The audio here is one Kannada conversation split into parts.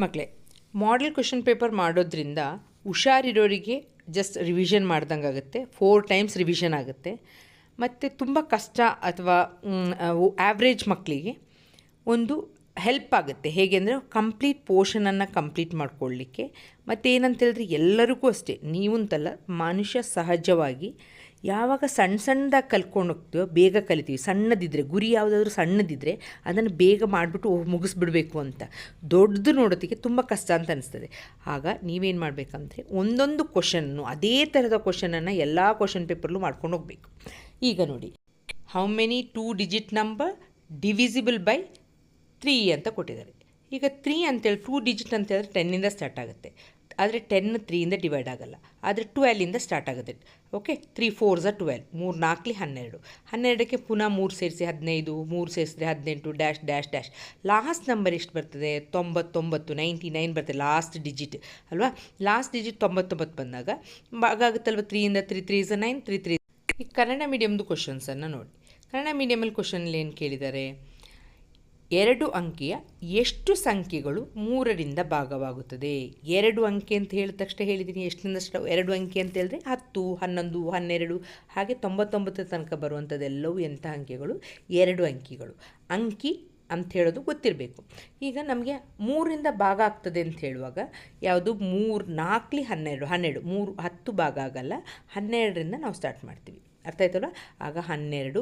ಮಕ್ಕಳೇ, ಮಾಡೆಲ್ ಕ್ವೆಶನ್ ಪೇಪರ್ ಮಾಡೋದ್ರಿಂದ ಹುಷಾರಿರೋರಿಗೆ ಜಸ್ಟ್ ರಿವಿಷನ್ ಮಾಡ್ದಂಗೆ ಆಗುತ್ತೆ, 4 ಟೈಮ್ಸ್ ರಿವಿಷನ್ ಆಗುತ್ತೆ. ಮತ್ತು ತುಂಬ ಕಷ್ಟ ಅಥವಾ ಆವ್ರೇಜ್ ಮಕ್ಕಳಿಗೆ ಒಂದು ಹೆಲ್ಪ್ ಆಗುತ್ತೆ. ಹೇಗೆ ಅಂದರೆ ಕಂಪ್ಲೀಟ್ ಪೋರ್ಷನನ್ನು ಕಂಪ್ಲೀಟ್ ಮಾಡ್ಕೊಳ್ಳಿಕ್ಕೆ. ಮತ್ತು ಏನಂತ ಹೇಳಿದ್ರೆ ಎಲ್ಲರಿಗೂ ಅಷ್ಟೇ, ನೀವಂತಲ್ಲ, ಮನುಷ್ಯ ಸಹಜವಾಗಿ ಯಾವಾಗ ಸಣ್ಣದಾಗಿ ಕಲ್ತ್ಕೊಂಡು ಹೋಗ್ತೀವೋ ಬೇಗ ಕಲಿತೀವಿ. ಸಣ್ಣದಿದ್ದರೆ, ಗುರಿ ಯಾವುದಾದ್ರೂ ಸಣ್ಣದಿದ್ದರೆ ಅದನ್ನು ಬೇಗ ಮಾಡಿಬಿಟ್ಟು ಮುಗಿಸ್ಬಿಡಬೇಕು ಅಂತ. ದೊಡ್ಡದು ನೋಡೋದಕ್ಕೆ ತುಂಬ ಕಷ್ಟ ಅಂತ ಅನಿಸ್ತದೆ. ಆಗ ನೀವೇನು ಮಾಡಬೇಕಂದ್ರೆ ಒಂದೊಂದು ಕ್ವಶನ್ನು, ಅದೇ ಥರದ ಕ್ವಶನನ್ನು ಎಲ್ಲ ಕ್ವಶನ್ ಪೇಪರ್ಲು ಮಾಡ್ಕೊಂಡು ಹೋಗಬೇಕು. ಈಗ ನೋಡಿ, how many 2 digit number divisible by 3 ಅಂತ ಕೊಟ್ಟಿದ್ದಾರೆ. ಈಗ 3 ಅಂತೇಳಿ 2 ಡಿಜಿಟ್ ಅಂತ ಹೇಳಿದ್ರೆ 10ಇಂದ ಸ್ಟಾರ್ಟ್ ಆಗುತ್ತೆ. ಆದರೆ 10 3ಇಂದ ಡಿವೈಡ್ ಆಗಲ್ಲ, ಆದರೆ 12ಇಂದ ಸ್ಟಾರ್ಟ್ ಆಗುತ್ತೆ. ಓಕೆ, 3 4 12, 3 4 12, 12ಕ್ಕೆ ಪುನಃ 3 ಸೇರಿಸಿ 15, 3 ಸೇರಿಸಿದ್ರೆ 18 dash dash dash. Last number ಎಷ್ಟು ಬರ್ತದೆ? 99, 99 ಬರ್ತದೆ ಲಾಸ್ಟ್ ಡಿಜಿಟ್ ಅಲ್ವಾ. ಲಾಸ್ಟ್ ಡಿಜಿಟ್ 99 ಬಂದಾಗ ಆಗುತ್ತಲ್ವ, 3ಇಂದ 3 3 is 9, 3 3. ಈ ಕನ್ನಡ ಮೀಡಿಯಮ್ದು ಕ್ವಶನ್ಸನ್ನು ನೋಡಿ. ಕನ್ನಡ ಮೀಡಿಯಮಲ್ಲಿ ಕ್ವಶನಲ್ಲಿ ಏನು ಕೇಳಿದ್ದಾರೆ? 2 ಅಂಕಿಯ ಎಷ್ಟು ಸಂಖ್ಯೆಗಳು 3ರಿಂದ ಭಾಗವಾಗುತ್ತದೆ? 2 ಅಂಕೆ ಅಂತ ಹೇಳಿದ ತಕ್ಷಣ ಹೇಳಿದ್ದೀನಿ, ಎಷ್ಟರಿಂದ 2 ಅಂಕೆ ಅಂತ ಹೇಳಿದ್ರೆ 10, 11, 12 ಹಾಗೆ 99 ತನಕ ಬರುವಂಥದ್ದೆಲ್ಲವೂ ಎಂಥ ಅಂಕೆಗಳು? 2 ಅಂಕಿಗಳು. ಅಂಕಿ ಅಂತ ಹೇಳೋದು ಗೊತ್ತಿರಬೇಕು. ಈಗ ನಮಗೆ 3ರಿಂದ ಭಾಗ ಆಗ್ತದೆ ಅಂತ ಹೇಳುವಾಗ ಯಾವುದು? 3 4 12, 12 3 10 ಭಾಗ ಆಗಲ್ಲ, 12ರಿಂದ ನಾವು ಸ್ಟಾರ್ಟ್ ಮಾಡ್ತೀವಿ. ಅರ್ಥ ಆಯ್ತಲ್ಲ? ಆಗ 12,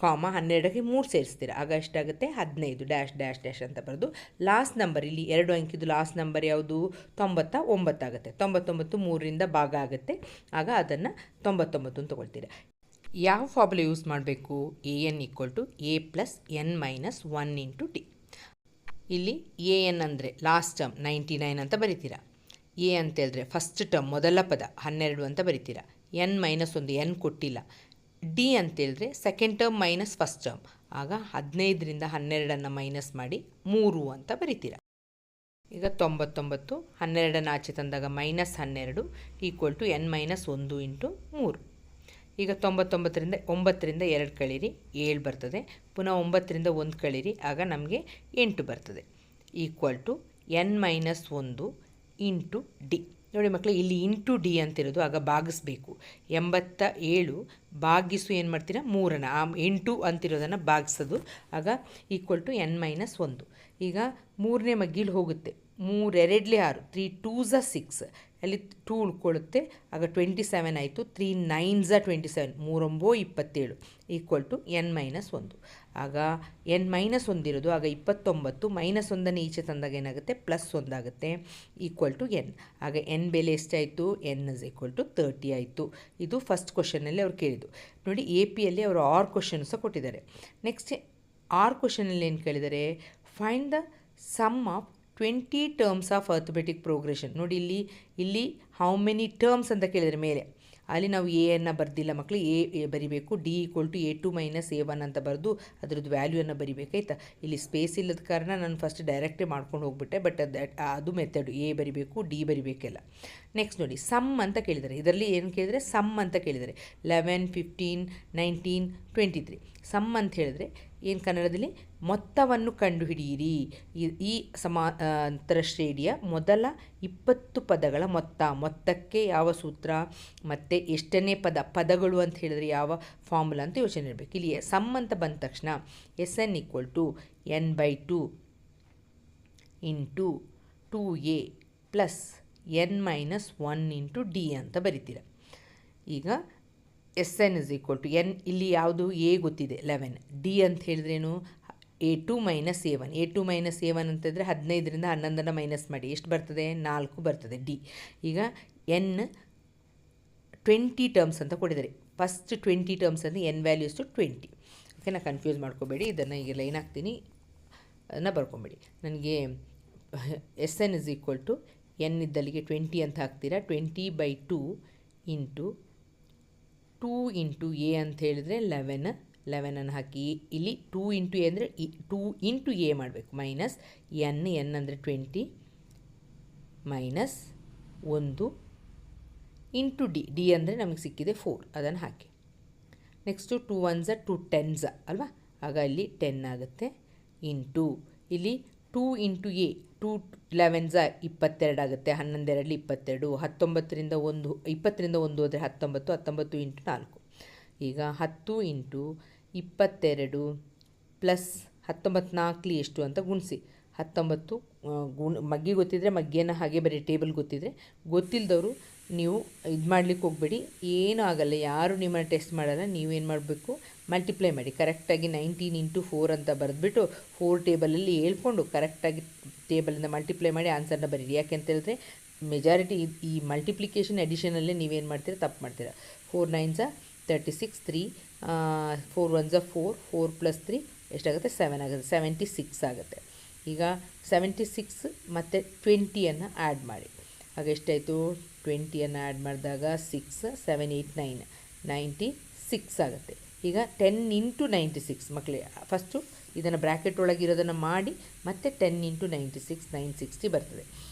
12ಕ್ಕೆ 3 ಸೇರಿಸ್ತೀರ, ಆಗ ಎಷ್ಟಾಗುತ್ತೆ? 15 ಡ್ಯಾಶ್ ಡ್ಯಾಶ್ ಡ್ಯಾಶ್ ಅಂತ ಬರೋದು. ಲಾಸ್ಟ್ ನಂಬರ್ ಇಲ್ಲಿ 2 ಅಂಕಿದು ಲಾಸ್ಟ್ ನಂಬರ್ ಯಾವುದು? 99 ಆಗುತ್ತೆ. 99 3ರಿಂದ ಭಾಗ ಆಗುತ್ತೆ, ಆಗ ಅದನ್ನು 99 ಅಂತ ತೊಗೊಳ್ತೀರ. ಯಾವ ಫಾರ್ಮುಲಾ ಯೂಸ್ ಮಾಡಬೇಕು? an = a + n - 1 × t. ಇಲ್ಲಿ an ಅಂದರೆ ಲಾಸ್ಟ್ ಟರ್ಮ್ 99 ಅಂತ ಬರಿತೀರಾ. a ಅಂತ ಹೇಳಿದ್ರೆ ಫಸ್ಟ್ ಟರ್ಮ್ ಮೊದಲ ಪದ 12 ಅಂತ ಬರಿತೀರಾ. n - 1, n ಕೊಟ್ಟಿಲ್ಲ. d ಅಂತೇಳಿದ್ರೆ second term minus first term, ಆಗ 15ರಿಂದ 12 ಮೈನಸ್ ಮಾಡಿ 3 ಅಂತ ಬರಿತೀರಾ. ಈಗ 99 12 ಆಚೆ ತಂದಾಗ -12 = n - 1 × 3. ಈಗ 99ರಿಂದ 9ರಿಂದ 2 ಕಳೀರಿ, 7 ಬರ್ತದೆ. ಪುನಃ 9ರಿಂದ 1 ಕಳೀರಿ, ಆಗ ನಮಗೆ 8 ಬರ್ತದೆ. n - 1 × d. ನೋಡಿ ಮಕ್ಕಳೇ, ಇಲ್ಲಿ ಇಂಟು ಡಿ ಅಂತಿರೋದು, ಆಗ ಭಾಗಿಸ್ಬೇಕು. 87 ಭಾಗಿಸು ಏನು ಮಾಡ್ತೀರಾ? 3ನ 8 ಅಂತಿರೋದನ್ನು ಭಾಗಿಸೋದು, ಆಗ n - 1. ಈಗ 3ನೇ ಮಗ್ಗಿಲು ಹೋಗುತ್ತೆ, 3 2 6, 3 2s 6, ಅಲ್ಲಿ 2 ಉಳ್ಕೊಳ್ಳುತ್ತೆ, ಆಗ 27 ಆಯಿತು. 3 9s 27, 3 9 27 n - 1. ಆಗ n - 1 ಇರೋದು, ಆಗ 29 -1 ಈಚೆ ತಂದಾಗ ಏನಾಗುತ್ತೆ? +1 ಆಗುತ್ತೆ, n. ಆಗ n ಬೆಲೆ ಎಷ್ಟಾಯಿತು? n = 30 ಆಯಿತು. ಇದು ಫಸ್ಟ್ ಕ್ವಶನಲ್ಲಿ ಅವ್ರು ಕೇಳಿದ್ದು. ನೋಡಿ, ಎ ಪಿಯಲ್ಲಿ ಅವರು 6 ಕ್ವಶನ್ ಸಹ ಕೊಟ್ಟಿದ್ದಾರೆ. ನೆಕ್ಸ್ಟ್ 6 ಕ್ವಶನಲ್ಲಿ ಏನು ಕೇಳಿದ್ದಾರೆ? Find the sum of 20 terms of arithmetic progression. ನೋಡಿ, ಇಲ್ಲಿ ಹೌ ಮೆನಿ ಟರ್ಮ್ಸ್ ಅಂತ ಕೇಳಿದರೆ ಮೇಲೆ, ಅಲ್ಲಿ ನಾವು ಎನ್ನು ಬರೆದಿಲ್ಲ ಮಕ್ಕಳು, ಎ ಬರಿಬೇಕು. d = a2 - a1 ಅಂತ ಬರೆದು ಅದರದ್ದು ವ್ಯಾಲ್ಯೂಯನ್ನು ಬರಿಬೇಕಾಯ್ತಾ. ಇಲ್ಲಿ ಸ್ಪೇಸ್ ಇಲ್ಲದ ಕಾರಣ ನಾನು ಫಸ್ಟ್ ಡೈರೆಕ್ಟೇ ಮಾಡ್ಕೊಂಡು ಹೋಗ್ಬಿಟ್ಟೆ, ಬಟ್ ಅದು ಮೆಥಡು. ಎ ಬರಿಬೇಕು, ಡಿ ಬರಿಬೇಕೆಲ್ಲ. ನೆಕ್ಸ್ಟ್ ನೋಡಿ, ಸಮ್ ಅಂತ ಕೇಳಿದ್ದಾರೆ. ಇದರಲ್ಲಿ ಏನು ಕೇಳಿದರೆ? ಸಮ್ ಅಂತ ಕೇಳಿದ್ದಾರೆ. 11 15 19 23. ಸಮ್ ಅಂತ ಹೇಳಿದ್ರೆ ಏನು ಕನ್ನಡದಲ್ಲಿ? ಮೊತ್ತವನ್ನು ಕಂಡುಹಿಡಿಯಿರಿ. ಈ ಸಮಾಂತರ ಶ್ರೇಣಿಯ ಮೊದಲ 20 ಪದಗಳ ಮೊತ್ತಕ್ಕೆ ಯಾವ ಸೂತ್ರ ಮತ್ತು ಎಷ್ಟನೇ ಪದಗಳು ಅಂತ ಹೇಳಿದ್ರೆ ಯಾವ ಫಾರ್ಮುಲಾ ಅಂತ ಯೋಚನೆ ಇರಬೇಕು. ಇಲ್ಲಿ ಸಮ್ ಅಂತ ಬಂದ ತಕ್ಷಣ Sn = n/2 × 2a + n - 1 × d ಅಂತ ಬರಿತೀರ. ಈಗ Sn = n, ಇಲ್ಲಿ ಯಾವುದು? ಎ ಗೊತ್ತಿದೆ 11, ಡಿ ಅಂತ ಹೇಳಿದ್ರೇನು? a2 - a1. a2 - a1 ಅಂತಂದರೆ 15ರಿಂದ 11 ಮೈನಸ್ ಮಾಡಿ ಎಷ್ಟು ಬರ್ತದೆ? 4 ಬರ್ತದೆ. ಡಿ. ಈಗ n 20 ಟರ್ಮ್ಸ್ ಅಂತ ಕೊಟ್ಟಿದ್ದಾರೆ. ಫಸ್ಟ್ 20 ಟರ್ಮ್ಸ್ ಅಂದರೆ n ವ್ಯಾಲ್ಯೂ ಎಷ್ಟು? 20. ಓಕೆನಾ? ಕನ್ಫ್ಯೂಸ್ ಮಾಡ್ಕೋಬೇಡಿ. ಇದನ್ನು ಈಗ ಲೈನ್ ಹಾಕ್ತೀನಿ, ಅದನ್ನು ಬರ್ಕೊಂಬೇಡಿ. ನನಗೆ Sn = n ಇದ್ದಲ್ಲಿಗೆ 20 ಅಂತ ಹಾಕ್ತೀರಾ. 20/2 × 2 × a ಅಂತ ಹೇಳಿದರೆ 11 ಹಾಕಿ, ಇಲ್ಲಿ 2 × a ಅಂದರೆ 2 × a ಮಾಡಬೇಕು. ಮೈನಸ್ n ಅಂದರೆ 20 -1 × d ಅಂದರೆ ನಮಗೆ ಸಿಕ್ಕಿದೆ 4, ಅದನ್ನು ಹಾಕಿ. ನೆಕ್ಸ್ಟು 2 1s 2 10s ಅಲ್ವಾ, ಆಗ ಇಲ್ಲಿ 10 ಆಗುತ್ತೆ. ಇಂಟು ಇಲ್ಲಿ 2 ಇಂಟು ಎ 2 11 22 ಆಗುತ್ತೆ. 11 22, 19ರಿಂದ 1 20ರಿಂದ 1 ಹೋದರೆ 19, 19 ಇಂಟು 4. ಈಗ 10 ಇಂಟು 22 ಪ್ಲಸ್ 19 4 ಎಷ್ಟು ಅಂತ ಗುಣಿಸಿ. 19 ಮಗ್ಗಿ ಗೊತ್ತಿದ್ದರೆ ಮಗ್ಗಿಯನ್ನು ಹಾಗೆ ಬರೀ, ಟೇಬಲ್ ಗೊತ್ತಿದ್ದರೆ. ಗೊತ್ತಿಲ್ಲದವರು ನೀವು ಇದು ಮಾಡ್ಲಿಕ್ಕೆ ಹೋಗಬೇಡಿ, ಏನೂ ಆಗಲ್ಲ, ಯಾರು ನಿಮ್ಮನ್ನು ಟೆಸ್ಟ್ ಮಾಡಲ್ಲ. ನೀವೇನು ಮಾಡಬೇಕು, ಮಲ್ಟಿಪ್ಲೈ ಮಾಡಿ ಕರೆಕ್ಟಾಗಿ. 19 ಇಂಟು 4 ಅಂತ ಬರೆದ್ಬಿಟ್ಟು 4 ಟೇಬಲಲ್ಲಿ ಹೇಳ್ಕೊಂಡು ಕರೆಕ್ಟಾಗಿ ಟೇಬಲಿಂದ ಮಲ್ಟಿಪ್ಲೈ ಮಾಡಿ ಆನ್ಸರ್ನ ಬರೀರಿ. ಯಾಕೆ ಅಂತ ಹೇಳಿದ್ರೆ ಮೆಜಾರಿಟಿ ಈ ಮಲ್ಟಿಪ್ಲಿಕೇಶನ್ ಎಡಿಷನಲ್ಲೇ ನೀವೇನು ಮಾಡ್ತೀರಾ, ತಪ್ಪು ಮಾಡ್ತೀರಾ. 4 9s 36, 3 4 1s 4, 4 + 3 ಎಷ್ಟಾಗುತ್ತೆ, 7 ಆಗುತ್ತೆ, 76 ಆಗುತ್ತೆ. ಈಗ 76 ಮತ್ತು 20ಯನ್ನು ಆ್ಯಡ್ ಮಾಡಿ. ಆಗ ಎಷ್ಟಾಯಿತು, 20ಯನ್ನು ಆ್ಯಡ್ ಮಾಡಿದಾಗ 6 7 8 9 96 ಆಗುತ್ತೆ. ಈಗ 10 ಇಂಟು 96 ಮಕ್ಕಳಿಗೆ ಫಸ್ಟು ಇದನ್ನು ಬ್ರ್ಯಾಕೆಟ್ ಒಳಗಿರೋದನ್ನು ಮಾಡಿ ಮತ್ತು 10 ಇಂಟು 96 960 ಬರ್ತದೆ.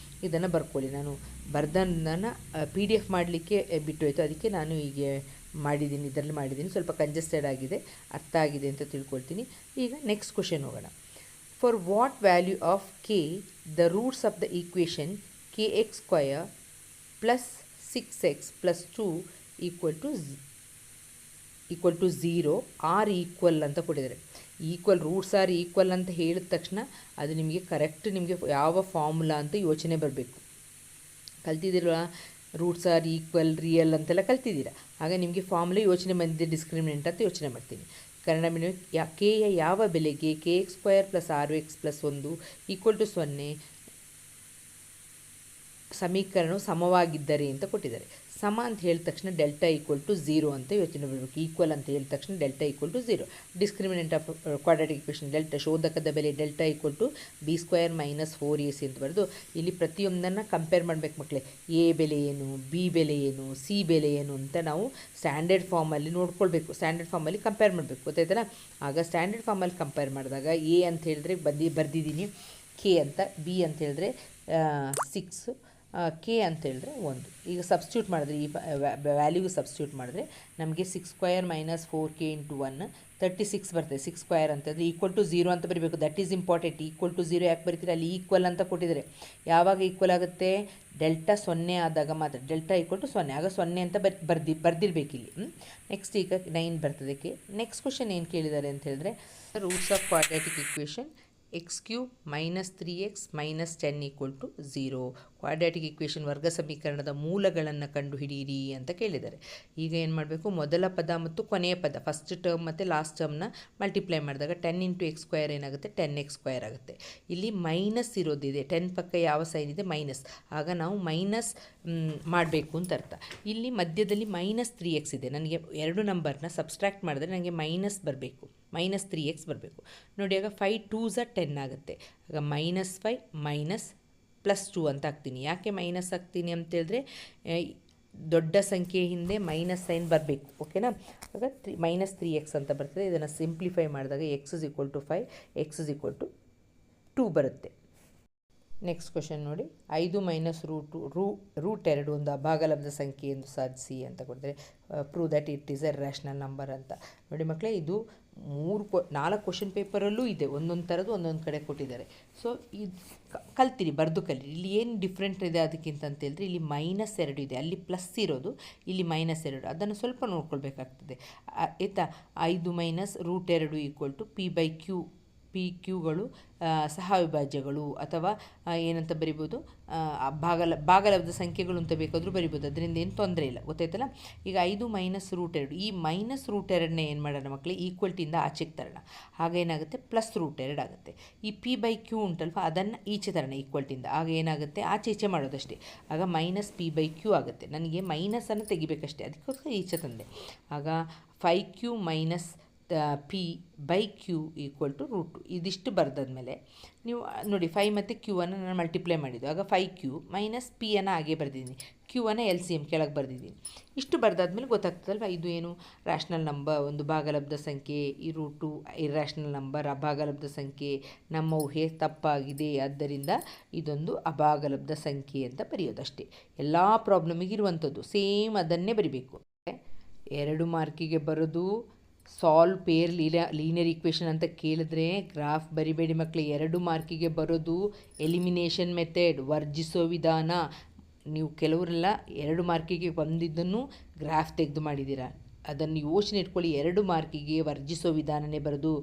ಇದನ್ನು ಬರ್ಕೊಳ್ಳಿ. ನಾನು ಬರ್ದನ್ನು PDF ಮಾಡಲಿಕ್ಕೆ ಬಿಟ್ಟೋಯ್ತು, ಅದಕ್ಕೆ ನಾನು ಹೀಗೆ ಮಾಡಿದ್ದೀನಿ, ಇದರಲ್ಲಿ ಮಾಡಿದ್ದೀನಿ. ಸ್ವಲ್ಪ ಕಂಜೆಸ್ಟೆಡ್ ಆಗಿದೆ, ಅರ್ಥ ಆಗಿದೆ ಅಂತ ತಿಳ್ಕೊಳ್ತೀನಿ. ಈಗ ನೆಕ್ಸ್ಟ್ ಕ್ವೆಶ್ಚನ್ ಹೋಗೋಣ. For what value of k the roots of the equation kx² plus 6x plus 2 equal to 0 are equal ಅಂತ ಕೊಟ್ಟಿದ್ದಾರೆ. ಈಕ್ವಲ್ ರೂಟ್ಸ್ ಆರ್ ಈಕ್ವಲ್ ಅಂತ ಹೇಳಿದ ತಕ್ಷಣ ಅದು ನಿಮಗೆ ಕರೆಕ್ಟ್, ನಿಮಗೆ ಯಾವ ಫಾರ್ಮುಲಾ ಅಂತ ಯೋಚನೆ ಬರಬೇಕು. ಕಲ್ತಿದ್ದೀರಲ್ಲ, ರೂಟ್ಸ್ ಆರ್ ಈಕ್ವಲ್, ರಿಯಲ್ ಅಂತೆಲ್ಲ ಕಲ್ತಿದ್ದೀರಾ. ಆಗ ನಿಮಗೆ ಫಾರ್ಮುಲಾ ಯೋಚನೆ ಬಂದಿದೆ, ಡಿಸ್ಕ್ರಿಮಿನೆಂಟ್ ಅಂತ ಯೋಚನೆ ಮಾಡ್ತೀನಿ. ಕನ್ನಡ ಮೀಡಿಯಂ ಕೆಯ ಯಾವ ಬೆಲೆಗೆ kx² plus 6x plus 1 equal to 0 ಸಮೀಕರಣವು ಸಮವಾಗಿದ್ದರೆ ಅಂತ ಕೊಟ್ಟಿದ್ದಾರೆ. ಸಮ ಅಂತ ಹೇಳಿದ ತಕ್ಷಣ ಡೆಲ್ಟಾ ಈಕ್ವಲ್ ಟು 0 ಅಂತ ಯೋಚನೆ ಬರಬೇಕು. ಈಕ್ವಲ್ ಅಂತ ಹೇಳಿದ ತಕ್ಷಣ delta equal to 0. Discriminant of quadratic equation delta, ಶೋಧಕದ ಬೆಲೆ delta equal to b² minus 4ac ಅಂತ ಬರೆದು ಇಲ್ಲಿ ಪ್ರತಿಯೊಂದನ್ನು ಕಂಪೇರ್ ಮಾಡಬೇಕು ಮಕ್ಕಳೇ. ಎ ಬೆಲೆ ಏನು, ಬಿ ಬೆಲೆ ಏನು, ಸಿ ಬೆಲೆ ಏನು ಅಂತ ನಾವು ಸ್ಟ್ಯಾಂಡರ್ಡ್ ಫಾರ್ಮಲ್ಲಿ ನೋಡ್ಕೊಳ್ಬೇಕು. ಸ್ಟ್ಯಾಂಡರ್ಡ್ ಫಾರ್ಮಲ್ಲಿ ಕಂಪೇರ್ ಮಾಡಬೇಕು, ಗೊತ್ತಾಯ್ತಲ್ಲ. ಆಗ ಸ್ಟ್ಯಾಂಡರ್ಡ್ ಫಾರ್ಮಲ್ಲಿ ಕಂಪೇರ್ ಮಾಡಿದಾಗ ಎ ಅಂತ ಹೇಳಿದ್ರೆ ಬರ್ದಿದ್ದೀನಿ ಕೆ ಅಂತ, ಬಿ ಅಂತ ಹೇಳಿದ್ರೆ 6, ಕೆ ಅಂತ ಹೇಳಿದ್ರೆ 1. ಈಗ ಸಬ್ಸ್ಟ್ಯೂಟ್ ಮಾಡಿದ್ರೆ, ಈ ವ್ಯಾಲ್ಯೂಗೆ ಸಬ್ಸ್ಟ್ಯೂಟ್ ಮಾಡಿದ್ರೆ ನಮಗೆ 6² ಮೈನಸ್ 4k ಇಂಟು 1 36 ಬರ್ತದೆ. 6² ಅಂತಂದರೆ ಈಕ್ವಲ್ ಟು 0 ಅಂತ ಬರೀಬೇಕು. That is important. Equal to 0 ಯಾಕೆ ಬರೀತೀರ, ಅಲ್ಲಿ ಈಕ್ವಲ್ ಅಂತ ಕೊಟ್ಟಿದ್ದಾರೆ. ಯಾವಾಗ ಈಕ್ವಲ್ ಆಗುತ್ತೆ, ಡೆಲ್ಟಾ 0 ಆದಾಗ ಮಾತ್ರ. ಡೆಲ್ಟಾ ಈಕ್ವಲ್ ಟು 0 ಆಗ 0 ಅಂತ ಬರ್ದಿರ್ಬೇಕಿಲ್ಲಿ. ನೆಕ್ಸ್ಟ್ ಈಗ 9 ಬರ್ತದೆ ಕೆ. ನೆಕ್ಸ್ಟ್ ಕ್ವೆಶ್ಚನ್ ಏನು ಕೇಳಿದ್ದಾರೆ ಅಂತ ಹೇಳಿದ್ರೆ, roots of quadratic equation x³ minus 3x minus 10 equal to 0. Quadratic equation ವರ್ಗ ಸಮೀಕರಣದ ಮೂಲಗಳನ್ನು ಕಂಡುಹಿಡಿಯಿರಿ ಅಂತ ಕೇಳಿದ್ದಾರೆ. ಈಗ ಏನು ಮಾಡಬೇಕು, ಮೊದಲ ಪದ ಮತ್ತು ಕೊನೆಯ ಪದ, ಫಸ್ಟ್ ಟರ್ಮ್ ಮತ್ತು ಲಾಸ್ಟ್ ಟರ್ಮ್ನ ಮಲ್ಟಿಪ್ಲೈ ಮಾಡಿದಾಗ 10 ಇಂಟು x² ಏನಾಗುತ್ತೆ, 10x² ಆಗುತ್ತೆ. ಇಲ್ಲಿ ಮೈನಸ್ ಇರೋದಿದೆ, 10 ಪಕ್ಕ ಯಾವ ಸೈನ್ ಇದೆ, ಮೈನಸ್. ಆಗ ನಾವು ಮೈನಸ್ ಮಾಡಬೇಕು ಅಂತ ಅರ್ಥ. ಇಲ್ಲಿ ಮಧ್ಯದಲ್ಲಿ ಮೈನಸ್ 3x ಇದೆ. ನನಗೆ ಎರಡು ನಂಬರ್ನ ಸಬ್ಸ್ಟ್ರಾಕ್ಟ್ ಮಾಡಿದ್ರೆ ನನಗೆ ಮೈನಸ್ ಬರಬೇಕು, ಮೈನಸ್ 3x ಬರಬೇಕು. ನೋಡಿ, ಆಗ 5 2s 10 ಆಗುತ್ತೆ. ಆಗ -5 ಮೈನಸ್ +2 ಅಂತ ಹಾಕ್ತೀನಿ. ಯಾಕೆ ಮೈನಸ್ ಹಾಕ್ತೀನಿ ಅಂತೇಳಿದ್ರೆ, ದೊಡ್ಡ ಸಂಖ್ಯೆ ಹಿಂದೆ ಮೈನಸ್ ಸೈನ್ ಬರಬೇಕು, ಓಕೆನಾ. ಆಗ -3x ಅಂತ ಬರ್ತದೆ. ಇದನ್ನು ಸಿಂಪ್ಲಿಫೈ ಮಾಡಿದಾಗ x = 5, x = 2 ಬರುತ್ತೆ. ನೆಕ್ಸ್ಟ್ ಕ್ವೆಶ್ಚನ್ ನೋಡಿ, 5 ಮೈನಸ್ ರೂಟ್ 2 ಒಂದು ಅಭಾಗಲಬ್ಧ ಸಂಖ್ಯೆ ಎಂದು ಸಾಧಿಸಿ ಅಂತ ಕೊಡ್ತಾರೆ. Prove that it is A rational number ಅಂತ. ನೋಡಿ ಮಕ್ಕಳೇ, ಇದು 4 ಕ್ವೆಶ್ಚನ್ ಪೇಪರಲ್ಲೂ ಇದೆ, ಒಂದೊಂದು ಥರದ್ದು ಒಂದೊಂದು ಕಡೆ ಕೊಟ್ಟಿದ್ದಾರೆ. ಸೊ ಇದು ಕಲ್ತಿರಿ, ಬರೆದು ಕಲೀರಿ. ಇಲ್ಲಿ ಏನು ಡಿಫ್ರೆಂಟ್ ಇದೆ ಅದಕ್ಕಿಂತ ಅಂತೇಳಿದ್ರೆ, ಇಲ್ಲಿ -2 ಇದೆ, ಅಲ್ಲಿ ಪ್ಲಸ್ ಇರೋದು, ಇಲ್ಲಿ -2. ಅದನ್ನು ಸ್ವಲ್ಪ ನೋಡ್ಕೊಳ್ಬೇಕಾಗ್ತದೆ ಆಯಿತಾ. 5 minus root 2 equal to p/q. PQಗಳು ಸಹವಿಭಾಜ್ಯಗಳು ಅಥವಾ ಏನಂತ ಬರಿಬೋದು, ಭಾಗಲಬ್ಧ ಸಂಖ್ಯೆಗಳು ಅಂತ ಬೇಕಾದರೂ ಬರಿಬೋದು. ಅದರಿಂದ ಏನು ತೊಂದರೆ ಇಲ್ಲ, ಗೊತ್ತಾಯ್ತಲ್ಲ. ಈಗ 5 ಮೈನಸ್ ರೂಟ್ 2, ಈ ಮೈನಸ್ ರೂಟ್ 2ನೇ ಏನು ಮಾಡೋಣ ಮಕ್ಕಳೇ, ಈಕ್ವಲ್ಟಿಂದ ಆಚೆಗೆ ತರೋಣ. ಹಾಗೇನಾಗುತ್ತೆ, ಪ್ಲಸ್ ರೂಟ್ 2 ಆಗುತ್ತೆ. ಈ p/q ಉಂಟಲ್ವ, ಅದನ್ನು ಈಚೆ ತರೋಣ ಈಕ್ವಲ್ಟಿಂದ. ಆಗ ಏನಾಗುತ್ತೆ, ಆಚೆ ಮಾಡೋದಷ್ಟೇ. ಆಗ ಮೈನಸ್ p/q ಆಗುತ್ತೆ. ನನಗೆ ಮೈನಸನ್ನು ತೆಗಿಬೇಕಷ್ಟೇ, ಅದಕ್ಕೋಸ್ಕರ ಈಚೆ ತಂದೆ. ಆಗ 5q minus p/q equal to root 2. ಇದಿಷ್ಟು ಬರೆದಾದ್ಮೇಲೆ ನೀವು ನೋಡಿ, 5 ಮತ್ತು q-ಅನ್ನು ನಾನು ಮಲ್ಟಿಪ್ಲೈ ಮಾಡಿದ್ದು. ಆಗ 5q ಮೈನಸ್ p-ಅನ್ನು ಹಾಗೆ ಬರೆದಿದ್ದೀನಿ, q-ಅನ್ನು LCM ಕೆಳಗೆ ಬರೆದಿದ್ದೀನಿ. ಇಷ್ಟು ಬರೆದಾದ್ಮೇಲೆ ಗೊತ್ತಾಗ್ತದಲ್ವ, ಇದು ಏನು ರ್ಯಾಷನಲ್ ನಂಬರ್, ಒಂದು ಭಾಗಲಬ್ಧ ಸಂಖ್ಯೆ. ಈ ರೂಟ್ 2 ಇರ್ಯಾಷನಲ್ ನಂಬರ್, ಅಭಾಗಲಬ್ಧ ಸಂಖ್ಯೆ. ನಮ್ಮ ಊಹೆ ತಪ್ಪಾಗಿದೆ, ಆದ್ದರಿಂದ ಇದೊಂದು ಅಭಾಗಲಬ್ಧ ಸಂಖ್ಯೆ ಅಂತ ಬರೆಯೋದಷ್ಟೇ. ಎಲ್ಲ ಪ್ರಾಬ್ಲಮಿಗೆ ಇರುವಂಥದ್ದು ಸೇಮ್ ಅದನ್ನೇ ಬರಿಬೇಕು. 2 ಮಾರ್ಕಿಗೆ ಬರೋದು ಸಾಲ್ವ್ ಪೇರ್ ಲೀನಿಯರ್ ಈಕ್ವೇಷನ್ ಅಂತ ಕೇಳಿದ್ರೆ ಗ್ರಾಫ್ ಬರಿಬೇಡಿ ಮಕ್ಕಳು. 2 ಮಾರ್ಕಿಗೆ ಬರೋದು ಎಲಿಮಿನೇಷನ್ ಮೆಥಡ್, ವರ್ಜಿಸೋ ವಿಧಾನ. ನೀವು ಕೆಲವರೆಲ್ಲ 2 ಮಾರ್ಕಿಗೆ ಬಂದಿದ್ದನ್ನು ಗ್ರಾಫ್ ತೆಗೆದು ಮಾಡಿದ್ದೀರಾ. ಅದನ್ನು ಯೋಚನೆ ಇಟ್ಕೊಳ್ಳಿ. 2 ಮಾರ್ಕಿಗೆ ವರ್ಜಿಸೋ ವಿಧಾನನೇ ಬರೋದು.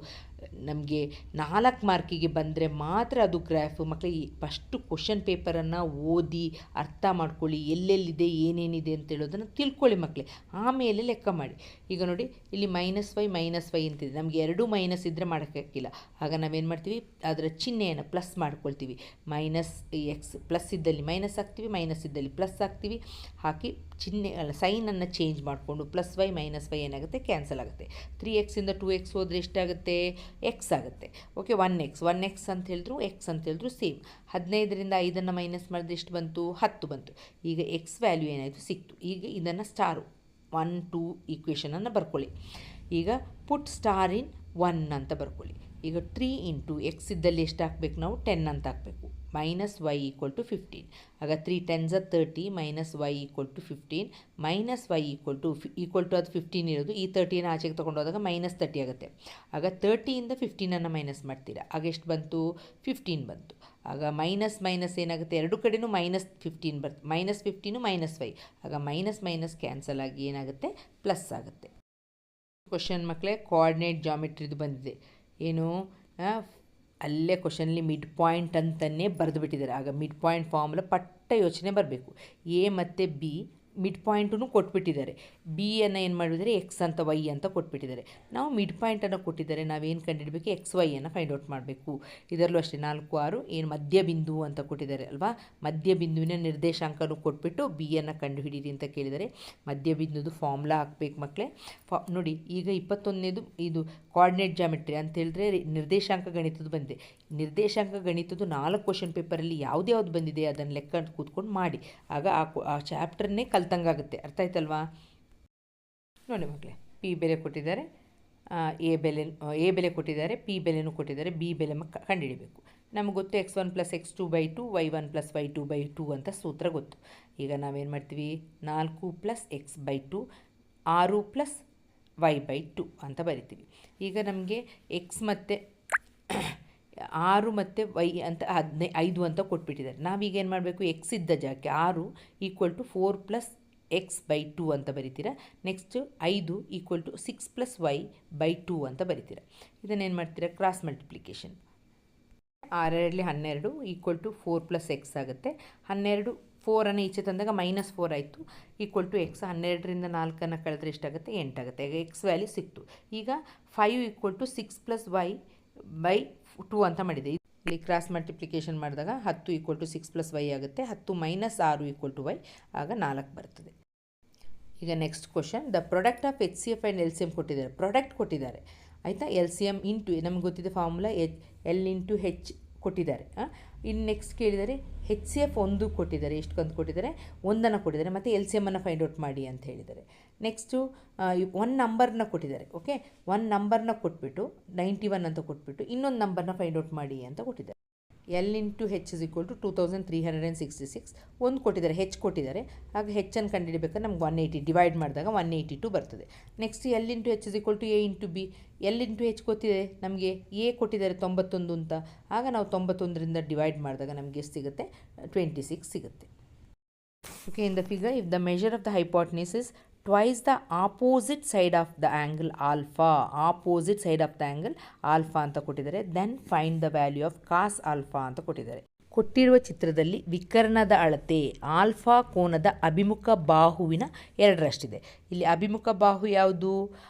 ನಮಗೆ 4 ಮಾರ್ಕಿಗೆ ಬಂದರೆ ಮಾತ್ರ ಅದು ಗ್ರಾಫು. ಮಕ್ಕಳಿಗೆ ಫಸ್ಟು ಕ್ವಶನ್ ಪೇಪರನ್ನು ಓದಿ ಅರ್ಥ ಮಾಡ್ಕೊಳ್ಳಿ, ಎಲ್ಲೆಲ್ಲಿದೆ ಏನೇನಿದೆ ಅಂತ ಹೇಳೋದನ್ನು ತಿಳ್ಕೊಳ್ಳಿ ಮಕ್ಕಳೇ, ಆಮೇಲೆ ಲೆಕ್ಕ ಮಾಡಿ. ಈಗ ನೋಡಿ, ಇಲ್ಲಿ -5 ಅಂತಿದೆ. ನಮಗೆ 2 ಮೈನಸ್ ಇದ್ದರೆ ಮಾಡೋಕ್ಕಾಗಿಲ್ಲ. ಆಗ ನಾವೇನು ಮಾಡ್ತೀವಿ, ಅದರ ಚಿಹ್ನೆಯನ್ನು ಪ್ಲಸ್ ಮಾಡ್ಕೊಳ್ತೀವಿ. -x ಪ್ಲಸ್ ಇದ್ದಲ್ಲಿ ಮೈನಸ್ ಹಾಕ್ತೀವಿ, ಮೈನಸ್ ಇದ್ದಲ್ಲಿ ಪ್ಲಸ್ ಹಾಕ್ತೀವಿ. ಹಾಕಿ ಸೈನನ್ನು ಚೇಂಜ್ ಮಾಡಿಕೊಂಡು +y -y ಏನಾಗುತ್ತೆ, ಕ್ಯಾನ್ಸಲ್ ಆಗುತ್ತೆ. 3x ಇಂದ 2x ಹೋದರೆ ಎಷ್ಟಾಗುತ್ತೆ, x ಆಗುತ್ತೆ. ಓಕೆ, 1x ಅಂತ ಹೇಳಿದ್ರು, x ಅಂತ ಹೇಳಿದ್ರು ಸೇಮ್. 15ರಿಂದ 5 ಮೈನಸ್ ಮಾಡಿದ್ರೆ ಎಷ್ಟು ಬಂತು, 10 ಬಂತು. ಈಗ x ವ್ಯಾಲ್ಯೂ ಏನಾಯಿತು, ಸಿಕ್ತು. ಈಗ ಇದನ್ನು ಸ್ಟಾರು 1 2 ಈಕ್ವೇಷನನ್ನು ಬರ್ಕೊಳ್ಳಿ. ಈಗ ಪುಟ್ ಸ್ಟಾರ್ ಇನ್ 1 ಅಂತ ಬರ್ಕೊಳ್ಳಿ. ಈಗ 3 ಇಂಟು x ಇದ್ದಲ್ಲಿ ಎಷ್ಟು ಹಾಕ್ಬೇಕು ನಾವು, 10 ಅಂತ ಹಾಕಬೇಕು. -y = 15. ಆಗ 3 10s 30 -y = 15. -y = ಅದು 15 ಇರೋದು. ಈ 30ನ ಆಚೆಗೆ ತೊಗೊಂಡೋದಾಗ -30 ಆಗುತ್ತೆ. ಆಗ 30ಇಂದ 15ಅನ್ನು ಮೈನಸ್ ಮಾಡ್ತೀರಾ. ಆಗ ಎಷ್ಟು ಬಂತು, 15 ಬಂತು. ಆಗ ಮೈನಸ್ ಏನಾಗುತ್ತೆ, ಎರಡು ಕಡೆಯೂ -15 ಬರುತ್ತೆ. -15 -y. ಆಗ ಮೈನಸ್ ಕ್ಯಾನ್ಸಲ್ ಆಗಿ ಏನಾಗುತ್ತೆ, ಪ್ಲಸ್ ಆಗುತ್ತೆ. ಕ್ವಶನ್ ಮಕ್ಕಳೇ, ಕೋಆರ್ಡಿನೇಟ್ ಜಾಮೆಟ್ರಿದು ಬಂದಿದೆ. ಏನು, ಅಲ್ಲೇ ಕ್ವಶನಲ್ಲಿ ಮಿಡ್ ಪಾಯಿಂಟ್ ಅಂತಲೇ ಬರೆದು ಬಿಟ್ಟಿದ್ದಾರೆ. ಆಗ ಮಿಡ್ ಪಾಯಿಂಟ್ ಫಾರ್ಮುಲಾ ಪಟ್ಟ ಯೋಚನೆ ಬರಬೇಕು. ಎ ಮತ್ತು ಬಿ ಮಿಡ್ ಪಾಯಿಂಟನ್ನು ಕೊಟ್ಬಿಟ್ಟಿದ್ದಾರೆ. ಬಿಯನ್ನು ಏನು ಮಾಡಿದರೆ ಎಕ್ಸ್ ಅಂತ ವೈ ಅಂತ ಕೊಟ್ಬಿಟ್ಟಿದ್ದಾರೆ. ನಾವು ಮಿಡ್ ಪಾಯಿಂಟನ್ನು ಕೊಟ್ಟಿದ್ದಾರೆ, ನಾವೇನು ಕಂಡುಹಿಡಬೇಕು, XYಯನ್ನು ಫೈಂಡ್ ಔಟ್ ಮಾಡಬೇಕು. ಇದರಲ್ಲೂ ಅಷ್ಟೇ 4 6 ಏನು ಮಧ್ಯಬಿಂದು ಅಂತ ಕೊಟ್ಟಿದ್ದಾರೆ ಅಲ್ವಾ. ಮಧ್ಯಬಿಂದುವಿನ ನಿರ್ದೇಶಾಂಕನೂ ಕೊಟ್ಬಿಟ್ಟು ಬಿಯನ್ನು ಕಂಡುಹಿಡೀರಿ ಅಂತ ಕೇಳಿದರೆ ಮಧ್ಯಬಿಂದುದು ಫಾರ್ಮುಲಾ ಹಾಕಬೇಕು ಮಕ್ಕಳೇ. ನೋಡಿ, ಈಗ 21ನೇದು ಇದು ಕೋಆರ್ಡಿನೇಟ್ ಜಾಮೆಟ್ರಿ ಅಂತ ಹೇಳಿದ್ರೆ ನಿರ್ದೇಶಾಂಕ ಗಣಿತದ್ದು ಬಂದಿದೆ. ನಿರ್ದೇಶಾಂಕ ಗಣಿತದ್ದು 4 ಕ್ವಶನ್ ಪೇಪರಲ್ಲಿ ಯಾವ್ದು ಬಂದಿದೆ ಅದನ್ನು ಲೆಕ್ಕ ಕೂತ್ಕೊಂಡು ಮಾಡಿ. ಆಗ ಆ ಚಾಪ್ಟರ್ನೇ ಕಲ್ತಂಗಾಗುತ್ತೆ. ಅರ್ಥ ಆಯ್ತಲ್ವಾ. ನೋಡಿ ಮಕ್ಕಳೇ, ಪಿ ಬೆಲೆ ಕೊಟ್ಟಿದ್ದಾರೆ, ಎ ಬೆಲೆ ಕೊಟ್ಟಿದ್ದಾರೆ, ಪಿ ಬೆಲೆನೂ ಕೊಟ್ಟಿದ್ದಾರೆ, ಬಿ ಬೆಲೆ ಕಂಡುಹಿಡಬೇಕು. ನಮಗೆ ಗೊತ್ತು x1 + x2/2 y1 + y2/2 ಅಂತ ಸೂತ್ರ ಗೊತ್ತು. ಈಗ ನಾವೇನು ಮಾಡ್ತೀವಿ, 4 + x/2 6 + y/2 ಅಂತ ಬರಿತೀವಿ. ಈಗ ನಮಗೆ x ಮತ್ತು 6 ಮತ್ತು y ಅಂತ 5 ಅಂತ ಕೊಟ್ಬಿಟ್ಟಿದ್ದಾರೆ. ನಾವೀಗ ಏನು ಮಾಡಬೇಕು, x ಇದ್ದ ಜಾಗಕ್ಕೆ 6 = 4 + x/2 ಅಂತ ಬರಿತೀರಾ. ನೆಕ್ಸ್ಟ್ 5 = 6 + y/2 ಅಂತ ಬರಿತೀರಾ. ಇದನ್ನೇನು ಮಾಡ್ತೀರಾ, ಕ್ರಾಸ್ ಮಲ್ಟಿಪ್ಲಿಕೇಶನ್. 6 12 = 4 + x ಆಗುತ್ತೆ. 12 4ಅನ್ನು ಈಚೆ ತಂದಾಗ -4 ಆಯಿತು, = x. 12ರಿಂದ 4ಅನ್ನು ಕಳೆದ್ರೆ ಎಷ್ಟಾಗುತ್ತೆ, 8 ಆಗುತ್ತೆ. ಈಗ x ವ್ಯಾಲ್ಯೂ ಸಿಕ್ತು. ಈಗ 5 = 6 + y/2 ಅಂತ ಮಾಡಿದೆ. ಇಲ್ಲಿ ಕ್ರಾಸ್ ಮಲ್ಟಿಪ್ಲಿಕೇಶನ್ ಮಾಡಿದಾಗ 10 = 6 + y ಆಗುತ್ತೆ. 10 - 6 = y. ಆಗ 4 ಬರ್ತದೆ. ಈಗ next question, the product of HCF and LCM ಕೊಟ್ಟಿದ್ದಾರೆ. ಪ್ರಾಡಕ್ಟ್ ಕೊಟ್ಟಿದ್ದಾರೆ ಆಯಿತಾ. LCM ಇಂಟು ನಮ್ಗೆ ಗೊತ್ತಿದೆ ಫಾರ್ಮುಲಾ L × H ಕೊಟ್ಟಿದ್ದಾರೆ. ಇನ್ನು ನೆಕ್ಸ್ಟ್ ಕೇಳಿದರೆ HCF 1 ಕೊಟ್ಟಿದ್ದಾರೆ. ಎಷ್ಟು ಕಂತು ಕೊಟ್ಟಿದ್ದಾರೆ, 1ಅನ್ನು ಕೊಟ್ಟಿದ್ದಾರೆ. ಮತ್ತು LCMನ್ನು ಫೈಂಡ್ ಔಟ್ ಮಾಡಿ ಅಂತ ಹೇಳಿದ್ದಾರೆ. ನೆಕ್ಸ್ಟು 1 ನಂಬರ್ನ ಕೊಟ್ಟಿದ್ದಾರೆ. ಓಕೆ, 1 ನಂಬರ್ನ ಕೊಟ್ಬಿಟ್ಟು 91 ಅಂತ ಕೊಟ್ಬಿಟ್ಟು ಇನ್ನೊಂದು ನಂಬರ್ನ ಫೈಂಡ್ ಔಟ್ ಮಾಡಿ ಅಂತ ಕೊಟ್ಟಿದ್ದಾರೆ. L × H = 2366. 1 ಕೊಟ್ಟಿದ್ದಾರೆ, H ಕೊಟ್ಟಿದ್ದಾರೆ. ಆಗ ಹೆಚ್ಚನ್ನು ಕಂಡುಹಿಡಬೇಕಾದ್ರೆ ನಮ್ಗೆ 180 ಡಿವೈಡ್ ಮಾಡಿದಾಗ 182 ಬರ್ತದೆ. Next L × H = A × B. L × H ಗೊತ್ತಿದೆ ನಮಗೆ, A ಕೊಟ್ಟಿದ್ದಾರೆ 91 ಅಂತ. ಆಗ ನಾವು 91ರಿಂದ ಡಿವೈಡ್ ಮಾಡಿದಾಗ ನಮಗೆ ಎಷ್ಟು ಸಿಗುತ್ತೆ, 26 ಸಿಗುತ್ತೆ. Okay, in the figure, if the measure of the hypotenuse is twice the opposite side of the angle alpha, opposite side of the angle alpha ಅಂತ ಕೊಟ್ಟಿದ್ದಾರೆ. Then find the value of cos alpha ಅಂತ ಕೊಟ್ಟಿದ್ದಾರೆ. ಕೊಟ್ಟಿರುವ ಚಿತ್ರದಲ್ಲಿ ವಿಕರ್ಣದ ಅಳತೆ ಆಲ್ಫಾ ಕೋನದ ಅಭಿಮುಖ ಬಾಹುವಿನ 2ರಷ್ಟಿದೆ. ಇಲ್ಲಿ ಅಭಿಮುಖ ಬಾಹು ಯಾವುದು,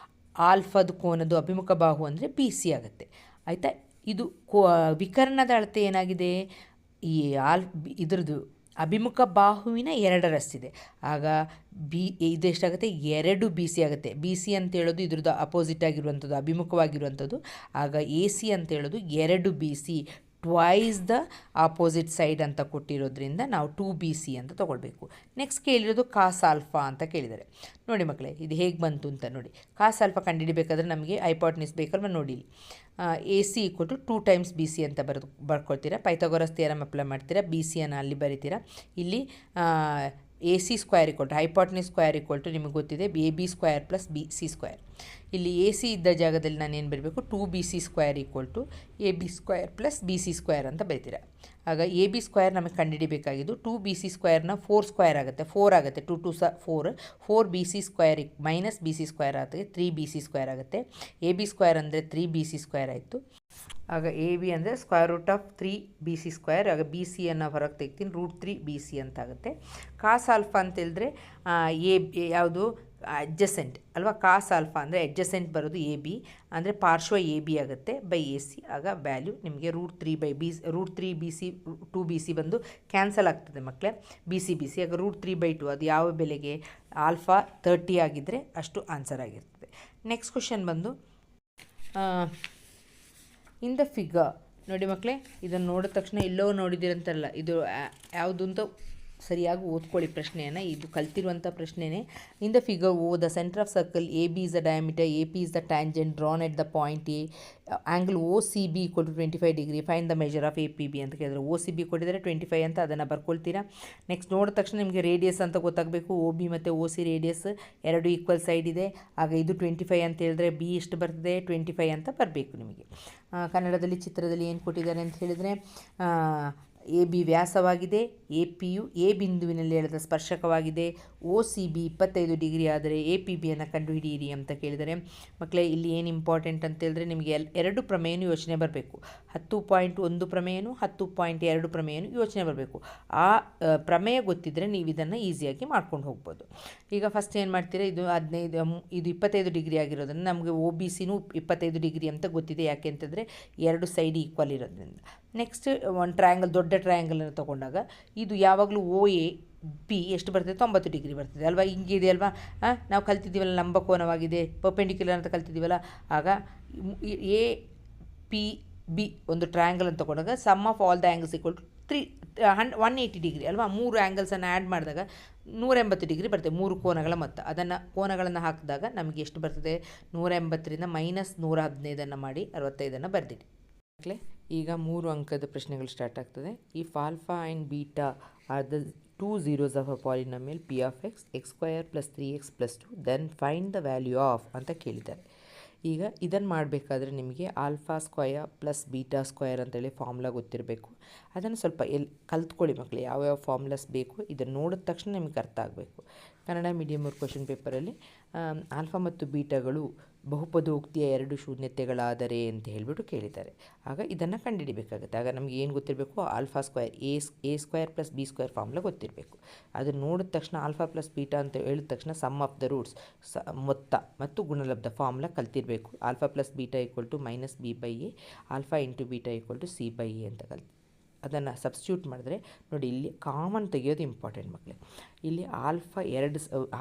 ಆಲ್ಫಾದ ಕೋನದು ಅಭಿಮುಖ ಬಾಹು ಅಂದರೆ BC ಆಗುತ್ತೆ. ಆಯಿತಾ. ಇದು ವಿಕರ್ಣದ ಅಳತೆ ಏನಾಗಿದೆ, ಈ ಇದ್ರದ್ದು ಅಭಿಮುಖ ಬಾಹುವಿನ 2ರಷ್ಟಿದೆ. ಆಗ ಇದು ಎಷ್ಟಾಗುತ್ತೆ, 2 BC ಆಗುತ್ತೆ. BC ಅಂತ ಹೇಳೋದು ಇದ್ರದ್ದು ಅಪೋಸಿಟ್ ಆಗಿರುವಂಥದ್ದು, ಅಭಿಮುಖವಾಗಿರುವಂಥದ್ದು. ಆಗ AC ಅಂತ ಹೇಳೋದು 2 BC, twice the opposite side ಅಂತ ಕೊಟ್ಟಿರೋದ್ರಿಂದ ನಾವು 2 BC ಅಂತ ತೊಗೊಳ್ಬೇಕು. ನೆಕ್ಸ್ಟ್ ಕೇಳಿರೋದು ಕಾಸ್ ಆಲ್ಫಾ ಅಂತ ಕೇಳಿದ್ದಾರೆ. ನೋಡಿ ಮಕ್ಕಳೇ, ಇದು ಹೇಗೆ ಬಂತು ಅಂತ ನೋಡಿ. ಕಾಸ್ ಆಲ್ಫಾ ಕಂಡುಹಿಡಬೇಕಾದ್ರೆ ನಮಗೆ ಹೈಪಾಟೆನ್ಯೂಸ್ ಬೇಕಲ್ವ. ನೋಡಿ, AC = 2 times BC ಅಂತ ಬರ್ಕೊಳ್ತೀರಾ. ಪೈಥಾಗೋರಸ್ ಥಿಯರಮ್ ಅಪ್ಲೈ ಮಾಡ್ತೀರಾ. BCಯನ್ನು ಅಲ್ಲಿ ಬರಿತೀರಾ. ಇಲ್ಲಿ A C square equal to hypotenuse square equal to ನಿಮಗೆ ಗೊತ್ತಿದೆ A B square plus B C square. ಇಲ್ಲಿ ಎ ಸಿ ಇದ್ದ ಜಾಗದಲ್ಲಿ ನಾನು ಏನು ಬರೀಬೇಕು, 2BC square equal to A B square plus B C square ಅಂತ ಬರೀತೀರ. ಆಗ ಎ ಬಿ ಸ್ಕ್ವೇರ್ ನಮಗೆ ಕಂಡುಹಿಡಿಬೇಕಾಗಿದ್ದು 2BC ಸ್ಕ್ವೇರ್ನ 4 ಸ್ಕ್ವೇರ್ ಆಗುತ್ತೆ, 4 ಆಗುತ್ತೆ, 2 2 4, 4BC square minus B C square ಆಗುತ್ತೆ, 3BC ಸ್ಕ್ವೇರ್ ಆಗುತ್ತೆ. ಎ ಬಿ ಸ್ಕ್ವೇರ್ ಅಂದರೆ 3BC ಸ್ಕ್ವೇರ್ ಆಯಿತು. ಆಗ ಎ ಬಿ ಅಂದರೆ square root of 3BC square. ಆಗ ಬಿ ಸಿಯನ್ನು ಹೊರಗೆ ತೆಗ್ತೀನಿ, √3BC ಅಂತ ಆಗುತ್ತೆ. ಕಾಸ್ ಆಲ್ಫಾ ಅಂತ ಹೇಳಿದ್ರೆ ಯಾವುದು ಅಡ್ಜಸೆಂಟ್ ಅಲ್ವಾ. ಕಾಸ್ ಆಲ್ಫಾ ಅಂದರೆ ಅಡ್ಜಸೆಂಟ್ ಬರೋದು ಎ ಬಿ ಅಂದರೆ ಪಾರ್ಶ್ವ ಎ ಬಿ ಆಗುತ್ತೆ ಬೈ ಎ ಸಿ. ಆಗ ವ್ಯಾಲ್ಯೂ ನಿಮಗೆ √3BC 2BC ಬಂದು ಕ್ಯಾನ್ಸಲ್ ಆಗ್ತದೆ ಮಕ್ಕಳೇ, BC. ಆಗ √3/2 ಅದು ಯಾವ ಬೆಲೆಗೆ, ಆಲ್ಫಾ 30 ಆಗಿದ್ದರೆ ಅಷ್ಟು ಆನ್ಸರ್ ಆಗಿರ್ತದೆ. ನೆಕ್ಸ್ಟ್ ಕ್ವಶನ್ ಬಂದು ಇನ್ ದ ಫಿಗರ್ ನೋಡಿ ಮಕ್ಕಳೇ, ಇದನ್ನು ನೋಡಿದ ತಕ್ಷಣ ಎಲ್ಲೋ ನೋಡಿದಿರಂತಲ್ಲ, ಇದು ಯಾವುದು ಅಂತ ಸರಿಯಾಗಿ ಓದ್ಕೊಳ್ಳಿ ಪ್ರಶ್ನೆಯನ್ನು. ಇದು ಕಲ್ತಿರುವಂಥ ಪ್ರಶ್ನೆಯೇ. In the figure the centre of circle A B is the diameter, A P is the tangent drawn at the point A, angle OCB equal to 25 degree, find the measure of APB ಅಂತ ಕೇಳಿದ್ರೆ OCB ಕೊಟ್ಟಿದ್ದಾರೆ 25 ಅಂತ, ಅದನ್ನು ಬರ್ಕೊಳ್ತೀರಾ. ನೆಕ್ಸ್ಟ್ ನೋಡಿದ ತಕ್ಷಣ ನಿಮಗೆ ರೇಡಿಯಸ್ ಅಂತ ಗೊತ್ತಾಗಬೇಕು. OB ಮತ್ತು OC ರೇಡಿಯಸ್ ಎರಡು ಈಕ್ವಲ್ ಸೈಡ್ ಇದೆ. ಆಗ ಇದು 25 ಅಂತ ಹೇಳಿದ್ರೆ ಬಿ ಎಷ್ಟು ಬರ್ತದೆ, 25 ಅಂತ ಬರಬೇಕು ನಿಮಗೆ. ಕನ್ನಡದಲ್ಲಿ ಚಿತ್ರದಲ್ಲಿ ಏನು ಕೊಟ್ಟಿದ್ದಾರೆ ಅಂತ ಹೇಳಿದರೆ, ಎ ಬಿ ವ್ಯಾಸವಾಗಿದೆ, ಎ ಪಿ ಯು ಎ ಬಿಂದುವಿನಲ್ಲಿ ಎಳೆದ ಸ್ಪರ್ಶಕವಾಗಿದೆ, OCB 25 ಡಿಗ್ರಿ ಆದರೆ APBಯನ್ನು ಕಂಡುಹಿಡಿಯಿರಿ ಅಂತ ಕೇಳಿದರೆ ಮಕ್ಕಳೇ, ಇಲ್ಲಿ ಏನು ಇಂಪಾರ್ಟೆಂಟ್ ಅಂತ ಹೇಳಿದ್ರೆ ನಿಮಗೆ ಎರಡು ಪ್ರಮೇಯನೂ ಯೋಚನೆ ಬರಬೇಕು. 10.1 ಪ್ರಮೇಯನೂ 10.2 ಪ್ರಮೇಯನೂ ಯೋಚನೆ ಬರಬೇಕು. ಆ ಪ್ರಮೇಯ ಗೊತ್ತಿದ್ದರೆ ನೀವು ಇದನ್ನು ಈಸಿಯಾಗಿ ಮಾಡ್ಕೊಂಡು ಹೋಗ್ಬೋದು. ಈಗ ಫಸ್ಟ್ ಏನು ಮಾಡ್ತೀರಾ, ಇದು 25 ಡಿಗ್ರಿ ಆಗಿರೋದ್ರಿಂದ ನಮಗೆ OBCನೂ 25 ಡಿಗ್ರಿ ಅಂತ ಗೊತ್ತಿದೆ. ಯಾಕೆ ಅಂತಂದರೆ ಎರಡು ಸೈಡ್ ಈಕ್ವಲ್ ಇರೋದ್ರಿಂದ. ನೆಕ್ಸ್ಟ್ ಒಂದು ಟ್ರಯಾಂಗಲ್, ದೊಡ್ಡ ಟ್ರಯಾಂಗಲನ್ನು ತೊಗೊಂಡಾಗ ಇದು ಯಾವಾಗಲೂ OAP ಎಷ್ಟು ಬರ್ತದೆ, 90 ಡಿಗ್ರಿ ಬರ್ತದೆ ಅಲ್ವಾ. ಹಿಂಗಿದೆ ಅಲ್ವಾ, ನಾವು ಕಲ್ತಿದ್ದೀವಲ್ಲ ಲಂಬಕೋನವಾಗಿದೆ, ಪರ್ಪೆಂಡಿಕ್ಯುಲರ್ ಅಂತ ಕಲ್ತಿದ್ದೀವಲ್ಲ. ಆಗ APB ಒಂದು ಟ್ರಯಾಂಗಲ್ ಅಂತ ತೊಗೊಂಡಾಗ sum of all the angles equal to 180 degree ಅಲ್ವಾ. 3 ಆ್ಯಂಗಲ್ಸನ್ನು ಆ್ಯಡ್ ಮಾಡಿದಾಗ 180 ಡಿಗ್ರಿ ಬರ್ತದೆ, 3 ಕೋನಗಳ ಮೊತ್ತ. ಅದನ್ನು ಕೋನಗಳನ್ನು ಹಾಕಿದಾಗ ನಮಗೆ ಎಷ್ಟು ಬರ್ತದೆ, 180ರಿಂದ -115 ಮಾಡಿ 65 ಬರೆದಿಡಿ. ಈಗ 3 ಅಂಕದ ಪ್ರಶ್ನೆಗಳು ಸ್ಟಾರ್ಟ್ ಆಗ್ತದೆ. If alpha and beta are the 2 zeros of a polynomial P of x, x² + 3x + 2, then find the value of ಅಂತ ಕೇಳಿದ್ದಾರೆ. ಈಗ ಇದನ್ನು ಮಾಡಬೇಕಾದ್ರೆ ನಿಮಗೆ alpha square plus beta square ಅಂತೇಳಿ ಫಾರ್ಮುಲಾ ಗೊತ್ತಿರಬೇಕು. ಅದನ್ನು ಸ್ವಲ್ಪ ಕಲ್ತ್ಕೊಳ್ಳಿ ಮಕ್ಕಳು, ಯಾವ್ಯಾವ ಫಾರ್ಮುಲಾಸ್ ಬೇಕು ಇದನ್ನು ನೋಡಿದ ತಕ್ಷಣ ನಿಮಗೆ ಅರ್ಥ ಆಗಬೇಕು. ಕನ್ನಡ ಮೀಡಿಯಮ್ ಅವ್ರ ಕ್ವಶನ್ ಪೇಪರಲ್ಲಿ ಆಲ್ಫಾ ಮತ್ತು ಬೀಟಾಗಳು ಬಹುಪದೋಕ್ತಿಯ 2 ಶೂನ್ಯತೆಗಳಾದರೆ ಅಂತ ಹೇಳಿಬಿಟ್ಟು ಕೇಳಿದ್ದಾರೆ. ಆಗ ಇದನ್ನು ಕಂಡುಹಿಡಿಬೇಕಾಗುತ್ತೆ. ಆಗ ನಮಗೆ ಏನು ಗೊತ್ತಿರಬೇಕು, alpha square A² + B² formula ಗೊತ್ತಿರಬೇಕು. ಅದನ್ನು ನೋಡಿದ ತಕ್ಷಣ ಆಲ್ಫಾ ಪ್ಲಸ್ ಬೀಟಾ ಅಂತ ಹೇಳಿದ ತಕ್ಷಣ ಸಮ್ ಆಫ್ ದ ರೂಟ್ಸ್ ಮೊತ್ತ ಮತ್ತು ಗುಣಲಬ್ಧ ಫಾರ್ಮುಲಾ ಕಲ್ತಿರಬೇಕು. Alpha plus beta equal to -B/A, alpha into beta equal to C/A ಅಂತ ಅದನ್ನು ಸಬ್ಸ್ಟಿಟ್ಯೂಟ್ ಮಾಡಿದ್ರೆ ನೋಡಿ, ಇಲ್ಲಿ ಕಾಮನ್ ತೆಗೆಯೋದು ಇಂಪಾರ್ಟೆಂಟ್ ಮಕ್ಕಳೇ. ಇಲ್ಲಿ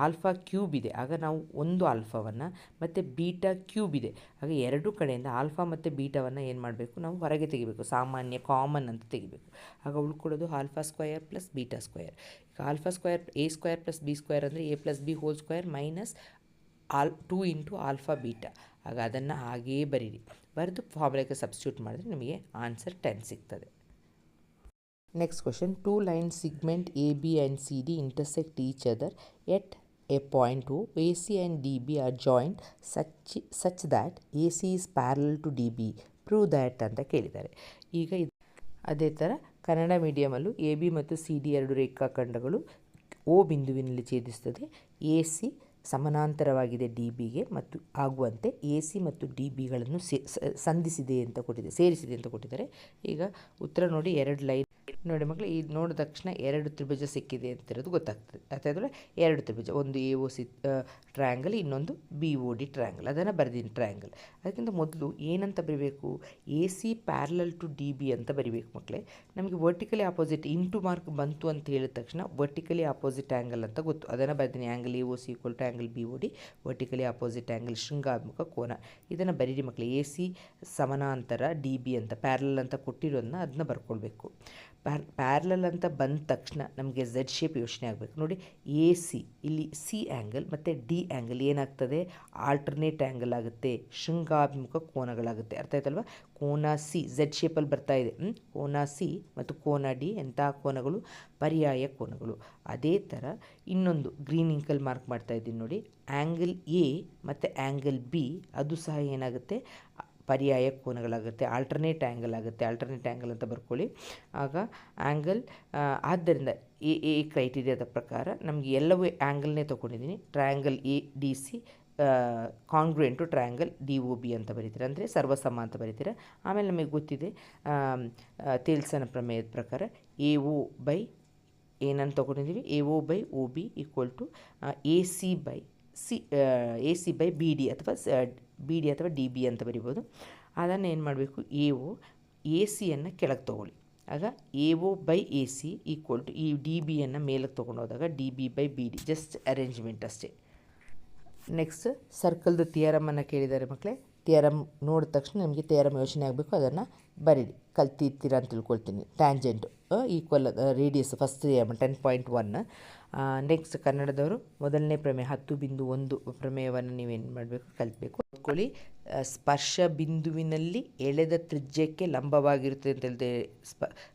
ಆಲ್ಫಾ ಕ್ಯೂಬ್ ಇದೆ, ಆಗ ನಾವು ಒಂದು ಆಲ್ಫಾವನ್ನು ಮತ್ತು ಬೀಟಾ ಕ್ಯೂಬ್ ಇದೆ, ಆಗ ಎರಡು ಕಡೆಯಿಂದ ಆಲ್ಫಾ ಮತ್ತು ಬೀಟಾವನ್ನು ಏನು ಮಾಡಬೇಕು, ನಾವು ಹೊರಗೆ ತೆಗಿಬೇಕು, ಸಾಮಾನ್ಯ ಕಾಮನ್ ಅಂತ ತೆಗಿಬೇಕು. ಆಗ ಉಳ್ಕೊಳ್ಳೋದು alpha square plus beta square. ಈಗ ಆಲ್ಫಾ ಸ್ಕ್ವಯರ್ A² + B² ಅಂದರೆ A + B whole square minus 2 into alpha beta. ಆಗ ಅದನ್ನು ಹಾಗೆಯೇ ಬರೀರಿ, ಬರೆದು ಫಾರ್ಮುಲಾಗೆ ಸಬ್ಸ್ಟಿಟ್ಯೂಟ್ ಮಾಡಿದ್ರೆ ನಿಮಗೆ ಆನ್ಸರ್ 10 ಸಿಗ್ತದೆ. Next question, 2 lines segment AB and CD intersect each other at a point O. AC and DB are joined such that AC is parallel to DB. Prove that ಅಂತ ಕೇಳಿದ್ದಾರೆ. ಈಗ ಅದೇ ಥರ ಕನ್ನಡ ಮೀಡಿಯಮಲ್ಲೂ AB ಮತ್ತು CD ಎರಡು ರೇಖಾಖಂಡಗಳು O ಬಿಂದುವಿನಲ್ಲಿ ಛೇದಿಸುತ್ತದೆ. AC ಸಮಾನಾಂತರವಾಗಿದೆ DBಗೆ ಮತ್ತು ಆಗುವಂತೆ AC ಮತ್ತು DBಗಳನ್ನು ಸಂಧಿಸಿದೆ ಅಂತ ಕೊಟ್ಟಿದೆ, ಸೇರಿಸಿದೆ ಅಂತ ಕೊಟ್ಟಿದ್ದಾರೆ. ಈಗ ಉತ್ತರ ನೋಡಿ, 2 ಲೈನ್ ನೋಡಿ ಮಕ್ಕಳು, ಇದು ನೋಡಿದ ತಕ್ಷಣ 2 ತ್ರಿಭುಜ ಸಿಕ್ಕಿದೆ ಅಂತಿರೋದು ಗೊತ್ತಾಗ್ತದೆ. ಅಥವಾ 2 ತ್ರಿಭುಜ, ಒಂದು AOC ಟ್ರಯಾಂಗಲ್, ಇನ್ನೊಂದು BOD ಟ್ರಯಾಂಗಲ್, ಅದನ್ನು ಬರೆದಿನ ಟ್ರಯಾಂಗಲ್. ಅದಕ್ಕಿಂತ ಮೊದಲು ಏನಂತ ಬರೀಬೇಕು, AC ಪ್ಯಾರಲಲ್ ಟು DB ಅಂತ ಬರಿಬೇಕು ಮಕ್ಕಳೇ. ನಮಗೆ ವರ್ಟಿಕಲಿ ಆಪೋಸಿಟ್ ಇಂಟು ಮಾರ್ಕ್ ಬಂತು ಅಂತ ಹೇಳಿದ ತಕ್ಷಣ ವರ್ಟಿಕಲಿ ಆಪೋಸಿಟ್ ಆ್ಯಂಗಲ್ ಅಂತ ಗೊತ್ತು, ಅದನ್ನು ಬರ್ತೀನಿ. Angle AOC equal to angle BOD, vertically opposite angle ಶೃಂಗಾತ್ಮಕ ಕೋನ. ಇದನ್ನು ಬರೀರಿ ಮಕ್ಕಳು. AC ಸಮಾನಾಂತರ DB ಅಂತ ಪ್ಯಾರಲಲ್ ಅಂತ ಕೊಟ್ಟಿರೋದನ್ನ ಅದನ್ನ ಬರ್ಕೊಳ್ಬೇಕು. ಪ್ಯಾರಲಲ್ ಅಂತ ಬಂದ ತಕ್ಷಣ ನಮಗೆ ಝೆಡ್ ಶೇಪ್ ಯೋಚನೆ ಆಗಬೇಕು. ನೋಡಿ, ಎ ಸಿ ಇಲ್ಲಿ ಸಿ ಆ್ಯಂಗಲ್ ಮತ್ತು ಡಿ ಆ್ಯಂಗಲ್ ಏನಾಗ್ತದೆ, ಆಲ್ಟರ್ನೇಟ್ ಆ್ಯಂಗಲ್ ಆಗುತ್ತೆ, ಶೃಂಗಾಭಿಮುಖ ಕೋನಗಳಾಗುತ್ತೆ. ಅರ್ಥ ಆಯ್ತಲ್ವ? ಕೋನ ಸಿ ಝೆಡ್ ಶೇಪಲ್ಲಿ ಬರ್ತಾ ಇದೆ. ಕೋನ ಸಿ ಮತ್ತು ಕೋನ ಡಿ ಎಂಥ ಕೋನಗಳು? ಪರ್ಯಾಯ ಕೋನಗಳು. ಅದೇ ಥರ ಇನ್ನೊಂದು ಗ್ರೀನ್ ಇಂಕಲ್ಲಿ ಮಾರ್ಕ್ ಮಾಡ್ತಾ ಇದ್ದೀನಿ ನೋಡಿ, ಆ್ಯಂಗಲ್ ಎ ಮತ್ತು ಆ್ಯಂಗಲ್ ಬಿ ಅದು ಸಹ ಏನಾಗುತ್ತೆ, ಪರ್ಯಾಯ ಕೋನಗಳಾಗುತ್ತೆ, ಆಲ್ಟರ್ನೇಟ್ ಆ್ಯಂಗಲ್ ಆಗುತ್ತೆ. ಆಲ್ಟರ್ನೇಟ್ ಆ್ಯಂಗಲ್ ಅಂತ ಬರ್ಕೊಳ್ಳಿ. ಆಗ ಆ್ಯಂಗಲ್ ಆದ್ದರಿಂದ ಎ ಕ್ರೈಟೀರಿಯಾದ ಪ್ರಕಾರ ನಮಗೆ ಎಲ್ಲವೂ ಆ್ಯಂಗಲ್ನೇ ತೊಗೊಂಡಿದ್ದೀನಿ. Triangle A D C congruent to triangle D O B ಅಂತ ಬರೀತೀರ, ಅಂದರೆ ಸರ್ವಸಮ ಅಂತ ಬರೀತೀರ. ಆಮೇಲೆ ನಮಗೆ ಗೊತ್ತಿದೆ ತೇಲ್ಸನ ಪ್ರಮೇಯದ ಪ್ರಕಾರ ಎ ಒ ಬೈ ಏನನ್ನು ತೊಗೊಂಡಿದ್ದೀವಿ, A O by O B equal to A C by B D ಅಥವಾ ಬಿ ಡಿ ಅಥವಾ ಡಿ ಬಿ ಅಂತ ಬರಿಬೋದು. ಅದನ್ನು ಏನು ಮಾಡಬೇಕು, ಎ ಸಿಯನ್ನು ಕೆಳಗೆ ತೊಗೊಳ್ಳಿ. ಆಗ A O by A C equal to ಈ ಡಿ ಬಿಯನ್ನು ಮೇಲಕ್ಕೆ ತೊಗೊಂಡೋದಾಗ D B by B D, just arrangement ಅಷ್ಟೇ. ನೆಕ್ಸ್ಟ್ ಸರ್ಕಲ್ದು ಥಿಯರಮನ್ನು ಕೇಳಿದ್ದಾರೆ ಮಕ್ಕಳೇ. ಥಿಯರಮ್ ನೋಡಿದ ತಕ್ಷಣ ನಿಮಗೆ ಥಿಯರಮ್ ಯೋಚನೆ ಆಗಬೇಕು, ಅದನ್ನು ಬರೀರಿ, ಕಲ್ತಿರ್ತೀರ ಅಂತ ತಿಳ್ಕೊಳ್ತೀನಿ. Tangent equal radius first theorem 10.1. Next ಕನ್ನಡದವರು ಮೊದಲನೇ ಪ್ರಮೇಯ 10.1 ಪ್ರಮೇಯವನ್ನು ನೀವೇನು ಮಾಡಬೇಕು, ಕಲಿತ್ಬೇಕು. ಓದ್ಕೊಳ್ಳಿ, ಸ್ಪರ್ಶ ಬಿಂದುವಿನಲ್ಲಿ ಎಳೆದ ತ್ರಿಜ್ಯಕ್ಕೆ ಲಂಬವಾಗಿರುತ್ತೆ ಅಂತ ಹೇಳಿದೆ.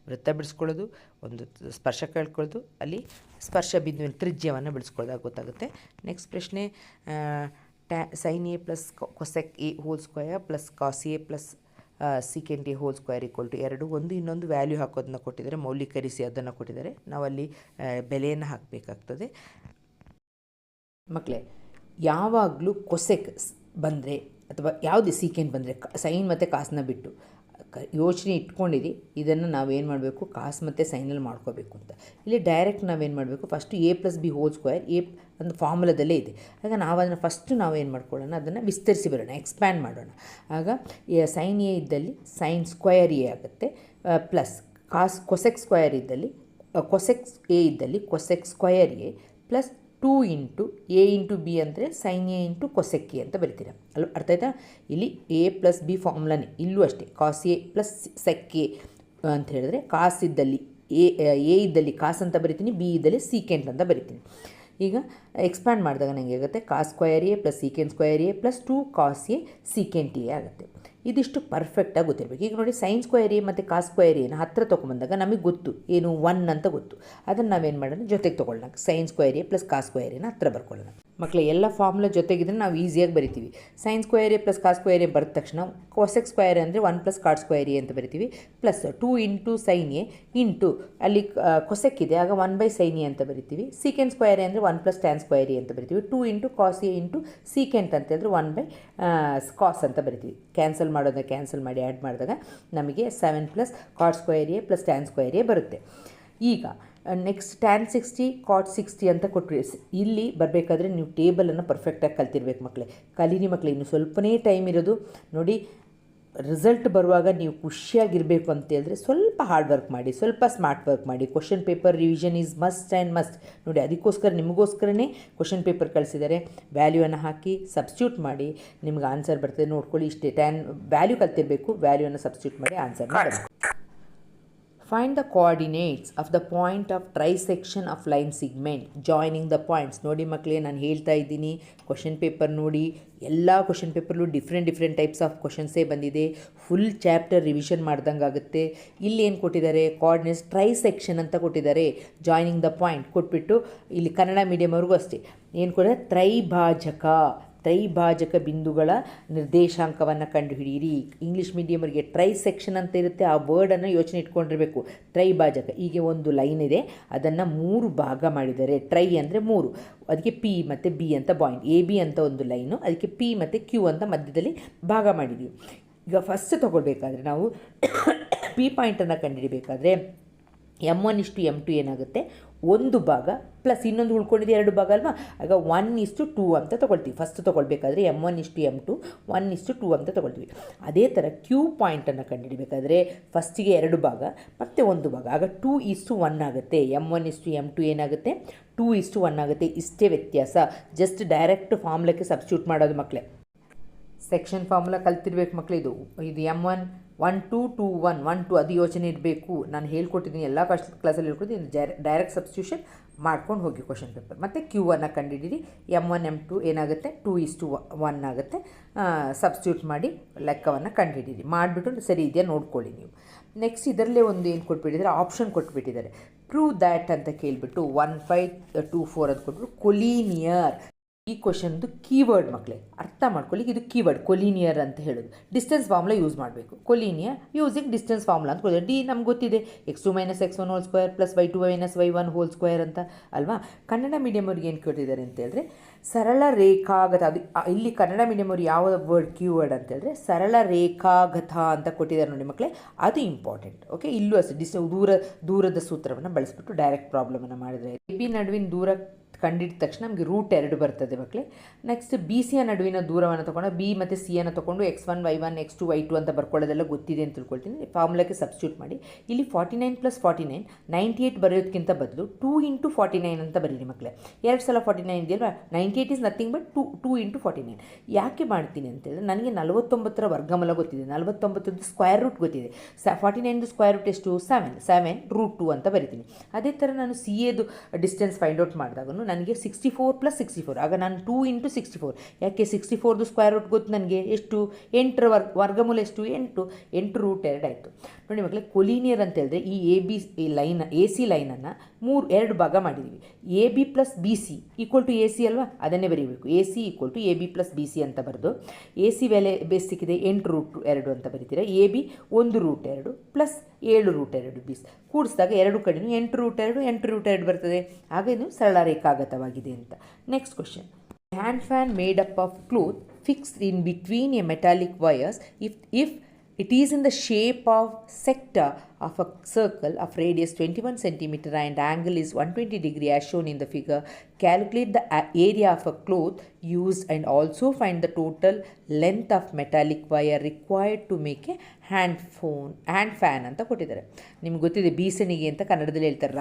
ವೃತ್ತ ಬಿಡಿಸ್ಕೊಳ್ಳೋದು, ಒಂದು ಸ್ಪರ್ಶ ಕಳ್ಕೊಳ್ಳೋದು, ಅಲ್ಲಿ ಸ್ಪರ್ಶ ಬಿಂದುವಿನ ತ್ರಿಜ್ಯವನ್ನು ಬಿಡಿಸ್ಕೊಳ್ಳೋದಾಗ ಗೊತ್ತಾಗುತ್ತೆ. ನೆಕ್ಸ್ಟ್ ಪ್ರಶ್ನೆ, sine A plus cosec A whole square plus cos A plus secant A whole square equal to 2. ಒಂದು ಇನ್ನೊಂದು ವ್ಯಾಲ್ಯೂ ಹಾಕೋದನ್ನ ಕೊಟ್ಟಿದ್ದಾರೆ, ಮೌಲ್ಯೀಕರಿಸಿ ಅದನ್ನು ಕೊಟ್ಟಿದ್ದಾರೆ. ನಾವಲ್ಲಿ ಬೆಲೆಯನ್ನು ಹಾಕಬೇಕಾಗ್ತದೆ. ಮಕ್ಕಳೇ, ಯಾವಾಗಲೂ ಕೊಸೆಕ್ ಬಂದರೆ ಅಥವಾ ಯಾವುದೇ ಸೀಕೆಂಟ್ ಬಂದರೆ ಸೈನ್ ಮತ್ತು ಕಾಸನ್ನ ಬಿಟ್ಟು ಯೋಚನೆ ಇಟ್ಕೊಂಡಿರಿ, ಇದನ್ನು ನಾವೇನು ಮಾಡಬೇಕು, ಕಾಸ್ ಮತ್ತು ಸೈನಲ್ಲಿ ಮಾಡ್ಕೋಬೇಕು ಅಂತ. ಇಲ್ಲಿ ಡೈರೆಕ್ಟ್ ನಾವೇನು ಮಾಡಬೇಕು, first A plus B whole square A ಒಂದು ಫಾರ್ಮುಲಾದಲ್ಲೇ ಇದೆ. ಆಗ ನಾವು ಅದನ್ನು ಫಸ್ಟು ನಾವೇನು ಮಾಡ್ಕೊಳ್ಳೋಣ, ಅದನ್ನು ವಿಸ್ತರಿಸಿ ಬರೋಣ, ಎಕ್ಸ್ಪ್ಯಾಂಡ್ ಮಾಡೋಣ. ಆಗ ಸೈನ್ ಎ ಇದ್ದಲ್ಲಿ ಸೈನ್ ಸ್ಕ್ವಯರ್ ಎ ಆಗುತ್ತೆ, ಪ್ಲಸ್ ಕೊಸೆಕ್ ಸ್ಕ್ವಯರ್ ಇದ್ದಲ್ಲಿ ಕೊಸೆಕ್ ಎ ಇದ್ದಲ್ಲಿ cosec square A plus 2 into A into B ಅಂದರೆ sine A into cosec A ಅಂತ ಬರಿತೀರ ಅಲ್ವ. ಅರ್ಥ ಆಯ್ತಾ? ಇಲ್ಲಿ ಎ ಪ್ಲಸ್ ಬಿ ಫಾರ್ಮುಲಾನೇ, ಇಲ್ಲೂ ಅಷ್ಟೇ. Cos A plus sec A ಅಂತ ಹೇಳಿದ್ರೆ, ಕಾಸ್ ಇದ್ದಲ್ಲಿ ಎ ಇದ್ದಲ್ಲಿ ಕಾಸ್ ಅಂತ ಬರಿತೀನಿ, ಬಿ ಇದ್ದಲ್ಲಿ ಸೀಕೆಂಟ್ ಅಂತ ಬರಿತೀನಿ. ಈಗ ಎಕ್ಸ್ಪ್ಯಾಂಡ್ ಮಾಡಿದಾಗ ನನಗೆ ಆಗುತ್ತೆ cos square A plus secant square A plus 2 cos A secant A ಆಗುತ್ತೆ. ಇದಿಷ್ಟು ಪರ್ಫೆಕ್ಟಾಗಿ ಗೊತ್ತಿರಬೇಕು. ಈಗ ನೋಡಿ, ಸೈನ್ ಸ್ಕ್ವಯರ್ ಎ ಮತ್ತು ಕಾಸ್ ಸ್ಕ್ವಯರ್ ಎನ ಹತ್ತಿರ ತೊಗೊಂಬಂದಾಗ ನಮಗೆ ಗೊತ್ತು ಏನು 1 ಅಂತ ಗೊತ್ತು. ಅದನ್ನು ನಾವೇನು ಮಾಡೋಣ, ಜೊತೆಗೆ ತೊಗೊಳ್ಳೋಣ. Sine square A plus cos square ಎನ ಹತ್ತಿರ ಬರ್ಕೊಳ್ಳೋಣ. ಮಕ್ಕಳೇ, ಎಲ್ಲ ಫಾರ್ಮುಲಾ ಜೊತೆಗಿದ್ರೆ ನಾವು ಈಸಿಯಾಗಿ ಬರಿತೀವಿ. Sine square A plus cos square A ಬರೆದ ತಕ್ಷಣ ಕೊಸೆಕ್ ಸ್ಕ್ವಯರ್ ಅಂದರೆ 1 ಪ್ಲಸ್ ಕಾಟ್ ಸ್ಕ್ವಯರ್ ಎ ಅಂತ ಬರಿತೀವಿ, plus 2 into sine A into ಅಲ್ಲಿ ಕೊಸೆಕ್ ಇದೆ, ಆಗ 1 ಬೈ ಸೈನ್ ಎ ಅಂತ ಬರಿತೀವಿ. ಸೀಕೆಂಟ್ ಸ್ಕ್ವಯರ್ ಎ ಅಂದರೆ 1 ಪ್ಲಸ್ ಟ್ಯಾನ್ ಸ್ಕ್ವಯರ್ ಎ ಅಂತ ಬರಿತೀವಿ. 2 into cos A into secant ಅಂತ ಹೇಳಿದ್ರೆ 1 ಬೈ ಕಾಸ್ ಅಂತ ಬರಿತೀವಿ. ಕ್ಯಾನ್ಸಲ್ ಮಾಡೋದನ್ನ ಕ್ಯಾನ್ಸಲ್ ಮಾಡಿ ಆ್ಯಡ್ ಮಾಡಿದಾಗ ನಮಗೆ 7 plus cot square A plus tan square A ಬರುತ್ತೆ. ಈಗ ನೆಕ್ಸ್ಟ್ ಟ್ಯಾನ್ 60 ಕಾಟ್ 60 ಅಂತ ಕೊಟ್ಟರೆ ಇಲ್ಲಿ ಬರಬೇಕಾದ್ರೆ ನೀವು ಟೇಬಲನ್ನು ಪರ್ಫೆಕ್ಟಾಗಿ ಕಲ್ತಿರ್ಬೇಕು ಮಕ್ಕಳೇ. ಕಲೀರಿ ಮಕ್ಕಳೇ, ಇನ್ನು ಸ್ವಲ್ಪನೇ ಟೈಮ್ ಇರೋದು. ನೋಡಿ, ರಿಸಲ್ಟ್ ಬರುವಾಗ ನೀವು ಖುಷಿಯಾಗಿರಬೇಕು ಅಂತ ಹೇಳಿದ್ರೆ ಸ್ವಲ್ಪ ಹಾರ್ಡ್ ವರ್ಕ್ ಮಾಡಿ, ಸ್ವಲ್ಪ ಸ್ಮಾರ್ಟ್ ವರ್ಕ್ ಮಾಡಿ. Question paper revision is must and must. ನೋಡಿ, ಅದಕ್ಕೋಸ್ಕರ ನಿಮಗೋಸ್ಕರನೇ ಕ್ವಶನ್ ಪೇಪರ್ ಕಳಿಸಿದ್ದಾರೆ. ವ್ಯಾಲ್ಯೂವನ್ನು ಹಾಕಿ ಸಬ್ಸ್ಟಿಟ್ಯೂಟ್ ಮಾಡಿ, ನಿಮ್ಗೆ ಆನ್ಸರ್ ಬರ್ತದೆ. ನೋಡ್ಕೊಳ್ಳಿ, ಇಷ್ಟೇ. ವ್ಯಾಲ್ಯೂ ಕಲ್ತಿರಬೇಕು, ವ್ಯಾಲ್ಯೂವನ್ನು ಸಬ್ಸ್ಟಿಟ್ಯೂಟ್ ಮಾಡಿ ಆನ್ಸರ್ ಮಾಡಿ. Find the coordinates of the point of trisection of line segment joining the points. ನೋಡಿ ಮಕ್ಕಳೇ, ನಾನು ಹೇಳ್ತಾ ಇದ್ದೀನಿ, ಕ್ವಶನ್ ಪೇಪರ್ ನೋಡಿ. ಎಲ್ಲ ಕ್ವಶನ್ ಪೇಪರ್ಲು ಡಿಫ್ರೆಂಟ್ ಟೈಪ್ಸ್ ಆಫ್ ಕ್ವಶನ್ಸೇ ಬಂದಿದೆ. ಫುಲ್ ಚಾಪ್ಟರ್ ರಿವಿಷನ್ ಮಾಡ್ದಂಗೆ ಆಗುತ್ತೆ. ಇಲ್ಲಿ ಏನು ಕೊಟ್ಟಿದ್ದಾರೆ, ಕೋಆರ್ಡಿನೇಟ್ಸ್ ಟ್ರೈಸೆಕ್ಷನ್ ಅಂತ ಕೊಟ್ಟಿದ್ದಾರೆ. ಜಾಯ್ನಿಂಗ್ ದ ಪಾಯಿಂಟ್ ಕೊಟ್ಬಿಟ್ಟು ಇಲ್ಲಿ ಕನ್ನಡ ಮೀಡಿಯಮ್ವರೆಗೂ ಅಷ್ಟೇ ಏನು ಕೊಟ್ಟಿದ್ದಾರೆ, ತ್ರೈಭಾಜಕ ಬಿಂದುಗಳ ನಿರ್ದೇಶಾಂಕವನ್ನು ಕಂಡುಹಿಡಿಯಿರಿ. ಇಂಗ್ಲೀಷ್ ಮೀಡಿಯಮರಿಗೆ ಟ್ರೈಸೆಕ್ಷನ್ ಅಂತ ಇರುತ್ತೆ, ಆ ವರ್ಡನ್ನು ಯೋಚನೆ ಇಟ್ಕೊಂಡಿರಬೇಕು. ತ್ರೈಭಾಜಕ, ಹೀಗೆ ಒಂದು ಲೈನ್ ಇದೆ, ಅದನ್ನು 3 ಭಾಗ ಮಾಡಿದ್ದಾರೆ. ಟ್ರೈ ಅಂದರೆ 3, ಅದಕ್ಕೆ ಪಿ ಮತ್ತು ಬಿ ಅಂತ ಪಾಯಿಂಟ್, ಎ ಬಿ ಅಂತ ಒಂದು ಲೈನು, ಅದಕ್ಕೆ ಪಿ ಮತ್ತು ಕ್ಯೂ ಅಂತ ಮಧ್ಯದಲ್ಲಿ ಭಾಗ ಮಾಡಿದ್ದೀವಿ. ಈಗ ಫಸ್ಟ್ ತೊಗೊಳ್ಬೇಕಾದ್ರೆ ನಾವು ಪಿ ಪಾಯಿಂಟನ್ನು ಕಂಡುಹಿಡಿಬೇಕಾದ್ರೆ M1 M2 ಏನಾಗುತ್ತೆ, 1 ಭಾಗ ಪ್ಲಸ್ ಇನ್ನೊಂದು ಉಳ್ಕೊಂಡಿದೆ 2 ಭಾಗ ಅಲ್ವಾ. ಆಗ 1:2 ಅಂತ ತೊಗೊಳ್ತೀವಿ. ಫಸ್ಟ್ ತೊಗೊಳ್ಬೇಕಾದ್ರೆ M1 M2 1:2 ಅಂತ ತೊಗೊಳ್ತೀವಿ. ಅದೇ ಥರ ಕ್ಯೂ ಪಾಯಿಂಟನ್ನು ಕಂಡುಹಿಡಿಬೇಕಾದ್ರೆ ಫಸ್ಟಿಗೆ 2 ಭಾಗ ಮತ್ತು 1 ಭಾಗ, ಆಗ 2:1 ಆಗುತ್ತೆ. M1 M2 ಏನಾಗುತ್ತೆ, 2:1 ಆಗುತ್ತೆ. ಇಷ್ಟೇ ವ್ಯತ್ಯಾಸ. ಜಸ್ಟ್ ಡೈರೆಕ್ಟ್ ಫಾರ್ಮುಲಾಕ್ಕೆ ಸಬ್ಸ್ಟಿಟ್ಯೂಟ್ ಮಾಡೋದು ಮಕ್ಕಳೇ. ಸೆಕ್ಷನ್ ಫಾರ್ಮುಲಾ ಕಲ್ತಿರ್ಬೇಕು ಮಕ್ಕಳು. ಇದು M1 1 2 2 1 1 2 ಅದು ಯೋಚನೆ ಇರಬೇಕು. ನಾನು ಹೇಳ್ಕೊಟ್ಟಿದ್ದೀನಿ, ಎಲ್ಲ ಕ್ಲಾಸಲ್ಲಿ ಹೇಳ್ಕೊಟ್ಟಿದ್ದೀನಿ. ಡೈರೆಕ್ಟ್ ಸಬ್ಸ್ಟಿಟ್ಯೂಷನ್ ಮಾಡ್ಕೊಂಡು ಹೋಗಿ ಕ್ವಶನ್ ಪೇಪರ್. ಮತ್ತು Q1 ಕಂಡುಹಿಡೀರಿ. M1 M2 ಏನಾಗುತ್ತೆ 2:1 ಆಗುತ್ತೆ. ಸಬ್ಸ್ಟಿಟ್ಯೂಟ್ ಮಾಡಿ ಲೆಕ್ಕವನ್ನು ಕಂಡುಹಿಡೀರಿ. ಮಾಡಿಬಿಟ್ಟು ಸರಿ ಇದೆಯಾ ನೋಡ್ಕೊಳ್ಳಿ ನೀವು. ನೆಕ್ಸ್ಟ್ ಇದರಲ್ಲೇ ಒಂದು ಏನು ಕೊಟ್ಬಿಟ್ಟಿದ್ದಾರೆ, ಆಪ್ಷನ್ ಕೊಟ್ಬಿಟ್ಟಿದ್ದಾರೆ. ಪ್ರೂವ್ ದ್ಯಾಟ್ ಅಂತ ಕೇಳಿಬಿಟ್ಟು 1524 ಅಂತ ಕೊಟ್ಬಿಟ್ಟು ಕೊಲೀನಿಯರ್. ಈ ಕ್ವಶನ್ದು ಕೀವರ್ಡ್ ಮಕ್ಕಳೇ ಅರ್ಥ ಮಾಡ್ಕೊಳ್ಳಿ. ಇದು ಕೀವರ್ಡ್ ಕೊಲೀನಿಯರ್ ಅಂತ ಹೇಳೋದು. ಡಿಸ್ಟೆನ್ಸ್ ಫಾರ್ಮುಲಾ ಯೂಸ್ ಮಾಡಬೇಕು. ಕೊಲೀನಿಯರ್ ಯೂಸಿಂಗ್ ಡಿಸ್ಟೆನ್ಸ್ ಫಾರ್ಮುಲಾ ಅಂತ ಕೊಡ್ತಾರೆ. ಡಿ ನಮ್ಗೆ ಗೊತ್ತಿದೆ, x2 - x1 whole square plus y2 - y1 whole square ಅಂತ ಅಲ್ವಾ. ಕನ್ನಡ ಮೀಡಿಯಮ್ ಅವ್ರಿಗೆ ಏನು ಕೊಟ್ಟಿದ್ದಾರೆ ಅಂತ ಹೇಳಿದ್ರೆ ಸರಳ ರೇಖಾಗತ. ಅದು ಇಲ್ಲಿ ಕನ್ನಡ ಮೀಡಿಯಮ್ ಅವ್ರು ಯಾವ ವರ್ಡ್ ಕೀವರ್ಡ್ ಅಂತ ಹೇಳಿದ್ರೆ ಸರಳ ರೇಖಾಗತ ಅಂತ ಕೊಟ್ಟಿದ್ದಾರೆ ನೋಡಿ ಮಕ್ಕಳೇ, ಅದು ಇಂಪಾರ್ಟೆಂಟ್. ಓಕೆ, ಇಲ್ಲೂ ಅಷ್ಟೇ ದೂರದ ಸೂತ್ರವನ್ನು ಬಳಸ್ಬಿಟ್ಟು ಡೈರೆಕ್ಟ್ ಪ್ರಾಬ್ಲಮನ್ನು ಮಾಡಿದರೆ ಎ ಬಿ ನಡುವಿನ ದೂರ ಕಂಡಿದ್ದ ತಕ್ಷಣ ನಮಗೆ ರೂಟ್ 2 ಬರ್ತದೆ ಮಕ್ಕಳೇ. ನೆಕ್ಸ್ಟ್ ಬಿ ಸಿಯ ನಡುವಿನ ದೂರವನ್ನು ತೊಗೊಂಡು ಬಿ ಮತ್ತು ಸಿಯನ್ನು ತೊಗೊಂಡು x1 y1 x2 y2 ಅಂತ ಬರ್ಕೊಳ್ಳೋದೆಲ್ಲ ಗೊತ್ತಿದೆ ಅಂತ ತಿಳ್ಕೊಳ್ತೀನಿ. ಫಾರ್ಮುಲಾಕ್ಕೆ ಸಬ್ಸ್ಟಿಟ್ಯೂಟ್ ಮಾಡಿ. ಇಲ್ಲಿ 49 + 49 98 ಬರೆಯೋದಕ್ಕಿಂತ ಬದಲು 2 × 49 ಅಂತ ಬರೀರಿ ಮಕ್ಕಳೇ. 2 ಸಲ 49 ಇದೆಯಲ್ವಾ, 98 ಇಸ್ ನಥಿಂಗ್ ಬಟ್ 2 × 49. ಯಾಕೆ ಮಾಡ್ತೀನಿ ಅಂತೇಳಿದ್ರೆ ನನಗೆ 49ರ ವರ್ಗಮೂಲ ಗೊತ್ತಿದೆ, 49ದು ಸ್ಕ್ವೇರ್ ರೂಟ್ ಗೊತ್ತಿದೆ. 49ದು ಸ್ಕ್ವೇರ್ ರೂಟ್ ಎಷ್ಟು 7 √2 ಅಂತ ಬರಿತೀನಿ. ಅದೇ ಥರ ನಾನು ಸಿ ಎದು ಡಿಸ್ಟೆನ್ಸ್ ಫೈಂಡ್ ಔಟ್ ಮಾಡಿದಾಗ ನನಗೆ 64 + 64. ಆಗ ನಾನು 2 × 64. ಯಾಕೆ 64ದು ಸ್ಕ್ವೇರ್ ರೂಟ್ ಗೊತ್ತು ನನಗೆ ಎಷ್ಟು 8ರ ವರ್ಗಮೂಲ ಎಷ್ಟು 8 √2 ಆಯಿತು. ನೋಡಿ ಮಕ್ಕಳೇ, ಕೊಲೀನಿಯರ್ ಅಂತ ಹೇಳಿದ್ರೆ ಈ ಎ ಸಿ ಲೈನನ್ನು 2 ಭಾಗ ಮಾಡಿದ್ದೀವಿ. AB + BC = AC ಅಲ್ವಾ, ಅದನ್ನೇ ಬರೀಬೇಕು. AC = AB + BC ಅಂತ ಬರೆದು AC ಬೆಲೆ ಬೇಸಿಕ್ಕಿದೆ 8√2 ಅಂತ ಬರೀತೀರಾ. AB 1√2 + 7√2 BC ಕೂಡಿಸಿದಾಗ 2 ಕಡೆಯೂ 8√2 8√2 ಬರ್ತದೆ. ಆಗ ಇದು ಸರಳ ರೇಖಾಗತವಾಗಿದೆ ಅಂತ. Next question. Hand fan made up of cloth fixed in between A metallic wires if it is in the shape of sector of a circle of radius 21 cm and angle is 120 degree as shown in the figure. Calculate the area of a cloth used and also find the total length of metallic wire required to make a hand fan ಅಂತ ಕೊಟ್ಟಿದ್ದಾರೆ. ನಿಮ್ಗೆ ಗೊತ್ತಿದೆ ಬೀಸಣಿಗೆ ಅಂತ ಕನ್ನಡದಲ್ಲಿ ಹೇಳ್ತಾರೆ.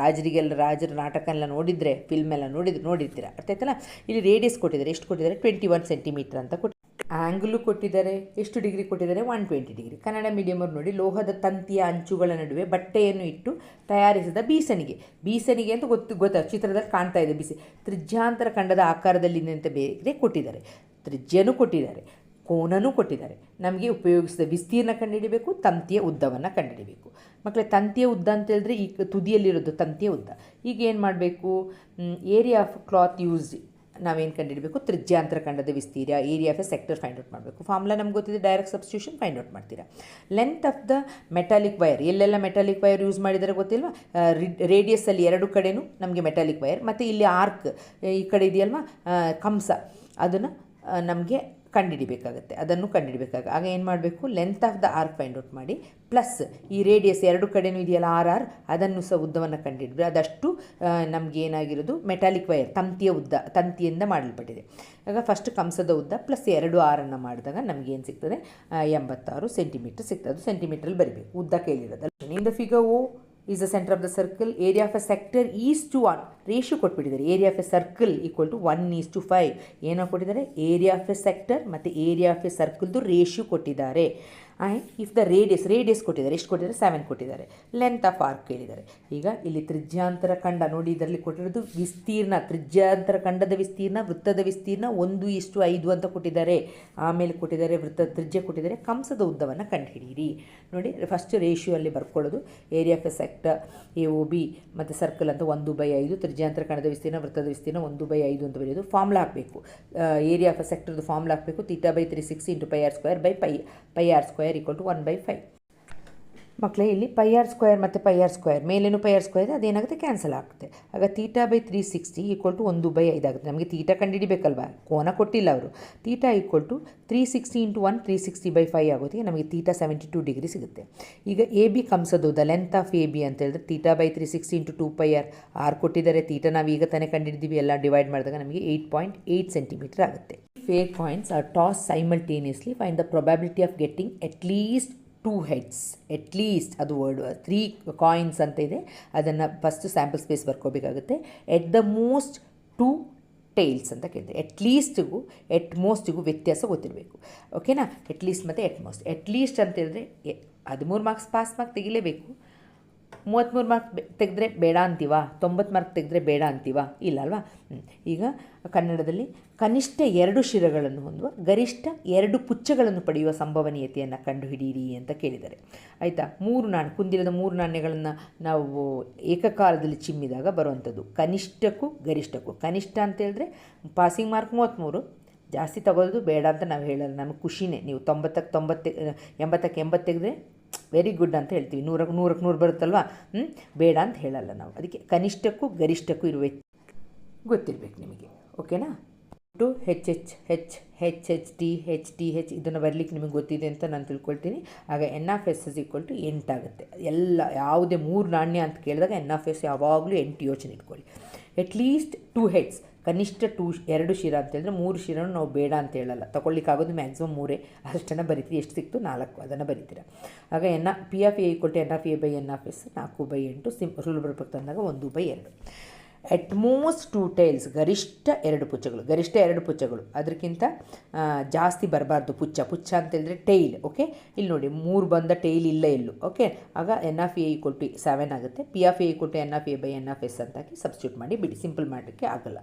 ರಾಜರ ನಾಟಕ ಎಲ್ಲ ನೋಡಿದರೆ, ಫಿಲ್ಮ್ ಎಲ್ಲ ನೋಡಿರ್ತೀರ, ಅರ್ಥ ಆಯ್ತಲ್ಲ. ಇಲ್ಲಿ ರೇಡಿಯಸ್ ಕೊಟ್ಟಿದ್ದಾರೆ, ಎಷ್ಟು ಕೊಟ್ಟಿದ್ದಾರೆ 21 ಸೆಂಟಿಮೀಟರ್ ಅಂತ ಕೊಟ್ಟಿದ್ದಾರೆ. ಆ್ಯಂಗಲು ಕೊಟ್ಟಿದ್ದಾರೆ, ಎಷ್ಟು ಡಿಗ್ರಿ ಕೊಟ್ಟಿದ್ದಾರೆ 120 ಡಿಗ್ರಿ. ಕನ್ನಡ ಮೀಡಿಯಮ್ ಅವ್ರು ನೋಡಿ, ಲೋಹದ ತಂತಿಯ ಅಂಚುಗಳ ನಡುವೆ ಬಟ್ಟೆಯನ್ನು ಇಟ್ಟು ತಯಾರಿಸಿದ ಬೀಸಣಿಗೆ ಅಂತ ಗೊತ್ತ ಚಿತ್ರದಲ್ಲಿ ಕಾಣ್ತಾ ಇದೆ. ತ್ರಿಜ್ಯಾಂತರ ಖಂಡದ ಆಕಾರದಲ್ಲಿ ಅಂತ ಬೇರೆ ಕೊಟ್ಟಿದ್ದಾರೆ. ತ್ರಿಜ್ಯನೂ ಕೊಟ್ಟಿದ್ದಾರೆ, ಕೋನನೂ ಕೊಟ್ಟಿದ್ದಾರೆ. ನಮಗೆ ಉಪಯೋಗಿಸಿದ ವಿಸ್ತೀರ್ಣ ಕಂಡುಹಿಡಿಬೇಕು, ತಂತಿಯ ಉದ್ದವನ್ನು ಕಂಡುಹಿಡಿಬೇಕು. ಮಕ್ಕಳೇ, ತಂತಿಯ ಉದ್ದ ಅಂತ ಹೇಳಿದ್ರೆ ಈ ತುದಿಯಲ್ಲಿರೋದು ತಂತಿಯ ಉದ್ದ. ಈಗ ಏನು ಮಾಡಬೇಕು, ಏರಿಯಾ ಆಫ್ ಕ್ಲಾತ್ ಯೂಸ್ಡ್ ನಾವೇನು ಕಂಡುಹಿಡಬೇಕು, ತ್ರಿಜ್ಯಾಂತರ ಖಂಡದ ವಿಸ್ತೀರ್ಯ, area of a sector find out ಮಾಡಬೇಕು. ಫಾರ್ಮುಲಾ ನಮ್ಗೆ ಗೊತ್ತಿದೆ, ಡೈರೆಕ್ಟ್ ಸಬ್ಸ್ಟಿಟ್ಯೂಷನ್ ಫೈಂಡ್ ಔಟ್ ಮಾಡ್ತೀರಾ. Length of the metallic wire, ಎಲ್ಲೆಲ್ಲ ಮೆಟಾಲಿಕ್ ವೈರ್ ಯೂಸ್ ಮಾಡಿದರೆ ಗೊತ್ತಿಲ್ವಾ, ರೇಡಿಯಸ್ಸಲ್ಲಿ 2 ಕಡೆಯೂ ನಮಗೆ ಮೆಟಾಲಿಕ್ ವೈರ್, ಮತ್ತು ಇಲ್ಲಿ ಆರ್ಕ್ ಈ ಕಡೆ ಇದೆಯಲ್ವಾ ಕಂಸ, ಅದನ್ನು ನಮಗೆ ಕಂಡುಹಿಡಿಬೇಕಾಗುತ್ತೆ. ಆಗ ಏನು ಮಾಡಬೇಕು, length of the arc find out ಮಾಡಿ ಪ್ಲಸ್ ಈ ರೇಡಿಯಸ್ 2 ಕಡೆಯೂ ಇದೆಯಲ್ಲ R ಅದನ್ನು ಸಹ ಉದ್ದವನ್ನು ಕಂಡುಹಿಡಿದ್ರೆ ಅದಷ್ಟು ನಮಗೆ ಏನಾಗಿರೋದು ಮೆಟಾಲಿಕ್ ವೈರ್ ತಂತಿಯಿಂದ ಮಾಡಲ್ಪಟ್ಟಿದೆ. ಆಗ ಫಸ್ಟ್ ಕಂಸದ ಉದ್ದ ಪ್ಲಸ್ 2 R ಮಾಡಿದಾಗ ನಮಗೇನು ಸಿಗ್ತದೆ 86 ಸೆಂಟಿಮೀಟರ್ ಸಿಗ್ತದೆ. ಅದು ಸೆಂಟಿಮೀಟ್ರಲ್ಲಿ ಬರೀಬೇಕು, ಉದ್ದ ಕೇಳಿರೋದು. In the figure O is the center of the circle. Area of a sector is to 1. Ratio ಕೊಟ್ಬಿಟ್ಟಿದ್ದಾರೆ. Area of a circle = 1:5. ಏನೋ ಕೊಟ್ಟಿದ್ದಾರೆ, ಏರಿಯಾ ಆಫ್ ಎ ಸೆಕ್ಟರ್ ಮತ್ತು ಏರಿಯಾ ಆಫ್ ಎ ಸರ್ಕಲ್ದು ರೇಷಿಯೋ ಕೊಟ್ಟಿದ್ದಾರೆ. ಆ್ಯಂಡ್ ಇಫ್ ದ ರೇಡಿಯಸ್ ಕೊಟ್ಟಿದ್ದಾರೆ, ಎಷ್ಟು ಕೊಟ್ಟಿದ್ದಾರೆ 7 ಕೊಟ್ಟಿದ್ದಾರೆ. ಲೆಂತ್ ಆಫ್ ಆರ್ಕ್ ಕೇಳಿದ್ದಾರೆ. ಈಗ ಇಲ್ಲಿ ತ್ರಿಜ್ಯಾಂತರ ಖಂಡ ನೋಡಿ, ಇದರಲ್ಲಿ ಕೊಟ್ಟಿರೋದು ವಿಸ್ತೀರ್ಣ, ತ್ರಿಜ್ಯಾಂತರ ಖಂಡದ ವಿಸ್ತೀರ್ಣ, ವೃತ್ತದ ವಿಸ್ತೀರ್ಣ 1:5 ಅಂತ ಕೊಟ್ಟಿದ್ದಾರೆ. ಆಮೇಲೆ ಕೊಟ್ಟಿದ್ದಾರೆ ತ್ರಿಜ್ಯ ಕೊಟ್ಟಿದ್ದಾರೆ. ಕಂಸದ ಉದ್ದವನ್ನು ಕಂಡುಹಿಡಿಯಿರಿ. ನೋಡಿ ಫಸ್ಟ್ ರೇಷಿಯೋ ಅಲ್ಲಿ ಬರ್ಕೊಳ್ಳೋದು, area of a sector AOB ಮತ್ತು ಸರ್ಕಲ್ ಅಂತ 1/5, ತ್ರಿಜ್ಯಾಂತರ ಖಂಡದ ವಿಸ್ತೀರ್ಣ, ವೃತ್ತದ ವಿಸ್ತೀರ್ಣ 1/5 ಅಂತ ಬರೆಯೋದು. ಫಾರ್ಮುಲಾ ಹಾಕಬೇಕು, ಏರಿಯಾ ಆಫ್ ಎ ಸೆಕ್ಟರ್ದು ಫಾರ್ಮುಲಾ ಹಾಕಬೇಕು. θ/360 × πr² = 1/5. ಮಕ್ಕಳೇ, ಇಲ್ಲಿ πr² ಮತ್ತು πr² ಮೇಲೇನು πr² ಇದೆ, ಅದೇನಾಗುತ್ತೆ ಕ್ಯಾನ್ಸಲ್ ಆಗುತ್ತೆ. ಆಗ θ/360 = 1/5 ಆಗುತ್ತೆ. ನಮಗೆ ಥೀಟಾ ಕಂಡುಹಿಡಿಬೇಕಲ್ವಾ, ಕೋನ ಕೊಟ್ಟಿಲ್ಲ ಅವರು. θ = 360 × 1 360/5 ಆಗುತ್ತೆ. ನಮಗೆ θ 72 ಡಿಗ್ರಿ ಸಿಗುತ್ತೆ. ಈಗ AB ಕಂಸದೋದ ಲೆಂತ್ ಆಫ್ AB ಅಂತ ಹೇಳಿದ್ರೆ θ/360 × 2πr R ಕೊಟ್ಟಿದ್ದಾರೆ. θ ನಾವು ಈಗ ತಾನೇ ಕಂಡುಹಿಡಿದೀವಿ, ಎಲ್ಲ ಡಿವೈಡ್ ಮಾಡಿದಾಗ ನಮಗೆ 8.8 ಸೆಂಟಿಮೀಟರ್ ಆಗುತ್ತೆ. Fair coins are tossed simultaneously. Find the probability of getting at least 2 heads. at least ಅದು ವರ್ಡ್ 3 ಕಾಯಿನ್ಸ್ ಅಂತ ಇದೆ, ಅದನ್ನು ಫಸ್ಟ್ ಸ್ಯಾಂಪಲ್ ಸ್ಪೇಸ್ ಬರ್ಕೋಬೇಕಾಗುತ್ತೆ. ಎಟ್ ದ ಮೋಸ್ಟ್ 2 ಟೈಲ್ಸ್ ಅಂತ ಕೇಳಿದೆ. ಎಟ್ ಮೋಸ್ಟಿಗೂ ವ್ಯತ್ಯಾಸ ಗೊತ್ತಿರಬೇಕು. ಓಕೆನಾ, ಎಟ್ ಲೀಸ್ಟ್ ಮತ್ತು ಎಟ್ ಮೋಸ್ಟ್. ಎಟ್ ಲೀಸ್ಟ್ ಅಂತ ಹೇಳಿದ್ರೆ 13 ಮಾರ್ಕ್ಸ್ ಪಾಸ್ ಮಾರ್ಕ್ ತೆಗಿಲೇಬೇಕು. 33 ಮಾರ್ಕ್ ತೆಗೆದ್ರೆ ಬೇಡ ಅಂತೀವ, 90 ಮಾರ್ಕ್ ತೆಗೆದ್ರೆ ಬೇಡ ಅಂತೀವ? ಇಲ್ಲ ಅಲ್ವಾ? ಈಗ ಕನ್ನಡದಲ್ಲಿ ಕನಿಷ್ಠ 2 ಶಿರಗಳನ್ನು ಹೊಂದುವ ಗರಿಷ್ಠ 2 ಪುಚ್ಚಗಳನ್ನು ಪಡೆಯುವ ಸಂಭವನೀಯತೆಯನ್ನು ಕಂಡುಹಿಡಿಯಿರಿ ಅಂತ ಕೇಳಿದ್ದಾರೆ. ಆಯಿತಾ? ಕುಂದಿರದ 3 ನಾಣ್ಯಗಳನ್ನು ನಾವು ಏಕಕಾಲದಲ್ಲಿ ಚಿಮ್ಮಿದಾಗ ಬರುವಂಥದ್ದು ಕನಿಷ್ಠಕ್ಕೂ ಗರಿಷ್ಠಕ್ಕೂ. ಕನಿಷ್ಠ ಅಂತ ಹೇಳಿದ್ರೆ ಪಾಸಿಂಗ್ ಮಾರ್ಕ್ 33, ಜಾಸ್ತಿ ತಗೊಳ್ಳೋದು ಬೇಡ ಅಂತ ನಾವು ಹೇಳಲ್ಲ. ನಮಗೆ ಖುಷಿನೇ. ನೀವು 90ಕ್ಕೆ 90, 80ಕ್ಕೆ 80 ತೆಗೆದ್ರೆ ವೆರಿ ಗುಡ್ ಅಂತ ಹೇಳ್ತೀವಿ. 100ಕ್ಕೆ 100 ಬರುತ್ತಲ್ವ, ಬೇಡ ಅಂತ ಹೇಳಲ್ಲ ನಾವು. ಅದಕ್ಕೆ ಕನಿಷ್ಠಕ್ಕೂ ಗರಿಷ್ಠಕ್ಕೂ ಇರುವ ಗೊತ್ತಿರಬೇಕು ನಿಮಗೆ. ಓಕೆನಾ? H H H H H T H T H ಇದನ್ನು ಬರಲಿಕ್ಕೆ ನಿಮಗೆ ಗೊತ್ತಿದೆ ಅಂತ ನಾನು ತಿಳ್ಕೊಳ್ತೀನಿ. ಆಗ N of S is equal to 8 ಆಗುತ್ತೆ. ಯಾವುದೇ 3 ನಾಣ್ಯ ಅಂತ ಕೇಳಿದಾಗ ಎನ್ ಆಫ್ ಎಸ್ ಯಾವಾಗಲೂ 8 ಯೋಚನೆ ಇಟ್ಕೊಳ್ಳಿ. ಅಟ್ಲೀಸ್ಟ್ 2 ಹೆಡ್ಸ್, ಕನಿಷ್ಠ 2 ಶಿರ ಅಂತ ಹೇಳಿದ್ರೆ 3 ಶಿರನೂ ನಾವು ಬೇಡ ಅಂತ ಹೇಳಲ್ಲ. ತೊಗೊಳ್ಳಿಕ್ಕಾಗೋದು ಮ್ಯಾಕ್ಸಿಮಮ್ 3 ಅಷ್ಟನ್ನು ಬರಿತೀವಿ. ಎಷ್ಟು ಸಿಕ್ತು? 4 ಅದನ್ನು ಬರಿತೀರ. ಆಗ P of A equal to N of A by N of S 4/8 rule ಬರ್ಬೇಕು ತಂದಾಗ 1/2. ಅಟ್ ಮೋಸ್ಟ್ 2 ಟೈಲ್ಸ್, ಗರಿಷ್ಠ 2 ಪುಚ್ಚಗಳು. ಗರಿಷ್ಠ 2 ಪುಚ್ಚಗಳು, ಅದಕ್ಕಿಂತ ಜಾಸ್ತಿ ಬರಬಾರ್ದು. ಪುಚ್ಚ ಅಂತ ಹೇಳಿದ್ರೆ ಟೈಲ್. ಓಕೆ, ಇಲ್ಲಿ ನೋಡಿ 3 ಬಂದ ಟೈಲ್ ಇಲ್ಲ ಎಲ್ಲೂ. ಓಕೆ, ಆಗ N of A equal to 7 ಆಗುತ್ತೆ. P of A equal to N of A by N of S ಅಂತ ಹಾಕಿ ಸಬ್ಸ್ಟಿಟ್ಯೂಟ್ ಮಾಡಿ ಬಿಡಿ. ಸಿಂಪಲ್ ಮಾಡೋಕ್ಕೆ ಆಗಲ್ಲ.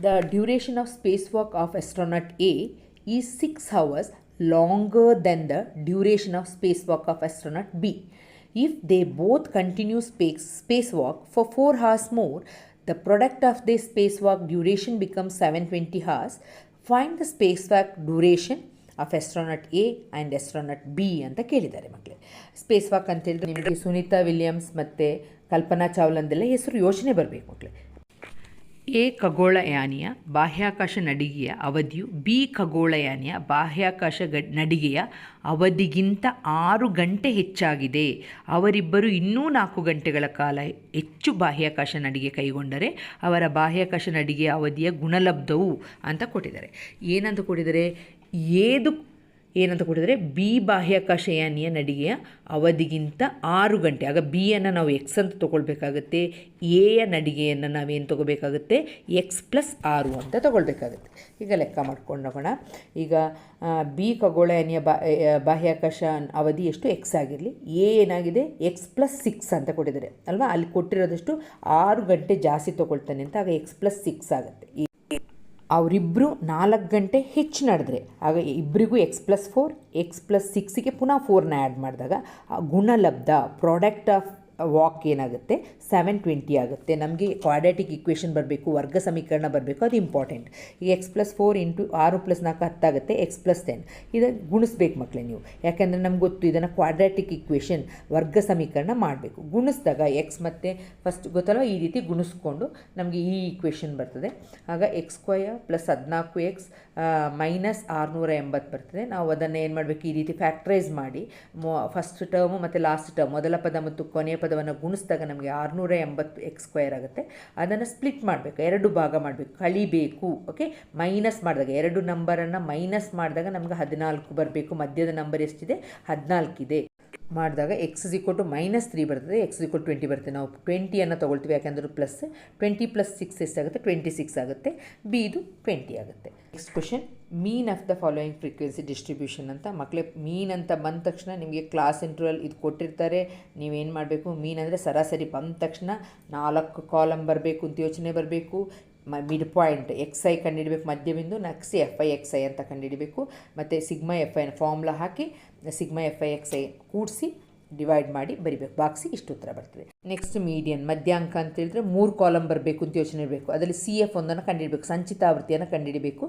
The duration of spacewalk of astronaut A is 6 hours longer than the duration of spacewalk of astronaut B. If they both continue spacewalk for 4 hours more, the product of their spacewalk duration becomes 720 hours. Find the spacewalk duration of astronaut A and astronaut B ಅಂತ ಕೇಳಿದ್ದಾರೆ ಮಕ್ಕಳೇ. ಸ್ಪೇಸ್ ವಾಕ್ ಅಂತ ಹೇಳಿದ್ರೆ ನಿಮಗೆ ಸುನೀತಾ ವಿಲಿಯಮ್ಸ್ ಮತ್ತು ಕಲ್ಪನಾ ಚಾವ್ಲಾಂದೆಲ್ಲ ಹೆಸರು ಯೋಚನೆ ಬರಬೇಕು ಮಕ್ಕಳೇ. ಎ ಖಗೋಳಯಾನಿಯ ಬಾಹ್ಯಾಕಾಶ ನಡಿಗೆಯ ಅವಧಿಯು ಬಿ ಖಗೋಳಯಾನಿಯ ಬಾಹ್ಯಾಕಾಶ ನಡಿಗೆಯ ಅವಧಿಗಿಂತ 6 ಗಂಟೆ ಹೆಚ್ಚಾಗಿದೆ. ಅವರಿಬ್ಬರು ಇನ್ನೂ 4 ಗಂಟೆಗಳ ಕಾಲ ಹೆಚ್ಚು ಬಾಹ್ಯಾಕಾಶ ನಡಿಗೆ ಕೈಗೊಂಡರೆ ಅವರ ಬಾಹ್ಯಾಕಾಶ ನಡಿಗೆಯ ಅವಧಿಯ ಗುಣಲಬ್ಧವು ಅಂತ ಕೊಟ್ಟಿದ್ದಾರೆ. ಏನಂತ ಕೊಟ್ಟಿದ್ದಾರೆ? ಏನಂತ ಕೊಟ್ಟಿದ್ದಾರೆ? ಬಿ ಬಾಹ್ಯಾಕಾಶಯಾನಿಯ ನಡಿಗೆಯ ಅವಧಿಗಿಂತ 6 ಗಂಟೆ. ಆಗ ಬಿಯನ್ನು ನಾವು ಎಕ್ಸ್ ಅಂತ ತೊಗೊಳ್ಬೇಕಾಗುತ್ತೆ. ಎಯ ನಡಿಗೆಯನ್ನು ನಾವೇನು ತೊಗೋಬೇಕಾಗುತ್ತೆ? x+6 ಅಂತ ತೊಗೊಳ್ಬೇಕಾಗುತ್ತೆ. ಈಗ ಲೆಕ್ಕ ಮಾಡ್ಕೊಂಡು ಹೋಗೋಣ. ಈಗ ಬಿ ಖಗೋಳಯಾನಿಯ ಬಾಹ್ಯಾಕಾಶ ಅವಧಿ ಎಷ್ಟು? ಎಕ್ಸ್ ಆಗಿರಲಿ. ಎ ಏನಾಗಿದೆ? x+6 ಅಂತ ಕೊಟ್ಟಿದ್ದಾರೆ ಅಲ್ವಾ? ಅಲ್ಲಿ ಕೊಟ್ಟಿರೋದಷ್ಟು 6 ಗಂಟೆ ಜಾಸ್ತಿ ತೊಗೊಳ್ತಾನೆ ಅಂತ. ಆಗ x+6 ಆಗುತ್ತೆ. ಅವರಿಬ್ಬರು 4 ಗಂಟೆ ಹೆಚ್ಚು ನಡೆದ್ರೆ ಆಗ ಇಬ್ಬರಿಗೂ x+4, x+6ಗೆ ಪುನಃ 4ನ ಆ್ಯಡ್ ಮಾಡಿದಾಗ ಗುಣಲಬ್ಧ ಪ್ರಾಡಕ್ಟ್ ಆಫ್ ವಾಕ್ ಏನಾಗುತ್ತೆ? 720 ಆಗುತ್ತೆ. ನಮಗೆ ಕ್ವಾಡ್ರಾಟಿಕ್ ಇಕ್ವೇಷನ್ ಬರಬೇಕು, ವರ್ಗ ಸಮೀಕರಣ ಬರಬೇಕು, ಅದು ಇಂಪಾರ್ಟೆಂಟ್. ಈಗ x+4 × 6 + 4 10 ಆಗುತ್ತೆ. x+10 ಇದನ್ನು ಗುಣಿಸ್ಬೇಕು ಮಕ್ಕಳೇ ನೀವು. ಯಾಕೆಂದರೆ ನಮ್ಗೆ ಗೊತ್ತು ಇದನ್ನು ಕ್ವಾಡ್ರಾಟಿಕ್ ಇಕ್ವೇಷನ್ ವರ್ಗ ಸಮೀಕರಣ ಮಾಡಬೇಕು. ಗುಣಿಸಿದಾಗ ಎಕ್ಸ್ ಮತ್ತು ಫಸ್ಟ್ ಗೊತ್ತಲ್ಲ ಈ ರೀತಿ ಗುಣಿಸ್ಕೊಂಡು ನಮಗೆ ಈ ಇಕ್ವೇಷನ್ ಬರ್ತದೆ. ಆಗ x² + 14x - 680 ಬರ್ತದೆ. ನಾವು ಅದನ್ನು ಏನು ಮಾಡಬೇಕು? ಈ ರೀತಿ ಫ್ಯಾಕ್ಟ್ರೈಸ್ ಮಾಡಿ ಫಸ್ಟ್ ಟರ್ಮು ಮತ್ತು ಲಾಸ್ಟ್ ಟರ್ಮ್, ಮೊದಲ ಪದ ಮತ್ತು ಕೊನೆಯ ಪದವನ್ನು ಗುಣಿಸಿದಾಗ ನಮಗೆ 680x² ಆಗುತ್ತೆ. ಅದನ್ನು ಸ್ಪ್ಲಿಟ್ ಮಾಡಬೇಕು, 2 ಭಾಗ ಮಾಡಬೇಕು, ಕಳಿಬೇಕು. ಓಕೆ, ಮೈನಸ್ ಮಾಡಿದಾಗ 2 ನಂಬರನ್ನು ಮೈನಸ್ ಮಾಡಿದಾಗ ನಮಗೆ 14 ಬರಬೇಕು. ಮಧ್ಯದ ನಂಬರ್ ಎಷ್ಟಿದೆ? 14 ಇದೆ. ಮಾಡಿದಾಗ x -3 ಬರ್ತದೆ, x 20 ಬರ್ತದೆ. ನಾವು 20 ತೊಗೊಳ್ತೀವಿ, ಯಾಕೆಂದ್ರೆ ಪ್ಲಸ್ 20 + 6 ಎಷ್ಟಾಗುತ್ತೆ? 26 ಆಗುತ್ತೆ. ಬಿ ಇದು 20 ಆಗುತ್ತೆ. Next question, mean of the following frequency distribution ಅಂತ. ಮಕ್ಕಳೇ, ಮೀನ್ ಅಂತ ಬಂದ ತಕ್ಷಣ ನಿಮಗೆ ಕ್ಲಾಸ್ ಇಂಟರ್ವಲ್ ಇದು ಕೊಟ್ಟಿರ್ತಾರೆ. ನೀವೇನು ಮಾಡಬೇಕು? ಮೀನ್ ಅಂದರೆ ಸರಾಸರಿ ಬಂದ ತಕ್ಷಣ 4 ಕಾಲಮ್ ಬರಬೇಕು ಅಂತ ಯೋಚನೆ ಬರಬೇಕು. ಮಿಡ್ ಪಾಯಿಂಟ್ XI ಕಂಡುಹಿಡಬೇಕು, ಮಧ್ಯಬಿಂದು. ನೆಕ್ಸ್ಟ್ FI/XI ಅಂತ ಕಂಡುಹಿಡಬೇಕು. ಮತ್ತು σFI ಫಾರ್ಮುಲಾ ಹಾಕಿ σFI/XI ಕೂಡಿಸಿ ಡಿವೈಡ್ ಮಾಡಿ ಬರಿಬೇಕು. ಬಾಕ್ಸಿ ಇಷ್ಟು ಉತ್ತರ ಬರ್ತದೆ. ನೆಕ್ಸ್ಟ್ ಮೀಡಿಯನ್, ಮಧ್ಯಾಂಕ ಅಂತ ಹೇಳಿದ್ರೆ 3 ಕಾಲಮ್ ಬರಬೇಕು ಅಂತ ಯೋಚನೆ ಇರಬೇಕು. ಅದರಲ್ಲಿ CF ಒಂದನ್ನು ಕಂಡುಹಿಡಬೇಕು, ಸಂಚಿತ ಆವೃತ್ತಿಯನ್ನು ಕಂಡುಹಿಡಬೇಕು.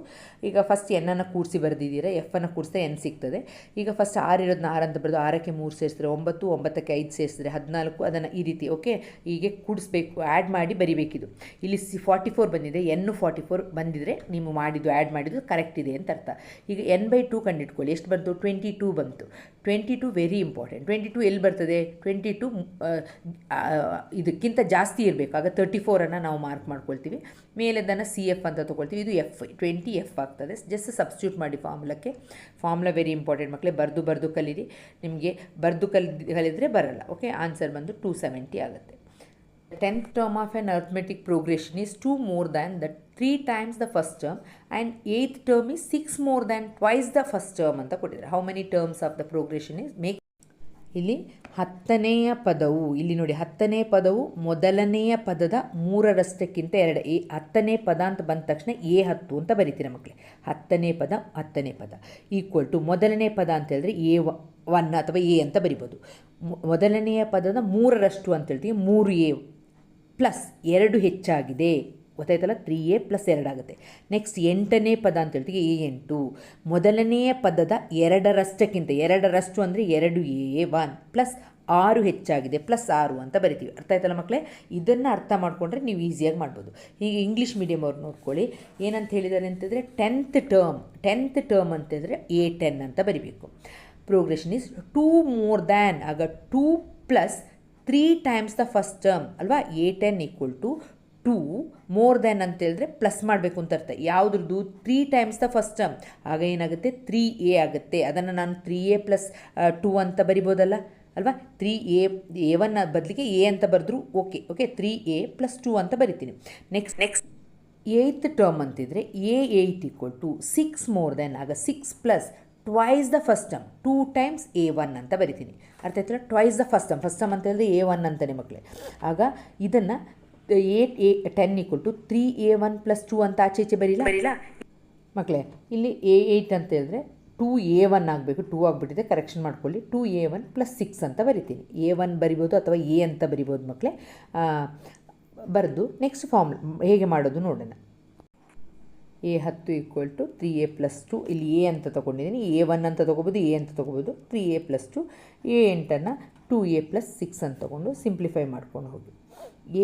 ಈಗ ಫಸ್ಟ್ ಎನ್ನನ್ನು ಕೂಡಿಸಿ ಬರೆದಿದ್ದೀರಾ, ಎಫನ್ನು ಕೂಡಿಸಿದ್ರೆ ಎನ್ ಸಿಗ್ತದೆ. ಈಗ ಫಸ್ಟ್ 6 ಇರೋದನ್ನ 6 ಅಂತ ಬರೆದು 6ಕ್ಕೆ 3 ಸೇರಿಸಿದ್ರೆ 9, 9ಕ್ಕೆ 5 ಸೇರಿಸಿದ್ರೆ 14. ಅದನ್ನು ಈ ರೀತಿ ಓಕೆ ಹೀಗೆ ಕೂಡಿಸ್ಬೇಕು, ಆ್ಯಡ್ ಮಾಡಿ ಬರಿಬೇಕಿದು. ಇಲ್ಲಿ 44 ಬಂದಿದೆ, ಎನ್ 44 ಬಂದಿದ್ರೆ ನೀವು ಮಾಡಿದ್ದು ಆ್ಯಡ್ ಮಾಡಿದ್ದು ಕರೆಕ್ಟ್ ಇದೆ ಅಂತ ಅರ್ಥ. ಈಗ n/2 ಕಂಡುಹಿಡ್ಕೊಳ್ಳಿ. ಎಷ್ಟು ಬಂತು? 22 ಬಂತು. 22 ವೆರಿ ಇಂಪಾರ್ಟೆಂಟ್. 22 ಎಲ್ಲಿ ಬರ್ತದೆ? 22 ಇದಕ್ಕಿಂತ ಜಾಸ್ತಿ ಇರಬೇಕು. ಆಗ 34 ನಾವು ಮಾರ್ಕ್ ಮಾಡ್ಕೊಳ್ತೀವಿ. ಮೇಲೆದನ್ನು CF ಅಂತ ತೊಗೊಳ್ತೀವಿ. ಇದು F ಆಗ್ತದೆ. ಜಸ್ಟ್ ಸಬ್ಸ್ಟಿಟ್ಯೂಟ್ ಮಾಡಿ ಫಾರ್ಮುಲಕ್ಕೆ. ಫಾರ್ಮುಲಾ ವೆರಿ ಇಂಪಾರ್ಟೆಂಟ್ ಮಕ್ಕಳೇ. ಬರೆದು ಕಲೀರಿ. ನಿಮಗೆ ಬರೆದು ಕಲಿದ್ರೆ ಬರಲ್ಲ. ಓಕೆ, ಆನ್ಸರ್ ಬಂದು 270 ಆಗುತ್ತೆ. The 10th term of an arithmetic progression is 2 more than the 3 times the first term and 8th term is 6 more than twice the first term ಅಂತ ಕೊಟ್ಟಿದ್ದಾರೆ. How many terms of the progression is make? ಇಲ್ಲಿ 10ನೆಯ ಪದವು, ಇಲ್ಲಿ ನೋಡಿ 10ನೇ ಪದವು ಮೊದಲನೆಯ ಪದದ 3ರಷ್ಟಕ್ಕಿಂತ 2. ಈ 10ನೇ ಪದ ಅಂತ ಬಂದ ತಕ್ಷಣ A10 ಅಂತ ಬರೀತೀರ ಮಕ್ಕಳೇ. 10ನೇ ಪದ ಈಕ್ವಲ್ ಟು ಮೊದಲನೇ ಪದ ಅಂತ ಹೇಳಿದ್ರೆ A1 ಅಥವಾ A ಅಂತ ಬರಿಬೋದು. ಮೊದಲನೆಯ ಪದದ 3ರಷ್ಟು ಅಂತ ಹೇಳ್ತೀವಿ, 3A ಪ್ಲಸ್ 2 ಹೆಚ್ಚಾಗಿದೆ, ಗೊತ್ತಾಯ್ತಲ್ಲ, 3A ಪ್ಲಸ್ 2 ಆಗುತ್ತೆ. ನೆಕ್ಸ್ಟ್ 8ನೇ ಪದ ಅಂತ ಹೇಳ್ತೀವಿ, A8. ಮೊದಲನೆಯ ಪದದ 2ರಷ್ಟಕ್ಕಿಂತ 2ರಷ್ಟು ಅಂದರೆ 2A1 ಪ್ಲಸ್ 6 ಹೆಚ್ಚಾಗಿದೆ, ಪ್ಲಸ್ 6 ಅಂತ ಬರಿತೀವಿ. ಅರ್ಥ ಆಯ್ತಲ್ಲ ಮಕ್ಕಳೇ? ಇದನ್ನು ಅರ್ಥ ಮಾಡಿಕೊಂಡ್ರೆ ನೀವು ಈಸಿಯಾಗಿ ಮಾಡ್ಬೋದು. ಹೀಗೆ ಇಂಗ್ಲೀಷ್ ಮೀಡಿಯಮ್ ಅವ್ರು ನೋಡ್ಕೊಳ್ಳಿ ಏನಂತ ಹೇಳಿದ್ದಾರೆ ಅಂತಂದರೆ, 10th ಟರ್ಮ್ ಅಂತಂದರೆ A10 ಅಂತ ಬರಿಬೇಕು. ಪ್ರೋಗ್ರೆಷನ್ ಈಸ್ 2 more than, ಆಗ 2 plus 3 times the first term ಅಲ್ವಾ. A10 equal to 2 more than ಅಂತ ಹೇಳಿದ್ರೆ ಪ್ಲಸ್ ಮಾಡಬೇಕು ಅಂತ ಅರ್ಥ. ಯಾವುದ್ರದ್ದು? 3 times ದ ಫಸ್ಟ್ ಟರ್ಮ್. ಆಗ ಏನಾಗುತ್ತೆ? 3A ಆಗುತ್ತೆ. ಅದನ್ನು ನಾನು 3A ಪ್ಲಸ್ 2 ಅಂತ ಬರಿಬೋದಲ್ಲ ಅಲ್ವಾ. 3A1 ಬದಲಿಗೆ A ಅಂತ ಬರೆದ್ರು ಓಕೆ. 3A ಪ್ಲಸ್ 2 ಅಂತ ಬರಿತೀನಿ. ನೆಕ್ಸ್ಟ್ 8th ಟರ್ಮ್ ಅಂತಿದ್ರೆ A8 equal to 6 more than, ಆಗ 6 plus twice the first term 2 times A1 ಅಂತ ಬರಿತೀನಿ. ಅರ್ಥ ಆಯ್ತಲ್ಲ? ಟ್ವೈಸ್ ದ ಫಸ್ಟ್ ಟರ್ಮ್ ಅಂತ ಹೇಳಿದ್ರೆ A1 ಅಂತಲೇ ಮಕ್ಕಳೇ. ಆಗ ಇದನ್ನು 10 ಈಕ್ವಲ್ ಟು 3A1 ಪ್ಲಸ್ 2 ಅಂತ ಆಚೆ ಬರೀಲ್ಲ ಮಕ್ಕಳೇ. ಇಲ್ಲಿ A8 ಅಂತ ಹೇಳಿದ್ರೆ 2A1 ಆಗಬೇಕು, 2 ಆಗಿಬಿಟ್ಟಿದೆ, ಕರೆಕ್ಷನ್ ಮಾಡ್ಕೊಳ್ಳಿ. 2A1 ಪ್ಲಸ್ 6 ಅಂತ ಬರಿತೀನಿ. A1 ಬರಿಬೋದು ಅಥವಾ A ಅಂತ ಬರಿಬೋದು ಮಕ್ಕಳೇ. ಬರೆದು ನೆಕ್ಸ್ಟ್ ಫಾರ್ಮ್ ಹೇಗೆ ಮಾಡೋದು ನೋಡೋಣ. A10 equal to 3A plus 2, ಇಲ್ಲಿ A ಅಂತ ತೊಗೊಂಡಿದ್ದೀನಿ, A1 ಅಂತ ತೊಗೋಬೋದು, A ಅಂತ ತೊಗೋಬೋದು. 3A plus 2, A8 2A plus 6 ಅಂತ ತೊಗೊಂಡು ಸಿಂಪ್ಲಿಫೈ ಮಾಡ್ಕೊಂಡು ಹೋಗಿ.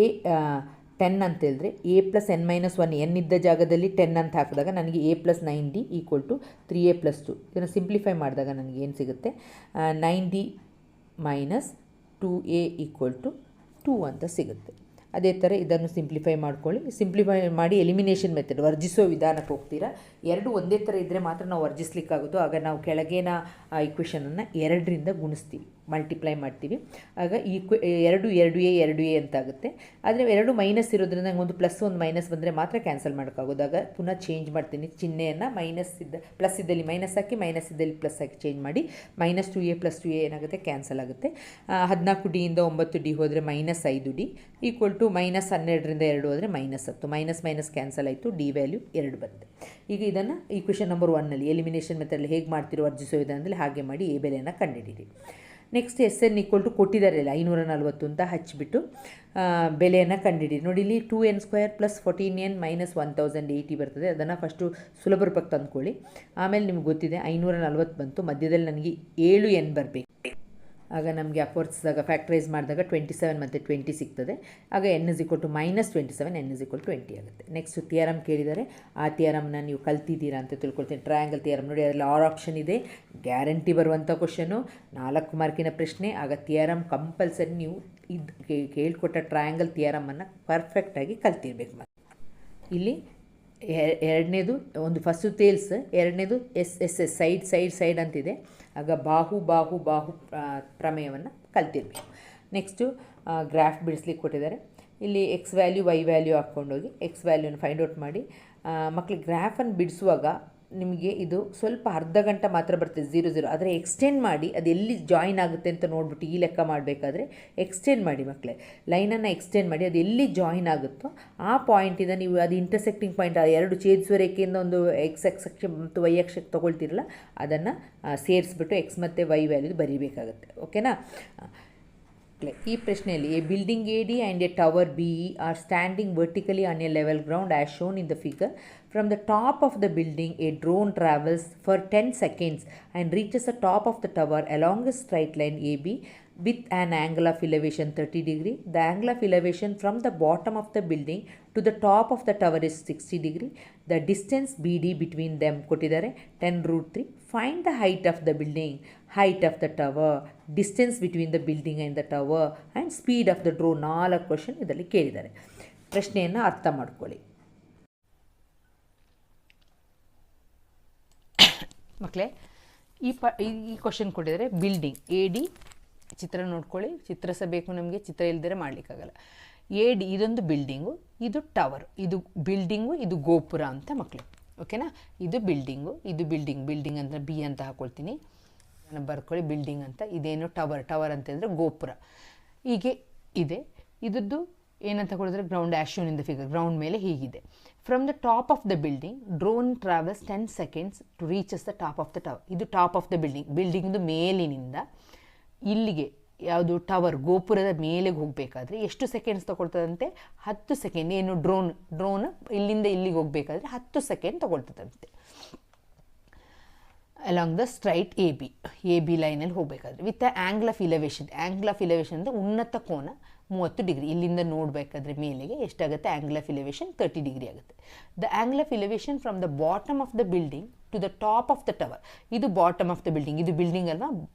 A10 ಅಂತ ಹೇಳಿದ್ರೆ A ಪ್ಲಸ್ n-1, n ಇದ್ದ ಜಾಗದಲ್ಲಿ 10 ಅಂತ ಹಾಕಿದಾಗ ನನಗೆ A plus 9D equal to 3A plus 2. ಇದನ್ನು ಸಿಂಪ್ಲಿಫೈ ಮಾಡಿದಾಗ ನನಗೆ ಏನು ಸಿಗುತ್ತೆ? 9D minus 2A equal to 2 ಅಂತ ಸಿಗುತ್ತೆ. ಅದೇ ಥರ ಇದನ್ನು ಸಿಂಪ್ಲಿಫೈ ಮಾಡ್ಕೊಳ್ಳಿ. ಸಿಂಪ್ಲಿಫೈ ಮಾಡಿ ಎಲಿಮಿನೇಷನ್ ಮೆಥಡ್, ವರ್ಜಿಸೋ ವಿಧಾನಕ್ಕೆ ಹೋಗ್ತೀರಾ. ಎರಡು ಒಂದೇ ಥರ ಇದ್ದರೆ ಮಾತ್ರ ನಾವು ವರ್ಜಿಸ್ಲಿಕ್ಕಾಗೋದು. ಆಗ ನಾವು ಕೆಳಗಿನ ಇಕ್ವೇಷನನ್ನು 2ರಿಂದ ಗುಣಿಸ್ತೀವಿ, ಮಲ್ಟಿಪ್ಲೈ ಮಾಡ್ತೀವಿ. ಆಗ 2A ಅಂತ ಆಗುತ್ತೆ. ಆದರೆ 2 ಮೈನಸ್ ಇರೋದ್ರಿಂದ ನಂಗೆ ಒಂದು ಪ್ಲಸ್ ಒಂದು ಮೈನಸ್ ಬಂದರೆ ಮಾತ್ರ ಕ್ಯಾನ್ಸಲ್ ಮಾಡೋಕ್ಕಾಗೋದು. ಆಗ ಪುನಃ ಚೇಂಜ್ ಮಾಡ್ತೀನಿ ಚಿಹ್ನೆಯನ್ನು. ಪ್ಲಸ್ ಇದ್ದಲ್ಲಿ ಮೈನಸ್ ಹಾಕಿ, ಮೈನಸ್ ಇದ್ದಲ್ಲಿ ಪ್ಲಸ್ ಹಾಕಿ ಚೇಂಜ್ ಮಾಡಿ. ಮೈನಸ್ 2A ಪ್ಲಸ್ 2A ಏನಾಗುತ್ತೆ? ಕ್ಯಾನ್ಸಲ್ ಆಗುತ್ತೆ. 14D ಇಂದ 9D ಹೋದರೆ minus 5D equal to minus 12ರಿಂದ 2 ಹೋದರೆ ಮೈನಸ್ 10. ಮೈನಸ್ ಕ್ಯಾನ್ಸಲ್ ಆಯಿತು, D ವ್ಯಾಲ್ಯೂ 2 ಬರುತ್ತೆ. ಈಗ ಇದನ್ನು ಈಕ್ವೇಷನ್ ನಂಬರ್ 1ನಲ್ಲಿ ಎಲಿಮಿನೇಷನ್ ಮೆಥಡಲ್ಲಿ ಹೇಗೆ ಮಾಡ್ತಿರೋ ವರ್ಜಿಸೋ ವಿಧಾನದಲ್ಲಿ ಹಾಗೆ ಮಾಡಿ A ಬೆಲೆಯನ್ನು ಕಂಡುಹಿಡಿಯಿರಿ. ನೆಕ್ಸ್ಟ್ SN ಈಕ್ವಲ್ ಟು ಕೊಟ್ಟಿದ್ದಾರೆ 540 ಅಂತ ಹಚ್ಚಿಬಿಟ್ಟು ಬೆಲೆಯನ್ನು ಕಂಡುಹಿಡಿಯಿರಿ. ನೋಡಿ ಇಲ್ಲಿ 2n² ಪ್ಲಸ್ 14n ಮೈನಸ್ 1080 ಬರ್ತದೆ. ಅದನ್ನು ಫಸ್ಟು ಸುಲಭ ರೂಪಕ್ಕೆ ತಂದುಕೊಳ್ಳಿ. ಆಮೇಲೆ ನಿಮ್ಗೆ ಗೊತ್ತಿದೆ 540 ಬಂತು, ಮಧ್ಯದಲ್ಲಿ ನನಗೆ 7n ಬರಬೇಕು. ಆಗ ನಮಗೆ ಅಪವರ್ತಿಸಿದಾಗ ಫ್ಯಾಕ್ಟ್ರೈಸ್ ಮಾಡಿದಾಗ 27 ಮತ್ತು 20 ಸಿಗ್ತದೆ. ಆಗ n is equal to minus 27, n is equal to 20 ಆಗುತ್ತೆ. ನೆಕ್ಸ್ಟ್ ಥಿಯರಮ್ ಕೇಳಿದರೆ ಆ ಥಿಯರಮ್ನ ನೀವು ಕಲ್ತಿದ್ದೀರಾ ಅಂತ ತಿಳ್ಕೊಳ್ತೀನಿ. ಟ್ರಯಾಂಗಲ್ ಥಿಯರಮ್ ನೋಡಿ, ಅದರಲ್ಲಿ 6 ಆಪ್ಷನ್ ಇದೆ. ಗ್ಯಾರಂಟಿ ಬರುವಂಥ ಕ್ವಶನು, 4 ಮಾರ್ಕಿನ ಪ್ರಶ್ನೆ. ಆಗ ಥಿಯರಮ್ ಕಂಪಲ್ಸರಿ ನೀವು ಕೇಳ್ಕೊಟ್ಟ ಟ್ರಯಾಂಗಲ್ ಥಿಯರಮನ್ನು ಪರ್ಫೆಕ್ಟಾಗಿ ಕಲ್ತಿರ್ಬೇಕು. ಇಲ್ಲಿ ಎರಡನೇದು ಒಂದು ಫಸ್ಟು ತೇಲ್ಸ್, ಎರಡನೇದು ಎಸ್ ಸೈಡ್ ಅಂತಿದೆ. ಆಗ ಬಾಹು ಪ್ರಮೇಯವನ್ನು ಕಲ್ತಿರ್ಬೇಕು. ನೆಕ್ಸ್ಟು ಗ್ರಾಫ್ ಬಿಡಿಸ್ಲಿಕ್ಕೆ ಕೊಟ್ಟಿದ್ದಾರೆ. ಇಲ್ಲಿ ಎಕ್ಸ್ ವ್ಯಾಲ್ಯೂ ವೈ ವ್ಯಾಲ್ಯೂ ಹಾಕ್ಕೊಂಡೋಗಿ ಎಕ್ಸ್ ವ್ಯಾಲ್ಯೂನ ಫೈಂಡ್ ಔಟ್ ಮಾಡಿ. ಮಕ್ಕಳಿಗೆ ಗ್ರಾಫನ್ನು ಬಿಡಿಸುವಾಗ ನಿಮಗೆ ಇದು ಸ್ವಲ್ಪ ಅರ್ಧ ಗಂಟೆ ಮಾತ್ರ ಬರ್ತದೆ 0 ಆದರೆ ಎಕ್ಸ್ಟೆಂಡ್ ಮಾಡಿ ಅದು ಎಲ್ಲಿ ಜಾಯಿನ್ ಆಗುತ್ತೆ ಅಂತ ನೋಡ್ಬಿಟ್ಟು ಈ ಲೆಕ್ಕ ಮಾಡಬೇಕಾದ್ರೆ ಎಕ್ಸ್ಟೆಂಡ್ ಮಾಡಿ ಮಕ್ಕಳೇ. ಲೈನನ್ನು ಎಕ್ಸ್ಟೆಂಡ್ ಮಾಡಿ ಅದು ಎಲ್ಲಿ ಜಾಯಿನ್ ಆಗುತ್ತೋ ಆ ಪಾಯಿಂಟಿಂದ ನೀವು ಅದು ಇಂಟರ್ಸೆಕ್ಟಿಂಗ್ ಪಾಯಿಂಟ್, ಆ 2 ಛೇದಿಸುವ ರೇಖೆಯಿಂದ ಒಂದು ಎಕ್ಸ್ ಅಕ್ಷಕ್ಕೆ ಮತ್ತು ವೈ ಅಕ್ಷಕ್ಕೆ ತೊಗೊಳ್ತಿರಲ್ಲ, ಅದನ್ನು ಸೇರಿಸ್ಬಿಟ್ಟು ಎಕ್ಸ್ ಮತ್ತು ವೈ ವ್ಯಾಲ್ಯೂ ಬರೀಬೇಕಾಗುತ್ತೆ. ಓಕೆನಾ? ಈ ಪ್ರಶ್ನೆಯಲ್ಲಿ A building AD and A tower BE are standing vertically on A level ground as shown in the figure. From the top of the building, a drone travels for 10 seconds and reaches the top of the tower along a straight line AB with an angle of elevation 30 degree. The angle of elevation from the bottom of the building to the top of the tower is 60 degree. The distance BD between them ಕೊಟ್ಟಿದ್ದಾರೆ 10√3. Find the height of the building, height of the tower, distance between the building and the tower and speed of the drone. 4 question ಇದರಲ್ಲಿ ಕೇಳಿದ್ದಾರೆ. ಪ್ರಶ್ನೆಯನ್ನು ಅರ್ಥ ಮಾಡ್ಕೊಳ್ಳಿ ಮಕ್ಕಳೇ. ಈ ಕ್ವಶನ್ ಕೊಟ್ಟಿದ್ದಾರೆ. ಬಿಲ್ಡಿಂಗ್ AD ಚಿತ್ರ ನೋಡ್ಕೊಳ್ಳಿ, ಚಿತ್ರ ಸಹ ಬೇಕು ನಮಗೆ, ಚಿತ್ರ ಇಲ್ದಿರೆ ಮಾಡಲಿಕ್ಕಾಗಲ್ಲ. AD ಇದೊಂದು ಬಿಲ್ಡಿಂಗು, ಇದು ಟವರ್, ಇದು ಬಿಲ್ಡಿಂಗು, ಇದು ಗೋಪುರ ಅಂತ ಮಕ್ಕಳು. ಓಕೆನಾ? ಇದು ಬಿಲ್ಡಿಂಗು, ಇದು ಬಿಲ್ಡಿಂಗ್ ಅಂತ B ಅಂತ ಹಾಕ್ಕೊಳ್ತೀನಿ. ಬರ್ಕೊಳ್ಳಿ ಬಿಲ್ಡಿಂಗ್ ಅಂತ. ಇದೇನು ಟವರ್ ಅಂತಂದರೆ ಗೋಪುರ ಹೀಗೆ ಇದೆ. ಇದದ್ದು ಏನಂತ ಕೊಡಿದ್ರೆ ground as shown in the figure. Ground ಮೇಲೆ ಹೀಗಿದೆ. From the top of the building drone travels 10 seconds to reaches the top of the tower. ಇದು ಟಾಪ್ ಆಫ್ ದ ಬಿಲ್ಡಿಂಗ್ದು ಮೇಲಿನಿಂದ ಇಲ್ಲಿಗೆ ಯಾವುದು ಟವರ್ ಗೋಪುರದ ಮೇಲೆಗೆ ಹೋಗಬೇಕಾದ್ರೆ ಎಷ್ಟು ಸೆಕೆಂಡ್ಸ್ ತೊಗೊಳ್ತದಂತೆ? 10 ಸೆಕೆಂಡ್. ಏನು ಡ್ರೋನ್ ಇಲ್ಲಿಂದ ಇಲ್ಲಿಗೆ ಹೋಗಬೇಕಾದ್ರೆ 10 ಸೆಕೆಂಡ್ ತೊಗೊಳ್ತದಂತೆ. Along the straight A B ಲೈನಲ್ಲಿ ಹೋಗಬೇಕಾದ್ರೆ ವಿತ್ ಆ್ಯಂಗಲ್ ಆಫ್ ಇಲಿವೇಷನ್ ಅಂದರೆ ಉನ್ನತ ಕೋನ 30 ಡಿಗ್ರಿ. ಇಲ್ಲಿಂದ ನೋಡಬೇಕಾದ್ರೆ ಮೇಲೆಗೆ ಎಷ್ಟಾಗುತ್ತೆ? ಆ್ಯಂಗಲ್ ಆಫ್ ಇಲಿವೇಷನ್ 30 ಡಿಗ್ರಿ ಆಗುತ್ತೆ. The angle of elevation from the bottom of the building to the top of the tower. ಇದು ಬಾಟಮ್ ಆಫ್ ದ ಬಿಲ್ಡಿಂಗ್. ಇದು ಬಿಲ್ಡಿಂಗ್ ಅಲ್ವಾ,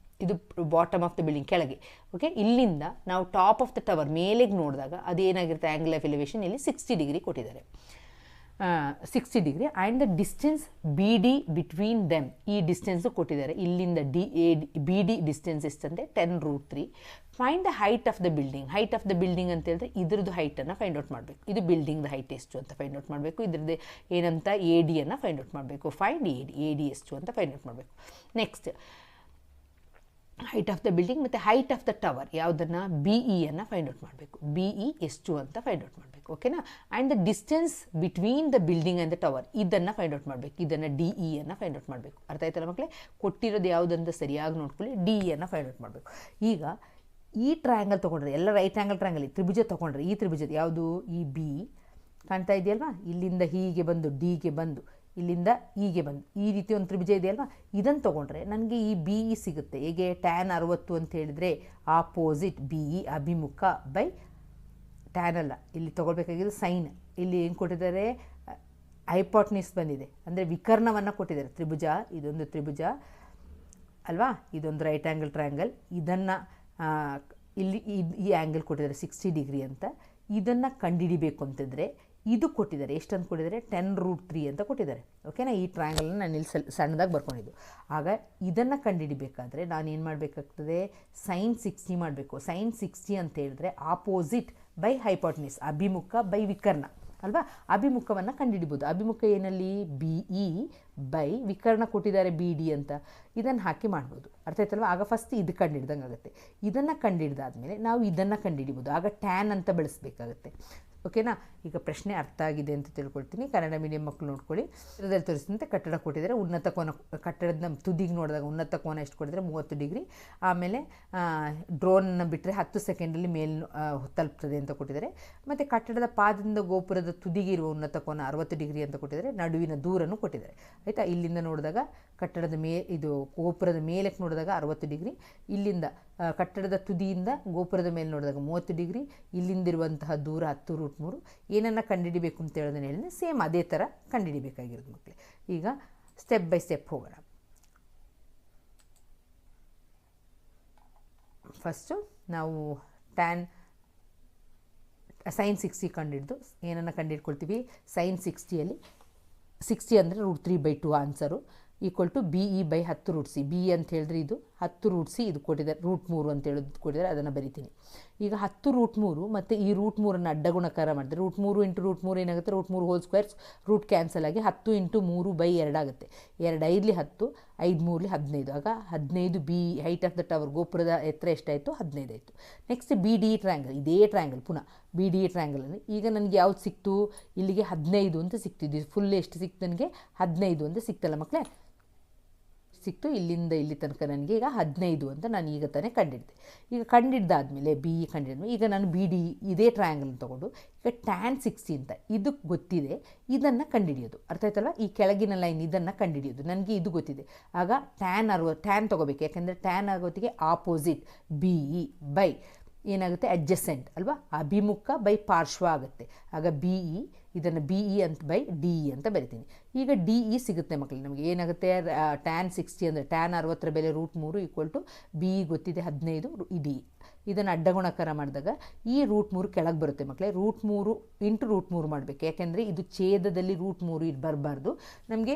ಇದು ಬಾಟಮ್ ಆಫ್ ದ ಬಿಲ್ಡಿಂಗ್ ಕೆಳಗೆ. ಓಕೆ, ಇಲ್ಲಿಂದ ನಾವು ಟಾಪ್ ಆಫ್ ದ ಟವರ್ ಮೇಲೆಗೆ ನೋಡಿದಾಗ ಅದೇನಾಗಿರುತ್ತೆ? ಆ್ಯಂಗಲ್ ಆಫ್ ಎಲಿವೇಷನ್ ಇಲ್ಲಿ 60 ಡಿಗ್ರಿ ಕೊಟ್ಟಿದ್ದಾರೆ. 60 degree. And the distance B D between them, ಈ ಡಿಸ್ಟೆನ್ಸು ಕೊಟ್ಟಿದ್ದಾರೆ. ಇಲ್ಲಿಂದ ಬಿ ಡಿ ಡಿಸ್ಟೆನ್ಸ್ ಎಷ್ಟಂದರೆ 10√3. Find the height of the building. Height of the building ಅಂತ ಹೇಳಿದ್ರೆ ಇದ್ರದ್ದು ಹೈಟನ್ನು ಫೈಂಡ್ ಔಟ್ ಮಾಡಬೇಕು. ಇದು ಬಿಲ್ಡಿಂಗ್ದ ಹೈಟ್ ಎಷ್ಟು ಅಂತ ಫೈಂಡ್ ಔಟ್ ಮಾಡಬೇಕು. ಇದ್ರದ್ದು ಏನಂತ ಎ ಡಿಯನ್ನು ಫೈಂಡ್ ಔಟ್ ಮಾಡಬೇಕು. ಫೈಂಡ್ ಎ ಡಿ ಎಷ್ಟು ಅಂತ ಫೈಂಡ್ ಔಟ್ ಮಾಡಬೇಕು. Next height of the building ಮತ್ತು ಹೈಟ್ ಆಫ್ ದ ಟವರ್ ಯಾವುದನ್ನು? ಬಿ ಇಯನ್ನು ಫೈಂಡ್ ಔಟ್ ಮಾಡಬೇಕು. ಬಿ ಇ ಎಷ್ಟು ಅಂತ ಫೈಂಡ್ ಔಟ್ ಮಾಡಬೇಕು. ಓಕೆನಾ? And the distance between the building and the tower ಇದನ್ನು ಫೈಂಡ್ ಔಟ್ ಮಾಡಬೇಕು. ಇದನ್ನು ಡಿ ಇಯನ್ನು ಫೈಂಡ್ ಔಟ್ ಮಾಡಬೇಕು. ಅರ್ಥ ಆಯ್ತಲ್ಲ ಮಕ್ಕಳೇ? ಕೊಟ್ಟಿರೋದು ಯಾವುದಂತ ಸರಿಯಾಗಿ ನೋಡ್ಕೊಳ್ಳಿ. ಡಿ ಇಯನ್ನು ಫೈಂಡ್ ಔಟ್ ಮಾಡಬೇಕು. ಈಗ ಈ ಟ್ರಯಾಂಗಲ್ ತೊಗೊಂಡ್ರೆ ಎಲ್ಲ ರೈಟ್ ಆ್ಯಂಗಲ್ ಟ್ರಯಾಂಗಲ್ ತ್ರಿಭುಜ ತೊಗೊಂಡ್ರೆ ಈ ತ್ರಿಭುಜದ ಯಾವುದು? ಈ ಬಿ ಕಾಣ್ತಾ ಇದೆಯಲ್ವಾ? ಇಲ್ಲಿಂದ ಹೀಗೆ ಬಂದು ಡಿಗೆ ಬಂದು ಇಲ್ಲಿಂದ ಹೀಗೆ ಬಂದು ಈ ರೀತಿ ಒಂದು ತ್ರಿಭುಜ ಇದೆಯಲ್ವಾ? ಇದನ್ನು ತೊಗೊಂಡ್ರೆ ನನಗೆ ಈ ಬಿ ಇ ಸಿಗುತ್ತೆ. ಹೇಗೆ? ಟ್ಯಾನ್ 60 ಅಂತ ಹೇಳಿದರೆ ಆಪೋಸಿಟ್ ಬಿ ಇ ಅಭಿಮುಖ ಬೈ ಟ್ಯಾನ್ ಅಲ್ಲ, ಇಲ್ಲಿ ತೊಗೊಳ್ಬೇಕಾಗಿದ್ದು ಸೈನ್. ಇಲ್ಲಿ ಏನು ಕೊಟ್ಟಿದ್ದಾರೆ? ಹೈಪಾಟ್ನಿಸ್ ಬಂದಿದೆ, ಅಂದರೆ ವಿಕರ್ಣವನ್ನು ಕೊಟ್ಟಿದ್ದಾರೆ. ತ್ರಿಭುಜ, ಇದೊಂದು ತ್ರಿಭುಜ ಅಲ್ವಾ? ಇದೊಂದು ರೈಟ್ ಆ್ಯಂಗಲ್ ಟ್ರಯಾಂಗಲ್. ಇದನ್ನು ಇಲ್ಲಿ ಈ ಆ್ಯಂಗಲ್ ಕೊಟ್ಟಿದ್ದಾರೆ 60 ಡಿಗ್ರಿ ಅಂತ. ಇದನ್ನು ಕಂಡುಹಿಡಿಬೇಕು ಅಂತಂದರೆ ಇದು ಕೊಟ್ಟಿದ್ದಾರೆ. ಎಷ್ಟಂತ ಕೊಟ್ಟಿದ್ದಾರೆ? 10√3 ಅಂತ ಕೊಟ್ಟಿದ್ದಾರೆ. ಓಕೆನಾ? ಈ ಟ್ರಯಾಂಗಲ್ನ ನಾನು ಇಲ್ಲಿ ಸಣ್ಣದಾಗಿ ಬರ್ಕೊಂಡಿದ್ದು. ಆಗ ಇದನ್ನು ಕಂಡುಹಿಡಿಬೇಕಾದ್ರೆ ನಾನು ಏನು ಮಾಡಬೇಕಾಗ್ತದೆ? sin 60 ಮಾಡಬೇಕು. sin 60 ಅಂತ ಹೇಳಿದ್ರೆ ಆಪೋಸಿಟ್ ಬೈ ಹೈಪಾಟ್ನಿಸ್, ಅಭಿಮುಖ ಬೈ ವಿಕರ್ಣ ಅಲ್ವಾ? ಅಭಿಮುಖವನ್ನು ಕಂಡುಹಿಡಿಬೋದು. ಅಭಿಮುಖ ಏನಲ್ಲಿ? ಬಿ ಇ ಬೈ ವಿಕರ್ಣ ಕೊಟ್ಟಿದ್ದಾರೆ ಬಿ ಡಿ ಅಂತ. ಇದನ್ನು ಹಾಕಿ ಮಾಡ್ಬೋದು. ಅರ್ಥ ಆಯ್ತಲ್ವ? ಆಗ ಫಸ್ಟ್ ಇದು ಕಂಡುಹಿಡ್ದಂಗೆ ಆಗುತ್ತೆ. ಇದನ್ನು ಕಂಡುಹಿಡ್ದಾದ್ಮೇಲೆ ನಾವು ಇದನ್ನು ಕಂಡುಹಿಡಿಬೋದು. ಆಗ ಟ್ಯಾನ್ ಅಂತ ಬಳಸಬೇಕಾಗತ್ತೆ. ಓಕೆನಾ? ಈಗ ಪ್ರಶ್ನೆ ಅರ್ಥ ಆಗಿದೆ ಅಂತ ತಿಳ್ಕೊಳ್ತೀನಿ. ಕನ್ನಡ ಮೀಡಿಯಂ ಮಕ್ಕಳು ನೋಡ್ಕೊಳ್ಳಿ. ಚಿತ್ರದಲ್ಲಿ ತೋರಿಸಿದಂತೆ ಕಟ್ಟಡ ಕೊಟ್ಟಿದ್ದಾರೆ. ಉನ್ನತ ಕೋನ, ಕಟ್ಟಡದ ನಮ್ಮ ತುದಿಗೆ ನೋಡಿದಾಗ ಉನ್ನತ ಕೋನ ಎಷ್ಟು ಕೊಟ್ಟಿದ್ದಾರೆ? 30 ಡಿಗ್ರಿ. ಆಮೇಲೆ ಡ್ರೋನ್ನ ಬಿಟ್ಟರೆ 10 ಸೆಕೆಂಡಲ್ಲಿ ಮೇಲೆ ತಲುಪ್ತದೆ ಅಂತ ಕೊಟ್ಟಿದ್ದಾರೆ. ಮತ್ತು ಕಟ್ಟಡದ ಪಾದದಿಂದ ಗೋಪುರದ ತುದಿಗೆ ಇರುವ ಉನ್ನತ ಕೋನ 60 ಡಿಗ್ರಿ ಅಂತ ಕೊಟ್ಟಿದ್ದಾರೆ. ನಡುವಿನ ದೂರನ್ನು ಕೊಟ್ಟಿದ್ದಾರೆ. ಆಯಿತಾ? ಇಲ್ಲಿಂದ ನೋಡಿದಾಗ ಕಟ್ಟಡದ ಇದು ಗೋಪುರದ ಮೇಲಕ್ಕೆ ನೋಡಿದಾಗ 60 ಡಿಗ್ರಿ. ಇಲ್ಲಿಂದ ಕಟ್ಟಡದ ತುದಿಯಿಂದ ಗೋಪುರದ ಮೇಲೆ ನೋಡಿದಾಗ 30 ಡಿಗ್ರಿ. ಇಲ್ಲಿಂದಿರುವಂತಹ ದೂರ 10√3. ಏನನ್ನು ಕಂಡುಹಿಡಿಬೇಕು ಅಂತ ಹೇಳೋದನ್ನು ಹೇಳಿದ್ರೆ ಸೇಮ್ ಅದೇ ಥರ ಕಂಡುಹಿಡಿಬೇಕಾಗಿರೋದು ಮಕ್ಕಳೇ. ಈಗ ಸ್ಟೆಪ್ ಬೈ ಸ್ಟೆಪ್ ಹೋಗೋಣ. ಫಸ್ಟು ನಾವು sin 60 ಕಂಡುಹಿಡಿದು ಏನನ್ನು ಕಂಡುಹಿಡ್ಕೊಳ್ತೀವಿ? sin 60ಯಲ್ಲಿ 60 ಅಂದರೆ √3/2 answer equal to B E by 10√c. B ಅಂತ ಹೇಳಿದ್ರೆ ಇದು 10√c, ಇದು ಕೊಟ್ಟಿದ್ದಾರೆ √3 ಅಂತ ಹೇಳೋದು ಕೊಟ್ಟಿದ್ದಾರೆ. ಅದನ್ನು ಬರಿತೀನಿ. ಈಗ 10√3 ಮತ್ತು ಈ √3 ಅಡ್ಡಗುಣಕಾರ ಮಾಡಿದ್ರೆ √3 × √3 ಏನಾಗುತ್ತೆ? √3 ಹೋಲ್ ಸ್ಕ್ವೇರ್ಸ್ ರೂಟ್ ಕ್ಯಾನ್ಸಲ್ ಆಗಿ 10 × 3/2 ಆಗುತ್ತೆ. 2 5ಲಿ 10, 5 3ಲಿ 15. ಆಗ 15 B height of the tower ಗೋಪುರದ ಎತ್ತರ ಎಷ್ಟಾಯಿತು? 15 ಆಯಿತು. ನೆಕ್ಸ್ಟ್ ಬಿ ಡಿ ಟ್ರಯಾಂಗಲ್, ಇದೇ ಟ್ರಯಾಂಗಲ್ ಪುನಃ ಬಿ ಡಿ ಟ್ರಯಾಂಗಲಲ್ಲಿ ಈಗ ನನಗೆ ಯಾವ್ದು ಸಿಕ್ತು? ಇಲ್ಲಿಗೆ 15 ಅಂತ ಸಿಕ್ತಿದ್ದು. ಫುಲ್ ಎಷ್ಟು ಸಿಕ್ತು ನನಗೆ? 15 ಅಂತ ಸಿಕ್ತಲ್ಲ ಮಕ್ಕಳೇ? ಸಿಕ್ತು. ಇಲ್ಲಿಂದ ಇಲ್ಲಿ ತನಕ ನನಗೆ ಈಗ 15 ಅಂತ ನಾನು ಈಗ ತಾನೇ ಕಂಡಿಡಿದೆ. ಈಗ ಕಂಡಿಡ್ದಾದ್ಮೇಲೆ ಬಿ ಇ ಕಂಡಿಡಿದ್ಮೇಲೆ ಈಗ ನಾನು ಬಿ ಡಿ ಇದೇ ಟ್ರಯಾಂಗಲ್ ತೊಗೊಂಡು ಈಗ tan 60 ಅಂತ ಇದು ಗೊತ್ತಿದೆ, ಇದನ್ನು ಕಂಡುಹಿಡಿಯೋದು. ಅರ್ಥ ಆಯ್ತಲ್ವ? ಈ ಕೆಳಗಿನ ಲೈನ್ ಇದನ್ನು ಕಂಡುಹಿಡಿಯೋದು. ನನಗೆ ಇದು ಗೊತ್ತಿದೆ. ಆಗ ಟ್ಯಾನ್ ತೊಗೋಬೇಕು. ಯಾಕೆಂದರೆ ಟ್ಯಾನ್ ಆಗೋತ್ತಿಗೆ ಆಪೋಸಿಟ್ ಬಿ ಇ ಬೈ ಏನಾಗುತ್ತೆ? ಅಡ್ಜಸೆಂಟ್ ಅಲ್ವಾ? ಅಭಿಮುಖ ಬೈ ಪಾರ್ಶ್ವ ಆಗುತ್ತೆ. ಆಗ ಬಿ ಇ ಇದನ್ನು ಬಿ ಇ ಅಂತ ಬೈ ಡಿ ಇ ಅಂತ ಬರಿತೀನಿ. ಈಗ ಡಿ ಇ ಸಿಗುತ್ತೆ ಮಕ್ಕಳು. ನಮಗೆ ಏನಾಗುತ್ತೆ? tan 60 ಅಂದರೆ tan 60 ಬೆಲೆ √3 ಈಕ್ವಲ್ ಟು ಬಿ ಇ ಗೊತ್ತಿದೆ 15 ಡಿ ಇ. ಇದನ್ನು ಅಡ್ಡಗುಣಾಕಾರ ಮಾಡಿದಾಗ ಈ √3 ಕೆಳಗೆ ಬರುತ್ತೆ ಮಕ್ಕಳೇ. √3 ಇಂಟು √3 ಮಾಡಬೇಕು, ಯಾಕೆಂದರೆ ಇದು ಛೇದದಲ್ಲಿ √3 ಇದು ಬರಬಾರ್ದು. ನಮಗೆ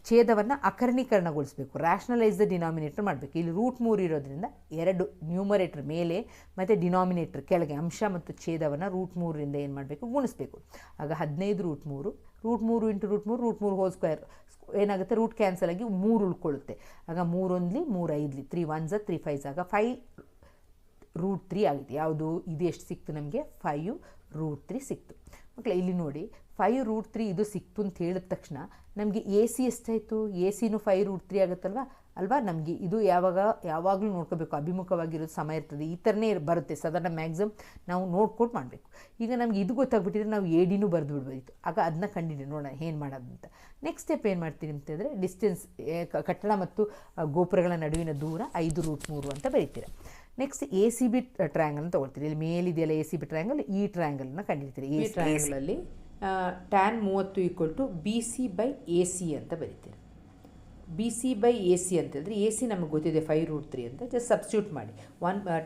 ಛೇದವನ್ನು ಅಕರ್ಣೀಕರಣಗೊಳಿಸಬೇಕು, ರ್ಯಾಷನಲೈಸ್ ದ ಡಿನಾಮಿನೇಟರ್ ಮಾಡಬೇಕು. ಇಲ್ಲಿ √3 ಇರೋದ್ರಿಂದ 2 ನ್ಯೂಮರೇಟರ್ ಮೇಲೆ ಮತ್ತು ಡಿನಾಮಿನೇಟರ್ ಕೆಳಗೆ ಅಂಶ ಮತ್ತು ಛೇದವನ್ನು √3ರಿಂದ ಏನು ಮಾಡಬೇಕು, ಗುಣಿಸಬೇಕು. ಆಗ 15 √3 √3 ಇಂಟು √3 √3 ಹೋಲ್ ಸ್ಕ್ವೇರ್ ಏನಾಗುತ್ತೆ, ರೂಟ್ ಕ್ಯಾನ್ಸಲ್ ಆಗಿ 3 ಉಳ್ಕೊಳ್ಳುತ್ತೆ. ಆಗ 3 1 3 5 3 1 3 5 ಆಗ 5√3 ಆಗಿದೆ. ಯಾವುದು ಇದು ಎಷ್ಟು ಸಿಕ್ತು ನಮಗೆ, 5√3 ಸಿಕ್ತು ಮಕ್ಕಳೇ. ಇಲ್ಲಿ ನೋಡಿ 5√3 ಇದು ಸಿಕ್ತು ಅಂತ ಹೇಳಿದ ತಕ್ಷಣ ನಮಗೆ ಎ ಸಿ ಎಷ್ಟಾಯಿತು, ಎ ಸಿನೂ 5√3 ಆಗುತ್ತಲ್ವ ಅಲ್ವಾ. ನಮಗೆ ಇದು ಯಾವಾಗಲೂ ನೋಡ್ಕೋಬೇಕು, ಅಭಿಮುಖವಾಗಿರೋದು ಸಮ ಇರ್ತದೆ, ಈ ಥರನೇ ಬರುತ್ತೆ ಸಾಧಾರಣ ಮ್ಯಾಕ್ಸಿಮಮ್ ನಾವು ನೋಡ್ಕೊಂಡು ಮಾಡಬೇಕು. ಈಗ ನಮಗೆ ಇದು ಗೊತ್ತಾಗ್ಬಿಟ್ಟಿದ್ರೆ ನಾವು ಎ ಡಿನೂ ಬರೆದು ಬಿಡ್ಬೋದಿತ್ತು. ಆಗ ಅದನ್ನ ಕಂಡಿಡಿ ನೋಡೋಣ ಏನು ಮಾಡೋದು ಅಂತ. ನೆಕ್ಸ್ಟ್ ಸ್ಟೆಪ್ ಏನು ಮಾಡ್ತೀನಿ ಅಂತಂದರೆ, ಡಿಸ್ಟೆನ್ಸ್ ಕಟ್ಟಡ ಮತ್ತು ಗೋಪುರಗಳ ನಡುವಿನ ದೂರ 5√3 ಅಂತ ಬರೀತೀರ. ನೆಕ್ಸ್ಟ್ ಎ ಸಿ ಬಿ ಟ್ರಯಾಂಗಲ್ನ ತೊಗೊಳ್ತೀರಿ. ಇಲ್ಲಿ ಮೇಲಿದೆಯಲ್ಲ ಎ ಸಿ ಬಿ ಟ್ರಯಾಂಗಲ್, ಈ ಟ್ರಯಾಂಗಲ್ನ ಕಂಡಿರ್ತೀರಿ. ಈ ಟ್ರಯಾಂಗಲಲ್ಲಿ tan 30 = BC/AC ಅಂತ ಬರೀತೀರಿ. BC/AC ಅಂತಂದರೆ ಎ ಸಿ ನಮಗೆ ಗೊತ್ತಿದೆ 5√3 ಅಂತ, ಜಸ್ಟ್ ಸಬ್ಸ್ಟ್ಯೂಟ್ ಮಾಡಿ.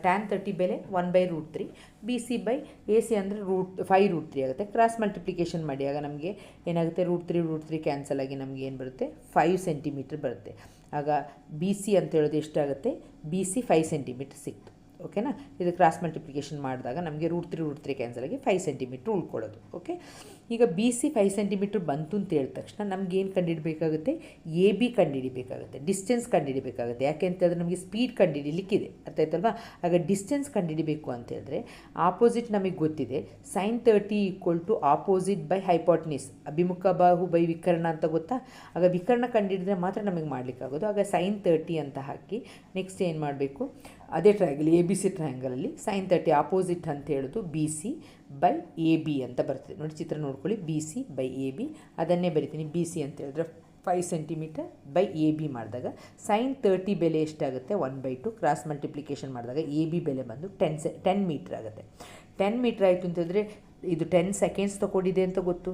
tan 30 ಬೆಲೆ 1/√3, BC/AC ಅಂದರೆ 5√3 ಆಗುತ್ತೆ. ಕ್ರಾಸ್ ಮಲ್ಟಿಪ್ಲಿಕೇಶನ್ ಮಾಡಿ, ಆಗ ನಮಗೆ ಏನಾಗುತ್ತೆ, √3 ಕ್ಯಾನ್ಸಲ್ ಆಗಿ ನಮಗೆ ಏನು ಬರುತ್ತೆ, 5 ಸೆಂಟಿಮೀಟ್ರ್ ಬರುತ್ತೆ. ಆಗ BC ಅಂತ ಹೇಳೋದು ಎಷ್ಟಾಗುತ್ತೆ, BC 5 ಸೆಂಟಿಮೀಟ್ರ್ ಸಿಕ್ತು. ಓಕೆನಾ. ಇದು ಕ್ರಾಸ್ ಮಲ್ಟಿಪ್ಲಿಕೇಶನ್ ಮಾಡಿದಾಗ ನಮಗೆ √3 ಕ್ಯಾನ್ಸಲ್ ಆಗಿ 5 ಸೆಂಟಿಮೀಟ್ರ್ ಉಳ್ಕೊಳ್ಳೋದು. ಓಕೆ. ಈಗ BC 5 ಸೆಂಟಿಮೀಟ್ರ್ ಬಂತು ಅಂತ ಹೇಳಿದ ತಕ್ಷಣ ನಮಗೇನು ಕಂಡುಹಿಡಬೇಕಾಗುತ್ತೆ, AB ಕಂಡುಹಿಡಿಬೇಕಾಗುತ್ತೆ, ಡಿಸ್ಟೆನ್ಸ್ ಕಂಡುಹಿಡಿಬೇಕಾಗುತ್ತೆ. ಯಾಕೆ ಅಂತಂದರೆ ನಮಗೆ ಸ್ಪೀಡ್ ಕಂಡುಹಿಡಿಲಿಕ್ಕಿದೆ, ಅರ್ಥ ಆಯ್ತಲ್ವಾ. ಆಗ ಡಿಸ್ಟೆನ್ಸ್ ಕಂಡುಹಿಡಿಬೇಕು ಅಂತ ಹೇಳಿದ್ರೆ ಆಪೋಸಿಟ್ ನಮಗೆ ಗೊತ್ತಿದೆ, sin 30 = ಆಪೋಸಿಟ್ ಬೈ ಹೈಪಾಟ್ನಿಸ್, ಅಭಿಮುಖ ಬಾಹು ಬೈ ವಿಕರ್ಣ ಅಂತ ಗೊತ್ತಾ. ಆಗ ವಿಕರ್ಣ ಕಂಡುಹಿಡಿದ್ರೆ ಮಾತ್ರ ನಮಗೆ ಮಾಡಲಿಕ್ಕಾಗೋದು. ಆಗ sin 30 ಅಂತ ಹಾಕಿ ನೆಕ್ಸ್ಟ್ ಏನು ಮಾಡಬೇಕು, ಅದೇ ಟ್ರಯಾಂಗಲ್ ABC ಟ್ರಯಾಂಗಲಲ್ಲಿ sin 30 ಆಪೋಸಿಟ್ ಅಂತ ಹೇಳೋದು BC/AB ಅಂತ ಬರ್ತದೆ. ನೋಡಿ ಚಿತ್ರ ನೋಡ್ಕೊಳ್ಳಿ, BC/AB ಅದನ್ನೇ ಬರಿತೀನಿ. BC ಅಂತ ಹೇಳಿದ್ರೆ 5 ಸೆಂಟಿಮೀಟರ್ AB ಮಾಡಿದಾಗ sin 30 ಬೆಲೆ ಎಷ್ಟಾಗುತ್ತೆ, 1/2. ಕ್ರಾಸ್ ಮಲ್ಟಿಪ್ಲಿಕೇಶನ್ ಮಾಡಿದಾಗ AB ಬೆಲೆ ಬಂದು 10 ಮೀಟ್ರ್ ಆಗುತ್ತೆ. 10 ಮೀಟ್ರ್ ಆಯಿತು ಅಂತಂದರೆ ಇದು 10 ಸೆಕೆಂಡ್ಸ್ ತಗೊಂಡಿದೆ ಅಂತ ಗೊತ್ತು.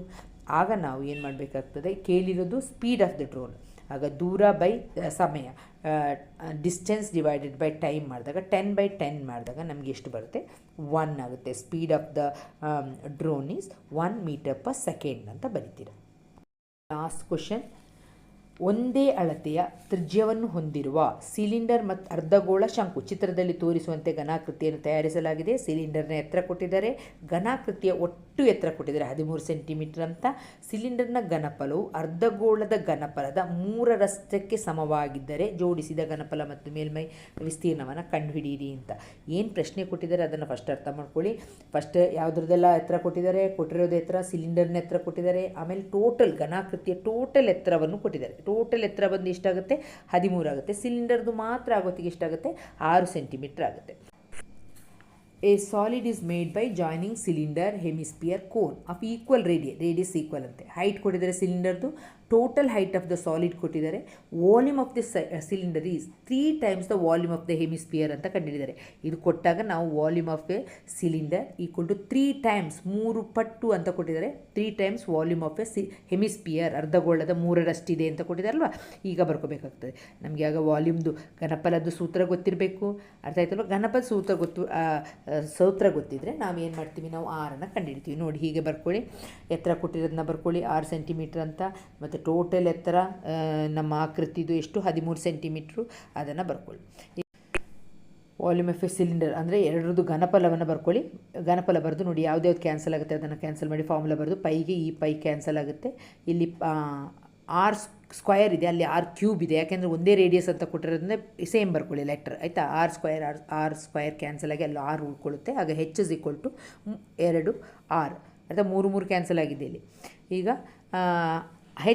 ಆಗ ನಾವು ಏನು ಮಾಡಬೇಕಾಗ್ತದೆ, ಕೇಳಿರೋದು ಸ್ಪೀಡ್ ಆಫ್ ದ ಡ್ರೋನ್. ಆಗ ದೂರ ಬೈ ಸಮಯ, ಡಿಸ್ಟೆನ್ಸ್ ಡಿವೈಡೆಡ್ ಬೈ ಟೈಮ್ ಮಾಡಿದಾಗ 10/10 ಮಾಡಿದಾಗ ನಮಗೆ ಎಷ್ಟು ಬರುತ್ತೆ, 1 ಆಗುತ್ತೆ. Speed of the drone is 1 ಮೀಟರ್/ಸೆಕೆಂಡ್ ಅಂತ ಬರಿತೀರ. ಲಾಸ್ಟ್ ಕ್ವಶನ್, ಒಂದೇ ಅಳತೆಯ ತ್ರಿಜ್ಯವನ್ನು ಹೊಂದಿರುವ ಸಿಲಿಂಡರ್ ಮತ್ತು ಅರ್ಧಗೋಳ ಶಂಕು ಚಿತ್ರದಲ್ಲಿ ತೋರಿಸುವಂತೆ ಘನಾಕೃತಿಯನ್ನು ತಯಾರಿಸಲಾಗಿದೆ. ಸಿಲಿಂಡರ್ನ ಎತ್ತರ ಕೊಟ್ಟಿದ್ದಾರೆ, ಘನಾಕೃತಿಯ ಒಟ್ಟು ಎತ್ತರ ಕೊಟ್ಟಿದ್ದಾರೆ 13 ಸೆಂಟಿಮೀಟರ್ ಅಂತ. ಸಿಲಿಂಡರ್ನ ಘನಫಲವು ಅರ್ಧಗೋಳದ ಘನಫಲದ 3ರಷ್ಟಕ್ಕೆ ಸಮವಾಗಿದ್ದರೆ ಜೋಡಿಸಿದ ಘನಫಲ ಮತ್ತು ಮೇಲ್ಮೈ ವಿಸ್ತೀರ್ಣವನ್ನು ಕಂಡುಹಿಡಿಯಿರಿ ಅಂತ. ಏನು ಪ್ರಶ್ನೆ ಕೊಟ್ಟಿದ್ದಾರೆ ಅದನ್ನು ಫಸ್ಟ್ ಅರ್ಥ ಮಾಡ್ಕೊಳ್ಳಿ. ಫಸ್ಟ್ ಯಾವುದ್ರದ್ದೆಲ್ಲ ಎತ್ತರ ಕೊಟ್ಟಿರೋದು ಎತ್ತರ, ಸಿಲಿಂಡರ್ನ ಎತ್ತರ ಕೊಟ್ಟಿದ್ದಾರೆ, ಆಮೇಲೆ ಟೋಟಲ್ ಘನಾಕೃತಿಯ ಟೋಟಲ್ ಎತ್ತರವನ್ನು ಕೊಟ್ಟಿದ್ದಾರೆ. ಟೋಟಲ್ ಎತ್ತರ ಬಂದು ಎಷ್ಟಾಗುತ್ತೆ, 13 ಆಗುತ್ತೆ. ಸಿಲಿಂಡರ್ದು ಮಾತ್ರ ಆಗೋತ್ತಿಗೆ ಎಷ್ಟಾಗುತ್ತೆ, 6 ಸೆಂಟಿಮೀಟರ್ ಆಗುತ್ತೆ. A solid is made by joining cylinder, hemisphere, cone of equal radius equal ಅಂತೆ. ಹೈಟ್ ಕೊಟ್ಟಿದ್ದಾರೆ ಸಿಲಿಂಡರ್ದು, total height of the solid ಕೊಟ್ಟಿದ್ದಾರೆ, volume of the cylinder is 3 times the volume of the hemisphere ಅಂತ ಕಂಡಿದ್ದಾರೆ. ಇದು ಕೊಟ್ಟಾಗ ನಾವು volume of a cylinder = 3 times 3 ಪಟ್ಟು ಅಂತ ಕೊಟ್ಟಿದ್ದಾರೆ. 3 times volume of a hemisphere ಅರ್ಧಗೋಳದ 3ರಷ್ಟಿದೆ ಅಂತ ಕೊಟ್ಟಿದ್ದಾರಲ್ವ. ಈಗ ಬರ್ಕೋಬೇಕಾಗ್ತದೆ ನಮಗೆ. ಆಗ ವಾಲ್ಯೂಮ್ದು ಘನಫಲದ್ದು ಸೂತ್ರ ಗೊತ್ತಿರಬೇಕು, ಅರ್ಥ ಆಯ್ತಲ್ವ. ಘನಫಲ ಸೂತ್ರ ಗೊತ್ತಿದ್ರೆ ನಾವು ಏನು ಮಾಡ್ತೀವಿ, ನಾವು ಆರನ್ನು ಕಂಡುಹಿಡ್ತೀವಿ. ನೋಡಿ ಹೀಗೆ ಬರ್ಕೊಳ್ಳಿ, ಎತ್ತರ ಕೊಟ್ಟಿರೋದನ್ನ ಬರ್ಕೊಳ್ಳಿ 6 ಸೆಂಟಿಮೀಟ್ರ್ ಅಂತ, ಮತ್ತು ಟೋಟಲ್ ಎತ್ತರ ನಮ್ಮ ಆಕೃತಿದು ಎಷ್ಟು 13 ಸೆಂಟಿಮೀಟ್ರು, ಅದನ್ನು ಬರ್ಕೊಳ್ಳಿ. ವಾಲ್ಯೂಮ್ ಆಫ್ ಎ ಸಿಲಿಂಡರ್ ಅಂದರೆ ಎರಡರದ್ದು ಘನಫಲವನ್ನು ಬರ್ಕೊಳ್ಳಿ. ಘನಫಲ ಬರೆದು ನೋಡಿ ಯಾವ್ದ್ಯಾವ್ದು ಕ್ಯಾನ್ಸಲ್ ಆಗುತ್ತೆ ಅದನ್ನು ಕ್ಯಾನ್ಸಲ್ ಮಾಡಿ. ಫಾರ್ಮುಲಾ ಬರೆದು ಪೈಗೆ ಈ ಪೈ ಕ್ಯಾನ್ಸಲ್ ಆಗುತ್ತೆ. ಇಲ್ಲಿ r² ಇದೆ, ಅಲ್ಲಿ r³ ಇದೆ, ಯಾಕೆಂದರೆ ಒಂದೇ ರೇಡಿಯಸ್ ಅಂತ ಕೊಟ್ಟಿರೋದ್ರಿಂದ ಸೇಮ್ ಬರ್ಕೊಳ್ಳಿ ಲೆಟ್ರ್, ಆಯಿತಾ. r² ಕ್ಯಾನ್ಸಲ್ ಆಗಿ ಅಲ್ಲಿ r ಉಳ್ಕೊಳ್ಳುತ್ತೆ. ಆಗ H = 2r, ಅಥವಾ 3 ಕ್ಯಾನ್ಸಲ್ ಆಗಿದೆ ಇಲ್ಲಿ. ಈಗ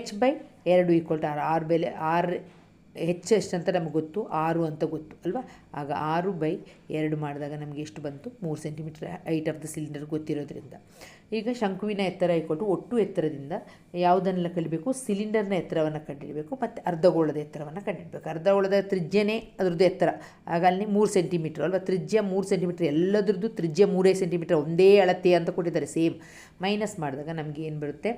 H/2 = r ಬೆಲೆ H ಎಷ್ಟಂತ ನಮಗೆ ಗೊತ್ತು, 6 ಅಂತ ಗೊತ್ತು ಅಲ್ವಾ. ಆಗ 6/2 ಮಾಡಿದಾಗ ನಮಗೆ ಎಷ್ಟು ಬಂತು, 3 centimetre height of the cylinder ಗೊತ್ತಿರೋದ್ರಿಂದ. ಈಗ ಶಂಕುವಿನ ಎತ್ತರ ಒಟ್ಟು ಎತ್ತರದಿಂದ ಯಾವುದನ್ನೆಲ್ಲ ಕಲಿಬೇಕು, ಸಿಲಿಂಡರ್ನ ಎತ್ತರವನ್ನು ಕಂಡುಹಿಡಬೇಕು ಮತ್ತು ಅರ್ಧಗೋಳದ ಎತ್ತರವನ್ನು ಕಂಡುಹಿಡಬೇಕು. ಅರ್ಧಗೋಳದ ತ್ರಿಜ್ಯನೇ ಅದರದ್ದು ಎತ್ತರ, ಆಗ ಅಲ್ಲಿ 3 ಸೆಂಟಿಮೀಟ್ರ್ ಅಲ್ವಾ. ತ್ರಿಜ್ಯ 3 ಸೆಂಟಿಮೀಟ್ರ್, ಎಲ್ಲದ್ರದ್ದು ತ್ರಿಜ್ಯ 3 ಸೆಂಟಿಮೀಟ್ರ್, ಒಂದೇ ಅಳತೆ ಅಂತ ಕೊಟ್ಟಿದ್ದಾರೆ ಸೇಮ್. ಮೈನಸ್ ಮಾಡಿದಾಗ ನಮಗೆ ಏನು ಬರುತ್ತೆ,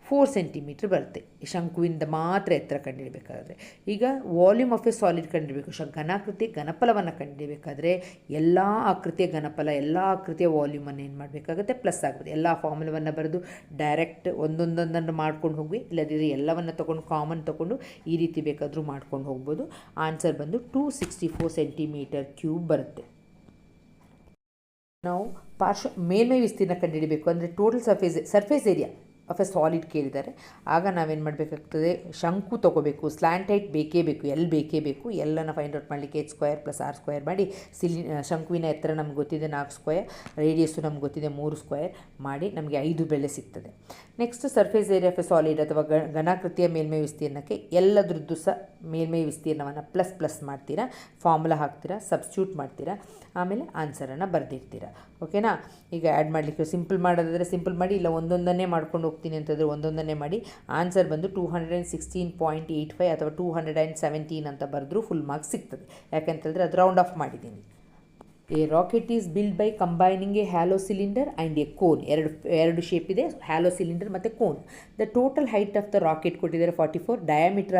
4 ಸೆಂಟಿಮೀಟ್ರ್ ಬರುತ್ತೆ ಶಂಕುವಿಂದ ಮಾತ್ರ ಎತ್ತರ ಕಂಡುಹಿಡಬೇಕಾದ್ರೆ. ಈಗ ವಾಲ್ಯೂಮ್ ಆಫ್ ಎ ಸಾಲಿಡ್ ಕಂಡುಹಿಡಬೇಕು. ಘನಾಕೃತಿ ಘನಫಲವನ್ನು ಕಂಡುಹಿಡಬೇಕಾದ್ರೆ ಎಲ್ಲ ಆಕೃತಿಯ ಘನಫಲ ಎಲ್ಲ ಆಕೃತಿಯ ವಾಲ್ಯೂಮನ್ನು ಏನು ಮಾಡಬೇಕಾಗುತ್ತೆ, ಪ್ಲಸ್ ಆಗುತ್ತೆ. ಎಲ್ಲ ಫಾರ್ಮುಲವನ್ನು ಬರೆದು ಡೈರೆಕ್ಟ್ ಒಂದೊಂದೊಂದನ್ನು ಮಾಡ್ಕೊಂಡು ಹೋಗಿ, ಇಲ್ಲದಿದ್ದರೆ ಎಲ್ಲವನ್ನು ತೊಗೊಂಡು ಕಾಮನ್ ತೊಗೊಂಡು ಈ ರೀತಿ ಬೇಕಾದರೂ ಮಾಡ್ಕೊಂಡು ಹೋಗ್ಬೋದು. ಆನ್ಸರ್ ಬಂದು 264 ಸೆಂಟಿಮೀಟರ್ ಕ್ಯೂಬ್ ಬರುತ್ತೆ. ನಾವು ಮೇಲ್ಮೈ ವಿಸ್ತೀರ್ಣ ಕಂಡುಹಿಡಬೇಕು ಅಂದರೆ total surface area of A solid ಕೇಳಿದ್ದಾರೆ. ಆಗ ನಾವೇನು ಮಾಡಬೇಕಾಗ್ತದೆ, ಶಂಕು ತೊಗೋಬೇಕು. ಸ್ಲ್ಯಾಂಟ್ ಹೈಟ್ ಬೇಕೇ ಬೇಕು, ಬೇಕೇ ಬೇಕು. ಎಲ್ಲನ ಫೈಂಡ್ ಔಟ್ ಮಾಡಲಿಕ್ಕೆ h² + r² ಮಾಡಿ ಶಂಕುವಿನ ಎತ್ತರ ನಮ್ಗೆ ಗೊತ್ತಿದೆ 4 ಸ್ಕ್ವೇರ್, ರೇಡಿಯಸ್ಸು ನಮ್ಗೆ ಗೊತ್ತಿದೆ 3 ಸ್ಕ್ವೇರ್ ಮಾಡಿ ನಮಗೆ 5 ಬೆಲೆ ಸಿಗ್ತದೆ. Next surface area of A solid ಅಥವಾ ಘನಾಕೃತಿಯ ಮೇಲ್ಮೈ ವಿಸ್ತೀರ್ಣಕ್ಕೆ ಎಲ್ಲದ್ರದ್ದು ಸಹ ಮೇಲ್ಮೈ ವಿಸ್ತೀರ್ಣವನ್ನು ಪ್ಲಸ್ ಮಾಡ್ತೀರಾ, ಫಾರ್ಮುಲಾ ಹಾಕ್ತೀರಾ, ಸಬ್ಸ್ಟ್ಯೂಟ್ ಮಾಡ್ತೀರಾ, ಆಮೇಲೆ ಆನ್ಸರನ್ನು ಬರೆದಿರ್ತೀರಾ. ಓಕೆನಾ. ಈಗ ಆ್ಯಡ್ ಮಾಡಲಿಕ್ಕೆ ಸಿಂಪಲ್ ಮಾಡೋದಾದರೆ ಸಿಂಪಲ್ ಮಾಡಿ, ಇಲ್ಲ ಒಂದೊಂದನ್ನೇ ಮಾಡ್ಕೊಂಡು ಹೋಗ್ತೀನಿ ಅಂತಂದರೆ ಒಂದೊಂದನ್ನೇ ಮಾಡಿ. ಆನ್ಸರ್ ಬಂದು 216.85 ಅಥವಾ 217 ಅಂತ ಬರೆದ್ರೂ ಫುಲ್ ಮಾರ್ಕ್ಸ್ ಸಿಗ್ತದೆ. ಯಾಕೆಂತಂದರೆ ಅದು ರೌಂಡ್ ಆಫ್ ಮಾಡಿದ್ದೀನಿ. A rocket is build by combining a hollow cylinder and a cone. ಎರಡು ಶೇಪ್ ಇದೆ, ಹ್ಯಾಲೋ ಸಿಲಿಂಡರ್ ಮತ್ತು cone. The total height of the rocket ಕೊಟ್ಟಿದ್ದಾರೆ 44. Diameter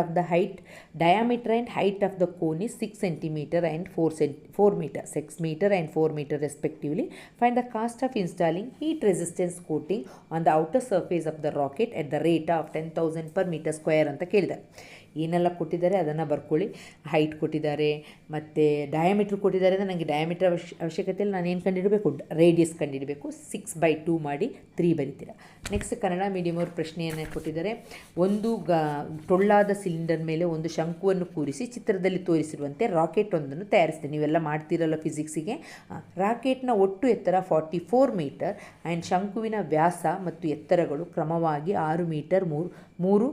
and height of the cone is 6 centimetre and 4 metre, 6 metre and 4 metre respectively. Find the cost of installing heat resistance coating on the outer surface of the rocket at the rate of 10,000 per meter square ಅಂತ ಕೇಳಿದ್ದಾರೆ. ಏನೆಲ್ಲ ಕೊಟ್ಟಿದ್ದಾರೆ ಅದನ್ನು ಬರ್ಕೊಳ್ಳಿ. ಹೈಟ್ ಕೊಟ್ಟಿದ್ದಾರೆ ಮತ್ತು ಡಯಾಮೀಟ್ರ್ ಕೊಟ್ಟಿದ್ದಾರೆ ಅಂದರೆ ನನಗೆ ಡಯಾಮೀಟ್ರ್ ಅವಶ್ಯಕತೆಯಲ್ಲಿ ನಾನು ಏನು ಕಂಡುಹಿಡಬೇಕು, ರೇಡಿಯಸ್ ಕಂಡುಹಿಡಬೇಕು. 6/2 ಮಾಡಿ 3 ಬರೀತೀರ. ನೆಕ್ಸ್ಟ್ ಕನ್ನಡ ಮೀಡಿಯಮ್ ಅವ್ರ ಪ್ರಶ್ನೆಯನ್ನು ಕೊಟ್ಟಿದ್ದಾರೆ. ಒಂದು ಟೊಳ್ಳಾದ ಸಿಲಿಂಡರ್ ಮೇಲೆ ಒಂದು ಶಂಕುವನ್ನು ಕೂರಿಸಿ ಚಿತ್ರದಲ್ಲಿ ತೋರಿಸಿರುವಂತೆ ರಾಕೆಟ್ ಒಂದನ್ನು ತಯಾರಿಸಿದೆ. ನೀವೆಲ್ಲ ಮಾಡ್ತಿರಲ್ಲ ಫಿಸಿಕ್ಸಿಗೆ. ರಾಕೆಟ್ನ ಒಟ್ಟು ಎತ್ತರ 44 ಮೀಟರ್ ಆ್ಯಂಡ್ ಶಂಕುವಿನ ವ್ಯಾಸ ಮತ್ತು ಎತ್ತರಗಳು ಕ್ರಮವಾಗಿ 6 ಮೀಟರ್ 3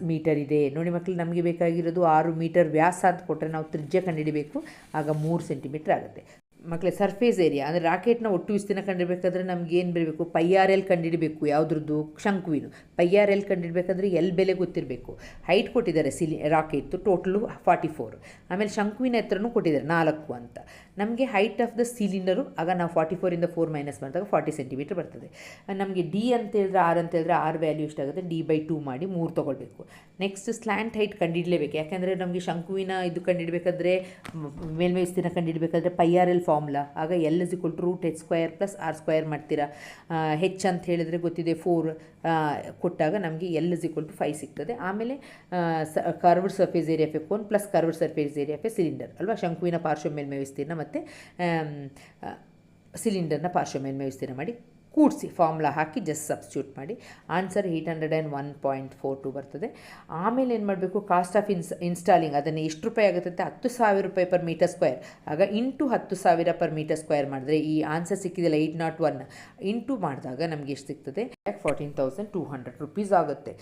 ಮೀಟರ್ ಇದೆ. ನೋಡಿ ಮಕ್ಕಳು, ನಮಗೆ ಬೇಕಾಗಿರೋದು 6 ಮೀಟರ್ ವ್ಯಾಸ ಅಂತ ಕೊಟ್ಟರೆ ನಾವು ತ್ರಿಜ್ಯ ಕಂಡುಹಿಡಬೇಕು. ಆಗ 3 ಸೆಂಟಿಮೀಟರ್ ಆಗುತ್ತೆ. ಮಕ್ಕಳೇ ಸರ್ಫೇಸ್ ಏರಿಯಾ ಅಂದರೆ ರಾಕೆಟ್ನ ಒಟ್ಟು ವಿಸ್ತೀರ್ಣ ಕಂಡುಹಿಡಬೇಕಾದ್ರೆ ನಮ್ಗೆ ಏನು ಬರಬೇಕು, πr/l ಕಂಡುಹಿಡಬೇಕು. ಯಾವುದ್ರದ್ದು, ಶಂಕುವಿನ πr/l ಕಂಡುಹಿಡಬೇಕಾದ್ರೆ ಎಲ್ ಬೆಲೆ ಗೊತ್ತಿರಬೇಕು. ಹೈಟ್ ಕೊಟ್ಟಿದ್ದಾರೆ ರಾಕೆಟ್ದು ಟೋಟಲು 44. ಆಮೇಲೆ ಶಂಕುವಿನ ಎತ್ತರನೂ ಕೊಟ್ಟಿದ್ದಾರೆ 4 ಅಂತ. ನಮಗೆ ಹೈಟ್ ಆಫ್ ದ ಸಿಲಿಂಡರು ಆಗ ನಾವು 44ಇಂದ 4 ಮೈನಸ್ ಮಾಡಿದಾಗ 40 ಸೆಂಟಿಮೀಟರ್ ಬರ್ತದೆ. ನಮಗೆ ಡಿ ಅಂತ ಹೇಳಿದ್ರೆ ಆರ್ ವ್ಯಾಲ್ಯೂ ಎಷ್ಟಾಗುತ್ತೆ, d/2 ಮಾಡಿ 3 ತೊಗೊಳ್ಬೇಕು. ನೆಕ್ಸ್ಟ್ ಸ್ಲ್ಯಾಂಟ್ ಹೈಟ್ ಕಂಡುಹಿಡಲೇಬೇಕು. ಯಾಕೆಂದರೆ ನಮಗೆ ಶಂಕುವಿನ ಇದು ಕಂಡುಹಿಡಬೇಕಾದ್ರೆ ಮೇಲ್ಮೈ ವಿಸ್ತೀರ್ಣ ಕಂಡುಹಿಡಬೇಕಾದ್ರೆ πr/l ಫಾರ್ಮುಲಾ. ಆಗ L = √h² + r² ಮಾಡ್ತೀರಾ. ಹೆಚ್ ಅಂತ ಹೇಳಿದರೆ ಗೊತ್ತಿದೆ 4 ಕೊಟ್ಟಾಗ ನಮಗೆ L = 5 ಸಿಗ್ತದೆ. ಆಮೇಲೆ curved surface area of A cone plus curved surface area of a cylinder ಅಲ್ವಾ. ಶಂಕುವಿನ ಪಾರ್ಶ್ವ ಮೇಲ್ಮೈ ವಿಸ್ತೀರ್ಣ ಮತ್ತು ಸಿಲಿಂಡರ್ನ ಪಾರ್ಶ್ವ ಮೇಲ್ಮೈ ವಿಸ್ತೀರ್ಣ ಮಾಡಿ ಕೂಡಿಸಿ ಫಾರ್ಮುಲಾ ಹಾಕಿ ಜಸ್ಟ್ ಸಬ್ಸ್ಟ್ಯೂಟ್ ಮಾಡಿ. ಆನ್ಸರ್ 801.42 ಬರ್ತದೆ. ಆಮೇಲೆ ಏನು ಮಾಡಬೇಕು, ಕಾಸ್ಟ್ ಆಫ್ ಇನ್ಸ್ಟಾಲಿಂಗ್ ಅದನ್ನು ಎಷ್ಟು ರೂಪಾಯಿ ಆಗುತ್ತೆ, 10,000 ರೂಪಾಯಿ per meter square. ಆಗ ಇಂಟು 10,000 per meter square ಮಾಡಿದ್ರೆ ಈ ಆನ್ಸರ್ ಸಿಕ್ಕಿದೆಲ್ಲ 801 ಇಂಟು ಮಾಡಿದಾಗ ನಮಗೆ ಎಷ್ಟು ಸಿಗ್ತದೆ, 14,200 rupees ಆಗುತ್ತೆ.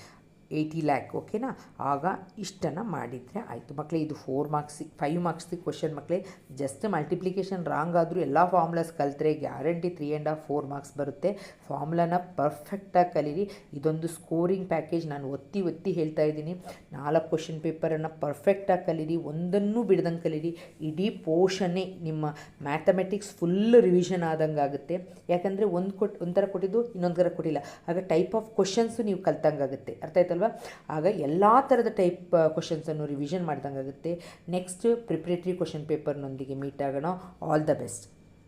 80 lakh. ಓಕೆನಾ. ಆಗ ಇಷ್ಟನ್ನು ಮಾಡಿದರೆ ಆಯಿತು ಮಕ್ಕಳೇ. ಇದು 5 ಮಾರ್ಕ್ಸ್ಗೆ ಕ್ವಶನ್ ಮಕ್ಕಳೇ. ಜಸ್ಟ್ ಮಲ್ಟಿಪ್ಲಿಕೇಶನ್ ರಾಂಗ್ ಆದರೂ ಎಲ್ಲ ಫಾರ್ಮುಲಾಸ್ ಕಲಿತ್ರೆ ಗ್ಯಾರಂಟಿ 3.5-4 ಮಾರ್ಕ್ಸ್ ಬರುತ್ತೆ. ಫಾರ್ಮುಲಾನ ಪರ್ಫೆಕ್ಟಾಗಿ ಕಲೀರಿ. ಇದೊಂದು ಸ್ಕೋರಿಂಗ್ ಪ್ಯಾಕೇಜ್. ನಾನು ಒತ್ತಿ ಹೇಳ್ತಾ ಇದ್ದೀನಿ. 4 ಕ್ವಶನ್ ಪೇಪರನ್ನು ಪರ್ಫೆಕ್ಟಾಗಿ ಕಲೀರಿ, ಒಂದನ್ನು ಬಿಡ್ದಂಗೆ ಕಲೀರಿ. ಇಡೀ ಪೋರ್ಷನ್ನೇ ನಿಮ್ಮ ಮ್ಯಾಥಮೆಟಿಕ್ಸ್ ಫುಲ್ ರಿವಿಷನ್ ಆದಂಗೆ ಆಗುತ್ತೆ. ಯಾಕಂದರೆ ಒಂಥರ ಕೊಟ್ಟಿದ್ದು ಇನ್ನೊಂದು ಥರ ಕೊಟ್ಟಿಲ್ಲ. ಆಗ ಟೈಪ್ ಆಫ್ ಕ್ವಶನ್ಸು ನೀವು ಕಲ್ತಂಗೆ ಆಗುತ್ತೆ. ಅರ್ಥ ಆಯ್ತಲ್ವ. ಆಗ ಎಲ್ಲ ಥರದ ಟೈಪ್ ಕ್ವಶನ್ಸನ್ನು ರಿವಿಷನ್ ಮಾಡ್ದಂಗೆ ಆಗುತ್ತೆ. ನೆಕ್ಸ್ಟ್ ಪ್ರಿಪ್ರೇಟರಿ ಕ್ವಶನ್ ಪೇಪರ್ನೊಂದಿಗೆ ಮೀಟ್ ಆಗೋಣ. All the best.